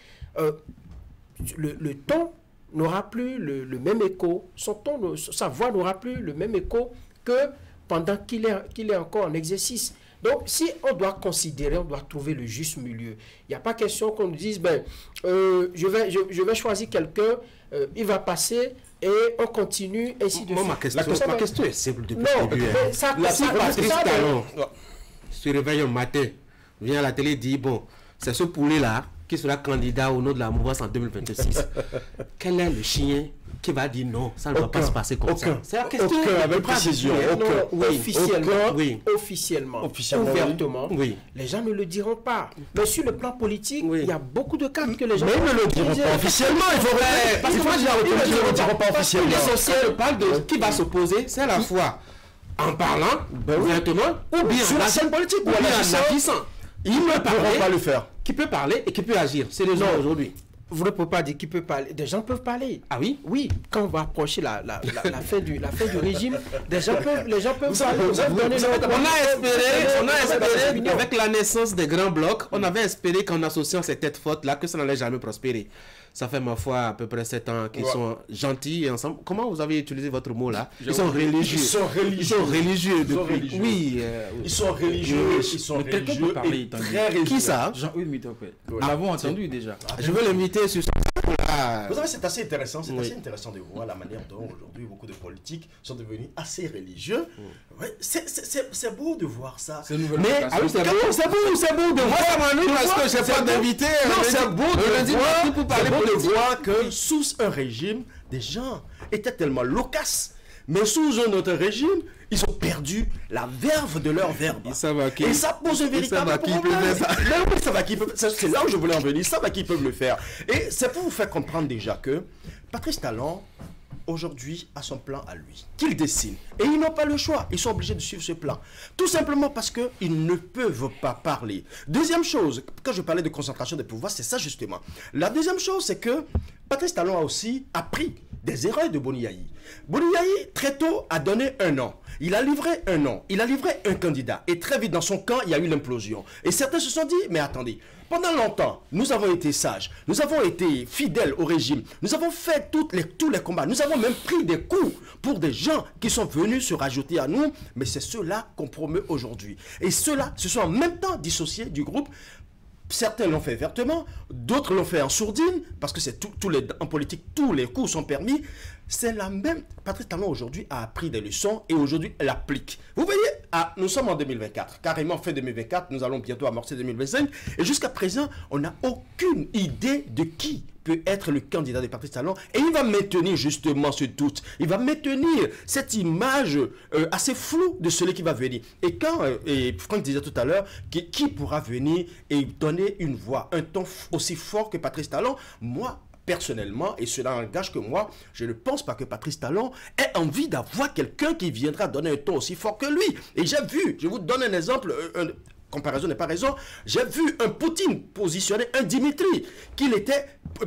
Speaker 12: le ton n'aura plus le même écho, sa voix n'aura plus le même écho que pendant qu'il est encore en exercice. Donc, si on doit considérer, on doit trouver le juste milieu. Il n'y a pas question qu'on nous dise, je vais choisir quelqu'un, il va passer et on continue, ainsi de suite.
Speaker 1: Ma question est simple depuis le début. Patrice Talon se réveille un matin, vient à la télé et dit, bon, c'est ce poulet-là qui sera candidat au nom de la mouvance en 2026. Quel est le chien qui va dire non, ça ne va pas se passer comme ça? C'est la question.
Speaker 2: Avec précision.
Speaker 12: Officiellement, ouvertement, les gens ne le diront pas. Mais sur le plan politique, il y a beaucoup de cartes que les gens...
Speaker 2: Mais ils ne le diront pas officiellement.
Speaker 12: Parce que moi,
Speaker 2: ils ne le diront pas officiellement.
Speaker 1: L'essentiel parle de qui va s'opposer, c'est à la fois en parlant, ouvertement, ou bien
Speaker 2: sur la scène politique, ou
Speaker 1: bien en agissant.
Speaker 2: Ils ne pourront pas le faire.
Speaker 1: Qui peut parler et qui peut agir. C'est les gens aujourd'hui.
Speaker 12: Vous ne pouvez pas dire qui peut parler. Des gens peuvent parler.
Speaker 1: Ah oui?
Speaker 12: Oui. Quand on va approcher la fin du régime, les gens peuvent parler.
Speaker 1: On a espéré avec la naissance des grands blocs, on avait espéré qu'en associant ces têtes fortes là, que ça n'allait jamais prospérer. Ça fait ma foi à peu près 7 ans qu'ils sont gentils et ensemble. Comment vous avez utilisé votre mot là? Ils sont religieux.
Speaker 2: Ils sont religieux.
Speaker 1: Oui.
Speaker 2: Ils sont religieux. Ils sont religieux.
Speaker 1: Très religieux. Qui ça?
Speaker 8: Jean-Hugues Mitopé. Nous l'avons entendu déjà.
Speaker 1: Je veux l'inviter sur ce là.
Speaker 2: Vous savez, c'est assez intéressant. C'est assez intéressant de voir la manière dont aujourd'hui beaucoup de politiques sont devenus assez religieux. C'est beau de voir ça.
Speaker 1: Mais c'est beau de voir ça, parce que j'ai pas d'invité.
Speaker 2: C'est beau de voir que sous un régime, des gens étaient tellement loquaces. Mais sous un autre régime, ils ont perdu la verve de leur verbe. Et ça pose un véritable problème. C'est là où je voulais en venir. Ils savent à qui ils peuvent le faire. Et c'est pour vous faire comprendre déjà que Patrice Talon, aujourd'hui, a son plan à lui, qu'il dessine. Et ils n'ont pas le choix. Ils sont obligés de suivre ce plan. Tout simplement parce qu'ils ne peuvent pas parler. Deuxième chose, quand je parlais de concentration des pouvoirs, c'est ça justement. La deuxième chose, c'est que Patrice Talon a aussi appris des erreurs de Boni Yayi. Boni Yayi, très tôt, a donné un nom. Il a livré un nom. Il a livré un candidat. Et très vite, dans son camp, il y a eu l'implosion. Et certains se sont dit, mais attendez, pendant longtemps, nous avons été sages. Nous avons été fidèles au régime. Nous avons fait tous les combats. Nous avons même pris des coups pour des gens qui sont venus se rajouter à nous. Mais c'est ceux-là qu'on promeut aujourd'hui. Et ceux-là se sont en même temps dissociés du groupe. Certains l'ont fait vertement, d'autres l'ont fait en sourdine, parce que c'est en politique, tous les coups sont permis. C'est la même. Patrice Talon aujourd'hui a appris des leçons et aujourd'hui elle applique. Vous voyez, nous sommes en 2024, carrément fin 2024, nous allons bientôt amorcer 2025. Et jusqu'à présent, on n'a aucune idée de qui peut être le candidat de Patrice Talon. Et il va maintenir justement ce doute. Il va maintenir cette image assez floue de celui qui va venir. Et quand, et Franck disait tout à l'heure, qui pourra venir et donner une voix, un ton aussi fort que Patrice Talon, moi, personnellement, et cela engage que moi, je ne pense pas que Patrice Talon ait envie d'avoir quelqu'un qui viendra donner un ton aussi fort que lui. Et j'ai vu, je vous donne un exemple, comparaison n'est pas raison, j'ai vu un Poutine positionner un Dimitri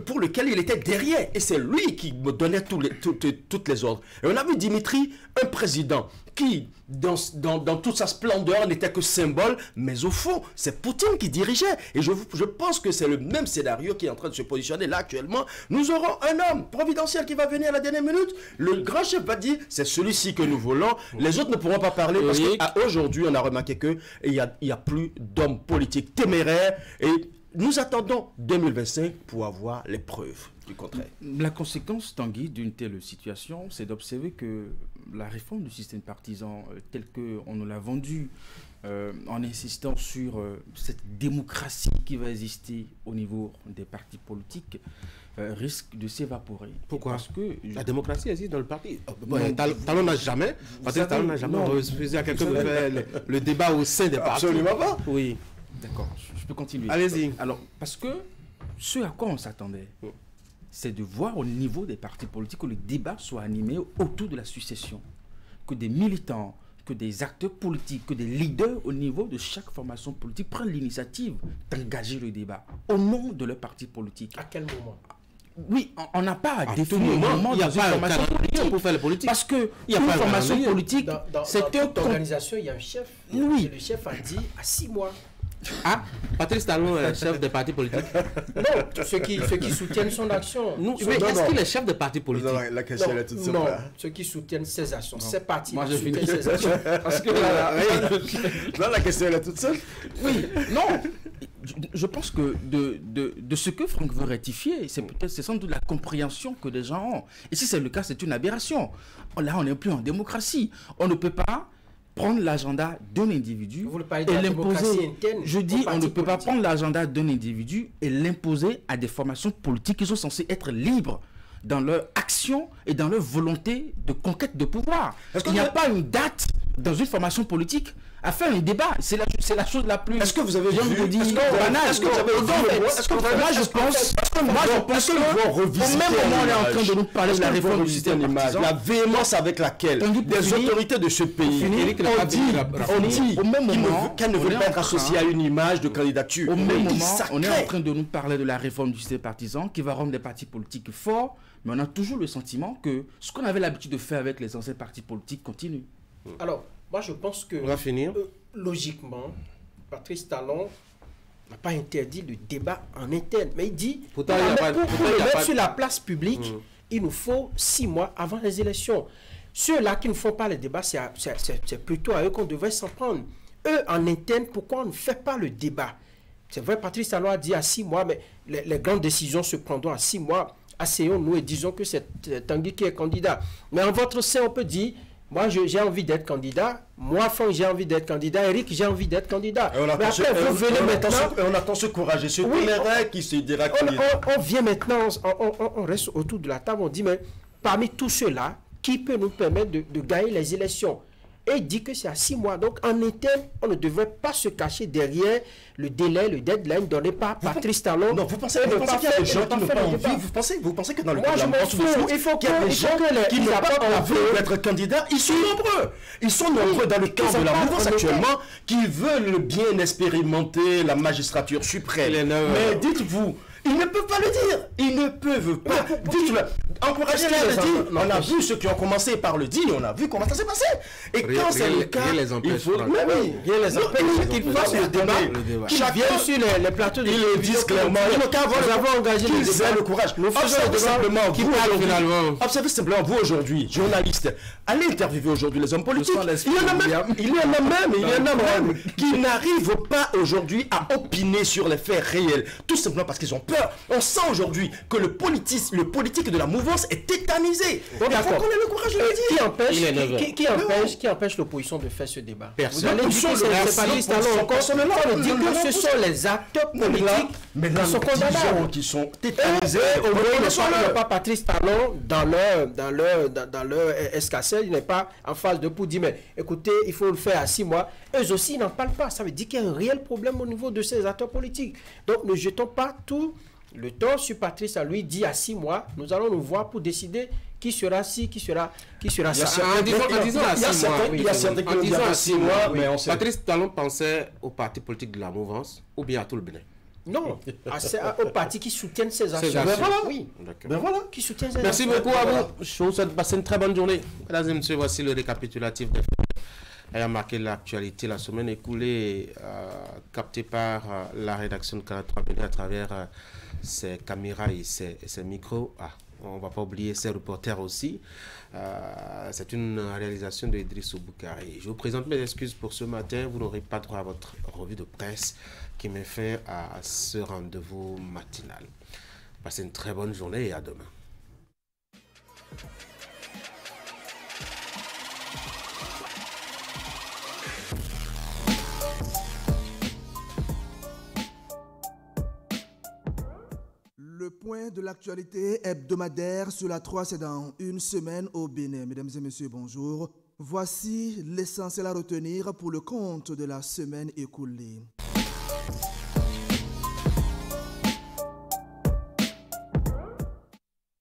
Speaker 2: pour lequel il était derrière. Et c'est lui qui me donnait toutes les ordres. Et on a vu Dimitri, un président qui, dans toute sa splendeur, n'était que symbole, mais au fond, c'est Poutine qui dirigeait. Et je pense que c'est le même scénario qui est en train de se positionner là actuellement. Nous aurons un homme providentiel qui va venir à la dernière minute. Le grand chef va dire, c'est celui-ci que nous voulons. Les autres ne pourront pas parler parce qu'aujourd'hui, on a remarqué qu'il n'y a plus d'hommes politiques téméraires. Et nous attendons 2025 pour avoir les preuves du contraire.
Speaker 8: La conséquence, Tanguy, d'une telle situation, c'est d'observer que la réforme du système partisan, tel qu'on nous l'a vendu, en insistant sur cette démocratie qui va exister au niveau des partis politiques, risque de s'évaporer.
Speaker 1: Pourquoi?
Speaker 8: Parce que
Speaker 1: la démocratie existe dans le parti. Talon n'a jamais. Talon n'a jamais refusé à quelqu'un de faire le débat au sein des partis.
Speaker 2: Absolument pas.
Speaker 1: Oui.
Speaker 8: D'accord, je peux continuer.
Speaker 1: Allez-y.
Speaker 8: Alors, parce que ce à quoi on s'attendait, c'est de voir au niveau des partis politiques que le débat soit animé autour de la succession. Que des militants, que des acteurs politiques, que des leaders au niveau de chaque formation politique prennent l'initiative d'engager le débat au nom de leur parti politique.
Speaker 12: À quel moment?
Speaker 8: Oui, on n'a pas à définir le moment.
Speaker 1: Il n'y a pas un formation politique pour faire la politique.
Speaker 8: Parce que une formation politique,
Speaker 12: c'est toute organisation, il y a un chef.
Speaker 8: Oui.
Speaker 12: Et le chef a dit à 6 mois.
Speaker 1: Ah, Patrice Talon est chef des partis politiques.
Speaker 12: Non, ceux qui soutiennent son action.
Speaker 1: Mais est-ce qu'il est chef des partis politiques?
Speaker 2: La question est toute simple.
Speaker 12: Non, ceux qui soutiennent ses actions. Ces partis
Speaker 8: qui
Speaker 12: soutiennent ses actions.
Speaker 2: Parce que la question est toute simple.
Speaker 8: Oui, non. Je pense que de ce que Franck veut rectifier, c'est sans doute la compréhension que des gens ont. Et si c'est le cas, c'est une aberration. Là, on n'est plus en démocratie. On ne peut pas prendre l'agenda d'un individu
Speaker 12: et l'imposer.
Speaker 8: Je dis, on ne peut pas prendre l'agenda d'un individu et l'imposer à des formations politiques qui sont censées être libres dans leur action et dans leur volonté de conquête de pouvoir. Il n'y a pas une date dans une formation politique à faire un débat. C'est la chose la plus...
Speaker 2: Est-ce que vous avez vu...
Speaker 8: banale.
Speaker 2: Est-ce que vous avez vu...
Speaker 8: Moi, je pense que au même moment, on est en train de nous parler de la réforme du système partisan.
Speaker 2: La véhémence avec laquelle des autorités de ce pays ont dit
Speaker 8: au même moment
Speaker 2: qu'elles ne veulent pas être associées à une image de candidature.
Speaker 8: Au même moment, on est en train de nous parler de la réforme du système partisan qui va rendre des partis politiques forts, mais on a toujours le sentiment que ce qu'on avait l'habitude de faire avec les anciens partis politiques continue.
Speaker 12: Alors, moi je pense que,
Speaker 1: on va finir.
Speaker 12: Logiquement, Patrice Talon n'a pas interdit le débat en interne, mais il dit, pour le mettre sur la place publique, il nous faut 6 mois avant les élections. Ceux-là qui ne font pas les débats, c'est plutôt à eux qu'on devrait s'en prendre. Eux, en interne, pourquoi on ne fait pas le débat? C'est vrai, Patrice Talon a dit à 6 mois, mais les grandes décisions se prendront à 6 mois. Asseyons-nous et disons que c'est Tanguy qui est candidat. Mais en votre sein, on peut dire, moi j'ai envie d'être candidat, moi Franck j'ai envie d'être candidat, Eric j'ai envie d'être candidat.
Speaker 2: Et on attend ce courageux, ce téméraire qui se dira candidat.
Speaker 12: On vient maintenant, on reste autour de la table, on dit, mais parmi tous ceux-là, qui peut nous permettre de gagner les élections? Et il dit que c'est à 6 mois. Donc, en interne, on ne devrait pas se cacher derrière le délai, le deadline donné par Patrice Talon.
Speaker 2: Non, vous pensez qu'il y a des gens qui n'ont pas envie? Vous pensez que dans le cas de la France, il faut qu'il y ait des gens qui n'ont pas envie d'être candidats? Ils sont nombreux. Ils sont nombreux dans le camp de la mouvance actuellement qui veulent bien expérimenter la magistrature suprême. Mais dites-vous, ils ne peuvent pas le dire. Ils ne peuvent pas. Dites-le. Encouragez-les à le dire. On a vu ceux qui ont commencé par le dire. On a vu comment ça s'est passé. Et quand c'est le cas, il faut... Mais oui, rien les empêche qu'ils fassent le débat.
Speaker 12: Qu'ils viennent sur les plateaux de
Speaker 2: ils le disent clairement.
Speaker 12: Nous avons engagé
Speaker 2: le courage.
Speaker 12: Observez simplement,
Speaker 2: observez simplement, vous aujourd'hui, journalistes, allez interviewer aujourd'hui les hommes politiques. Il y en a même qui n'arrivent pas aujourd'hui à opiner sur les faits réels. Tout simplement parce qu'ils ont peur. On sent aujourd'hui que le politique de la mouvance est tétanisé.
Speaker 12: Bon, il faut qu'on ait le courage de le dire. Qui empêche l'opposition de faire ce débat?
Speaker 2: Personne.
Speaker 12: Vous allez dire que c'est Patrice Talon encore. On dit que ce sont les acteurs politiques qui sont condamnables,
Speaker 2: qui sont tétanisés.
Speaker 12: Il n'y a pas Patrice Talon dans leur escarcelle. Il n'est pas en phase de pour dire, mais écoutez, il faut le faire à 6 mois. Eux aussi, ils n'en parlent pas. Ça veut dire qu'il y a un réel problème au niveau de ces acteurs politiques. Donc, ne jetons pas tout le temps sur Patrice à lui dit à 6 mois, nous allons nous voir pour décider qui sera ci, qui sera ça.
Speaker 1: En disant à 6 mois,
Speaker 2: mais on sait.
Speaker 1: Patrice Talon pensait au parti politique de la mouvance ou bien à tout le Bénin?
Speaker 12: Non, aux partis qui soutiennent ces actions.
Speaker 1: Oui,
Speaker 12: qui soutiennent ces
Speaker 1: Merci beaucoup à vous. Je vous souhaite de passer une très bonne journée. Mesdames et messieurs, voici le récapitulatif des faits ayant marqué l'actualité la semaine écoulée, capté par la rédaction de Canal 3 Bénin à travers ses caméras et ses micros. On ne va pas oublier ses reporters aussi. C'est une réalisation de Idriss Boukari. Je vous présente mes excuses pour ce matin. Vous n'aurez pas droit à votre revue de presse qui met fin à ce rendez-vous matinal. Passez une très bonne journée et à demain.
Speaker 10: Le point de l'actualité hebdomadaire sur la 3, c'est dans une semaine au Bénin. Mesdames et messieurs, bonjour. Voici l'essentiel à retenir pour le compte de la semaine écoulée.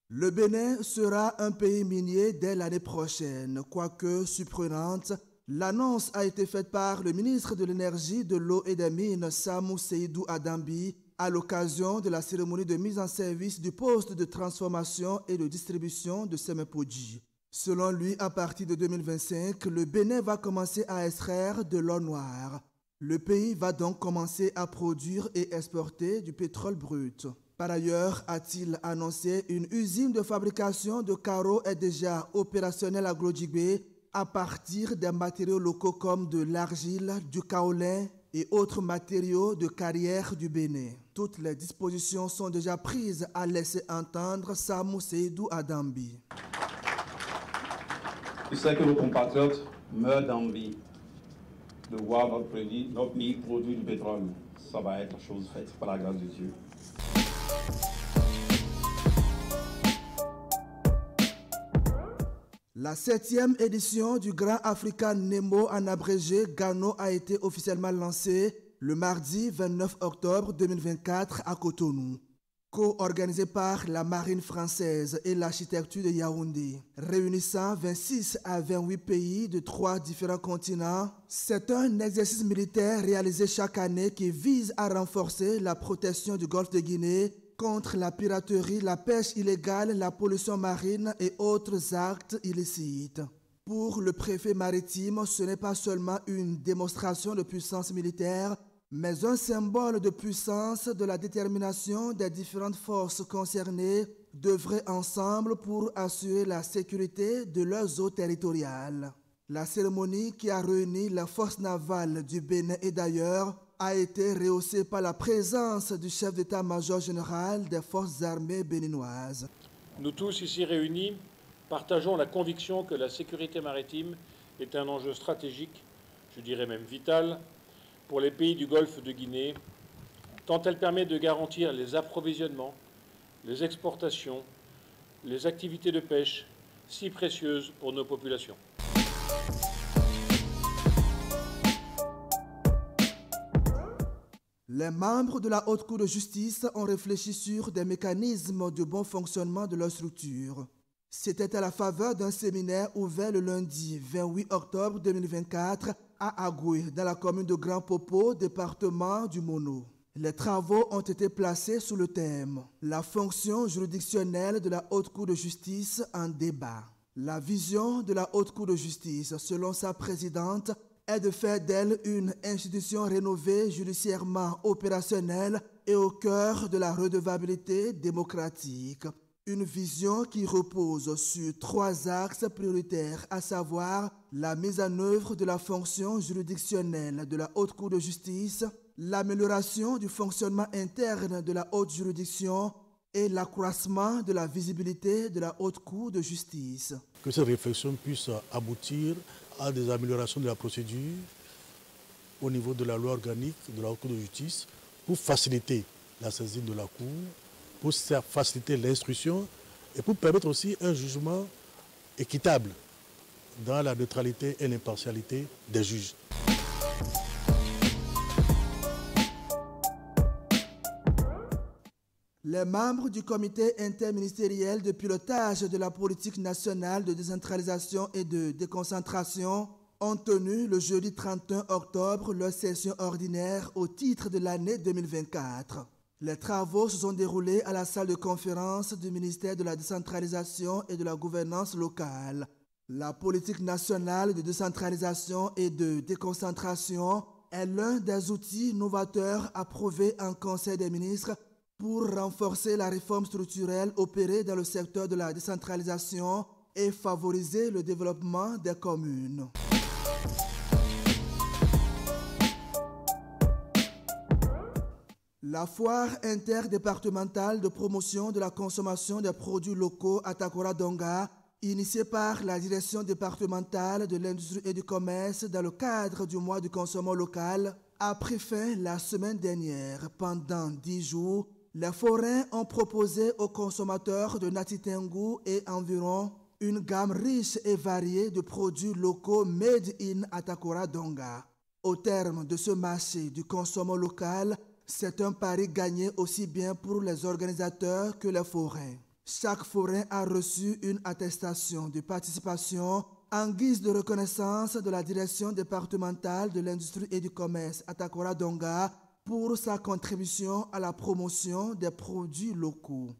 Speaker 10: Le Bénin sera un pays minier dès l'année prochaine. Quoique surprenante, l'annonce a été faite par le ministre de l'Énergie, de l'Eau et des Mines, Samou Seydou Adambi, à l'occasion de la cérémonie de mise en service du poste de transformation et de distribution de Semepodji. Selon lui, à partir de 2025, le Bénin va commencer à extraire de l'or noir. Le pays va donc commencer à produire et exporter du pétrole brut. Par ailleurs, a-t-il annoncé, une usine de fabrication de carreaux est déjà opérationnelle à Glodjibé à partir des matériaux locaux comme de l'argile, du kaolin et autres matériaux de carrière du Bénin. Toutes les dispositions sont déjà prises, à laisser entendre Samou Seydou Adambi.
Speaker 13: Je sais que nos compatriotes meurent d'envie
Speaker 3: de voir notre pays produire du pétrole. Ça va être chose faite par la grâce de Dieu.
Speaker 10: La 7e édition du Grand African Nemo en abrégé Gano a été officiellement lancée le mardi 29 octobre 2024 à Cotonou. Co-organisé par la marine française et l'architecture de Yaoundé, réunissant 26 à 28 pays de 3 différents continents, c'est un exercice militaire réalisé chaque année qui vise à renforcer la protection du golfe de Guinée contre la piraterie, la pêche illégale, la pollution marine et autres actes illicites. Pour le préfet maritime, ce n'est pas seulement une démonstration de puissance militaire, mais un symbole de puissance de la détermination des différentes forces concernées d'œuvrer ensemble pour assurer la sécurité de leurs eaux territoriales. La cérémonie qui a réuni la force navale du Bénin et d'ailleurs a été rehaussée par la présence du chef d'état-major général des forces armées béninoises.
Speaker 13: Nous tous ici réunis partageons la conviction que la sécurité maritime est un enjeu stratégique, je dirais même vital, pour les pays du Golfe de Guinée, tant elle permet de garantir les approvisionnements, les exportations, les activités de pêche si précieuses pour nos populations.
Speaker 10: Les membres de la Haute Cour de justice ont réfléchi sur des mécanismes de bon fonctionnement de leur structure. C'était à la faveur d'un séminaire ouvert le lundi 28 octobre 2024 à Agoué, dans la commune de Grand Popo, département du Mono. Les travaux ont été placés sous le thème « La fonction juridictionnelle de la Haute Cour de justice en débat ». La vision de la Haute Cour de justice, selon sa présidente, est de faire d'elle une institution rénovée, judiciairement opérationnelle et au cœur de la redevabilité démocratique. Une vision qui repose sur 3 axes prioritaires, à savoir la mise en œuvre de la fonction juridictionnelle de la Haute Cour de justice, l'amélioration du fonctionnement interne de la haute juridiction et l'accroissement de la visibilité de la Haute Cour de justice.
Speaker 14: Que cette réflexion puisse aboutir à des améliorations de la procédure au niveau de la loi organique de la Haute Cour de justice pour faciliter la saisine de la Cour, pour faciliter l'instruction et pour permettre aussi un jugement équitable dans la neutralité et l'impartialité des juges.
Speaker 10: Les membres du comité interministériel de pilotage de la politique nationale de décentralisation et de déconcentration ont tenu le jeudi 31 octobre leur session ordinaire au titre de l'année 2024. Les travaux se sont déroulés à la salle de conférence du ministère de la décentralisation et de la gouvernance locale. La politique nationale de décentralisation et de déconcentration est l'un des outils novateurs approuvés en Conseil des ministres pour renforcer la réforme structurelle opérée dans le secteur de la décentralisation et favoriser le développement des communes. La foire interdépartementale de promotion de la consommation des produits locaux à Takora-Donga, initiée par la direction départementale de l'industrie et du commerce dans le cadre du mois du consommation local, a pris fin la semaine dernière. Pendant 10 jours, les forains ont proposé aux consommateurs de Natitengu et environ une gamme riche et variée de produits locaux made in Takora-Donga. Au terme de ce marché du consommation local, c'est un pari gagné aussi bien pour les organisateurs que les forains. Chaque forain a reçu une attestation de participation en guise de reconnaissance de la direction départementale de l'industrie et du commerce à Takora-Donga pour sa contribution à la promotion des produits locaux.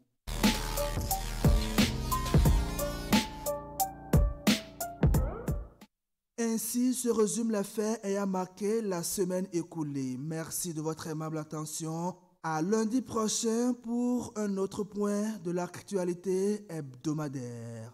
Speaker 10: Ainsi se résument les faits ayant marqué la semaine écoulée. Merci de votre aimable attention. À lundi prochain pour un autre point de l'actualité hebdomadaire.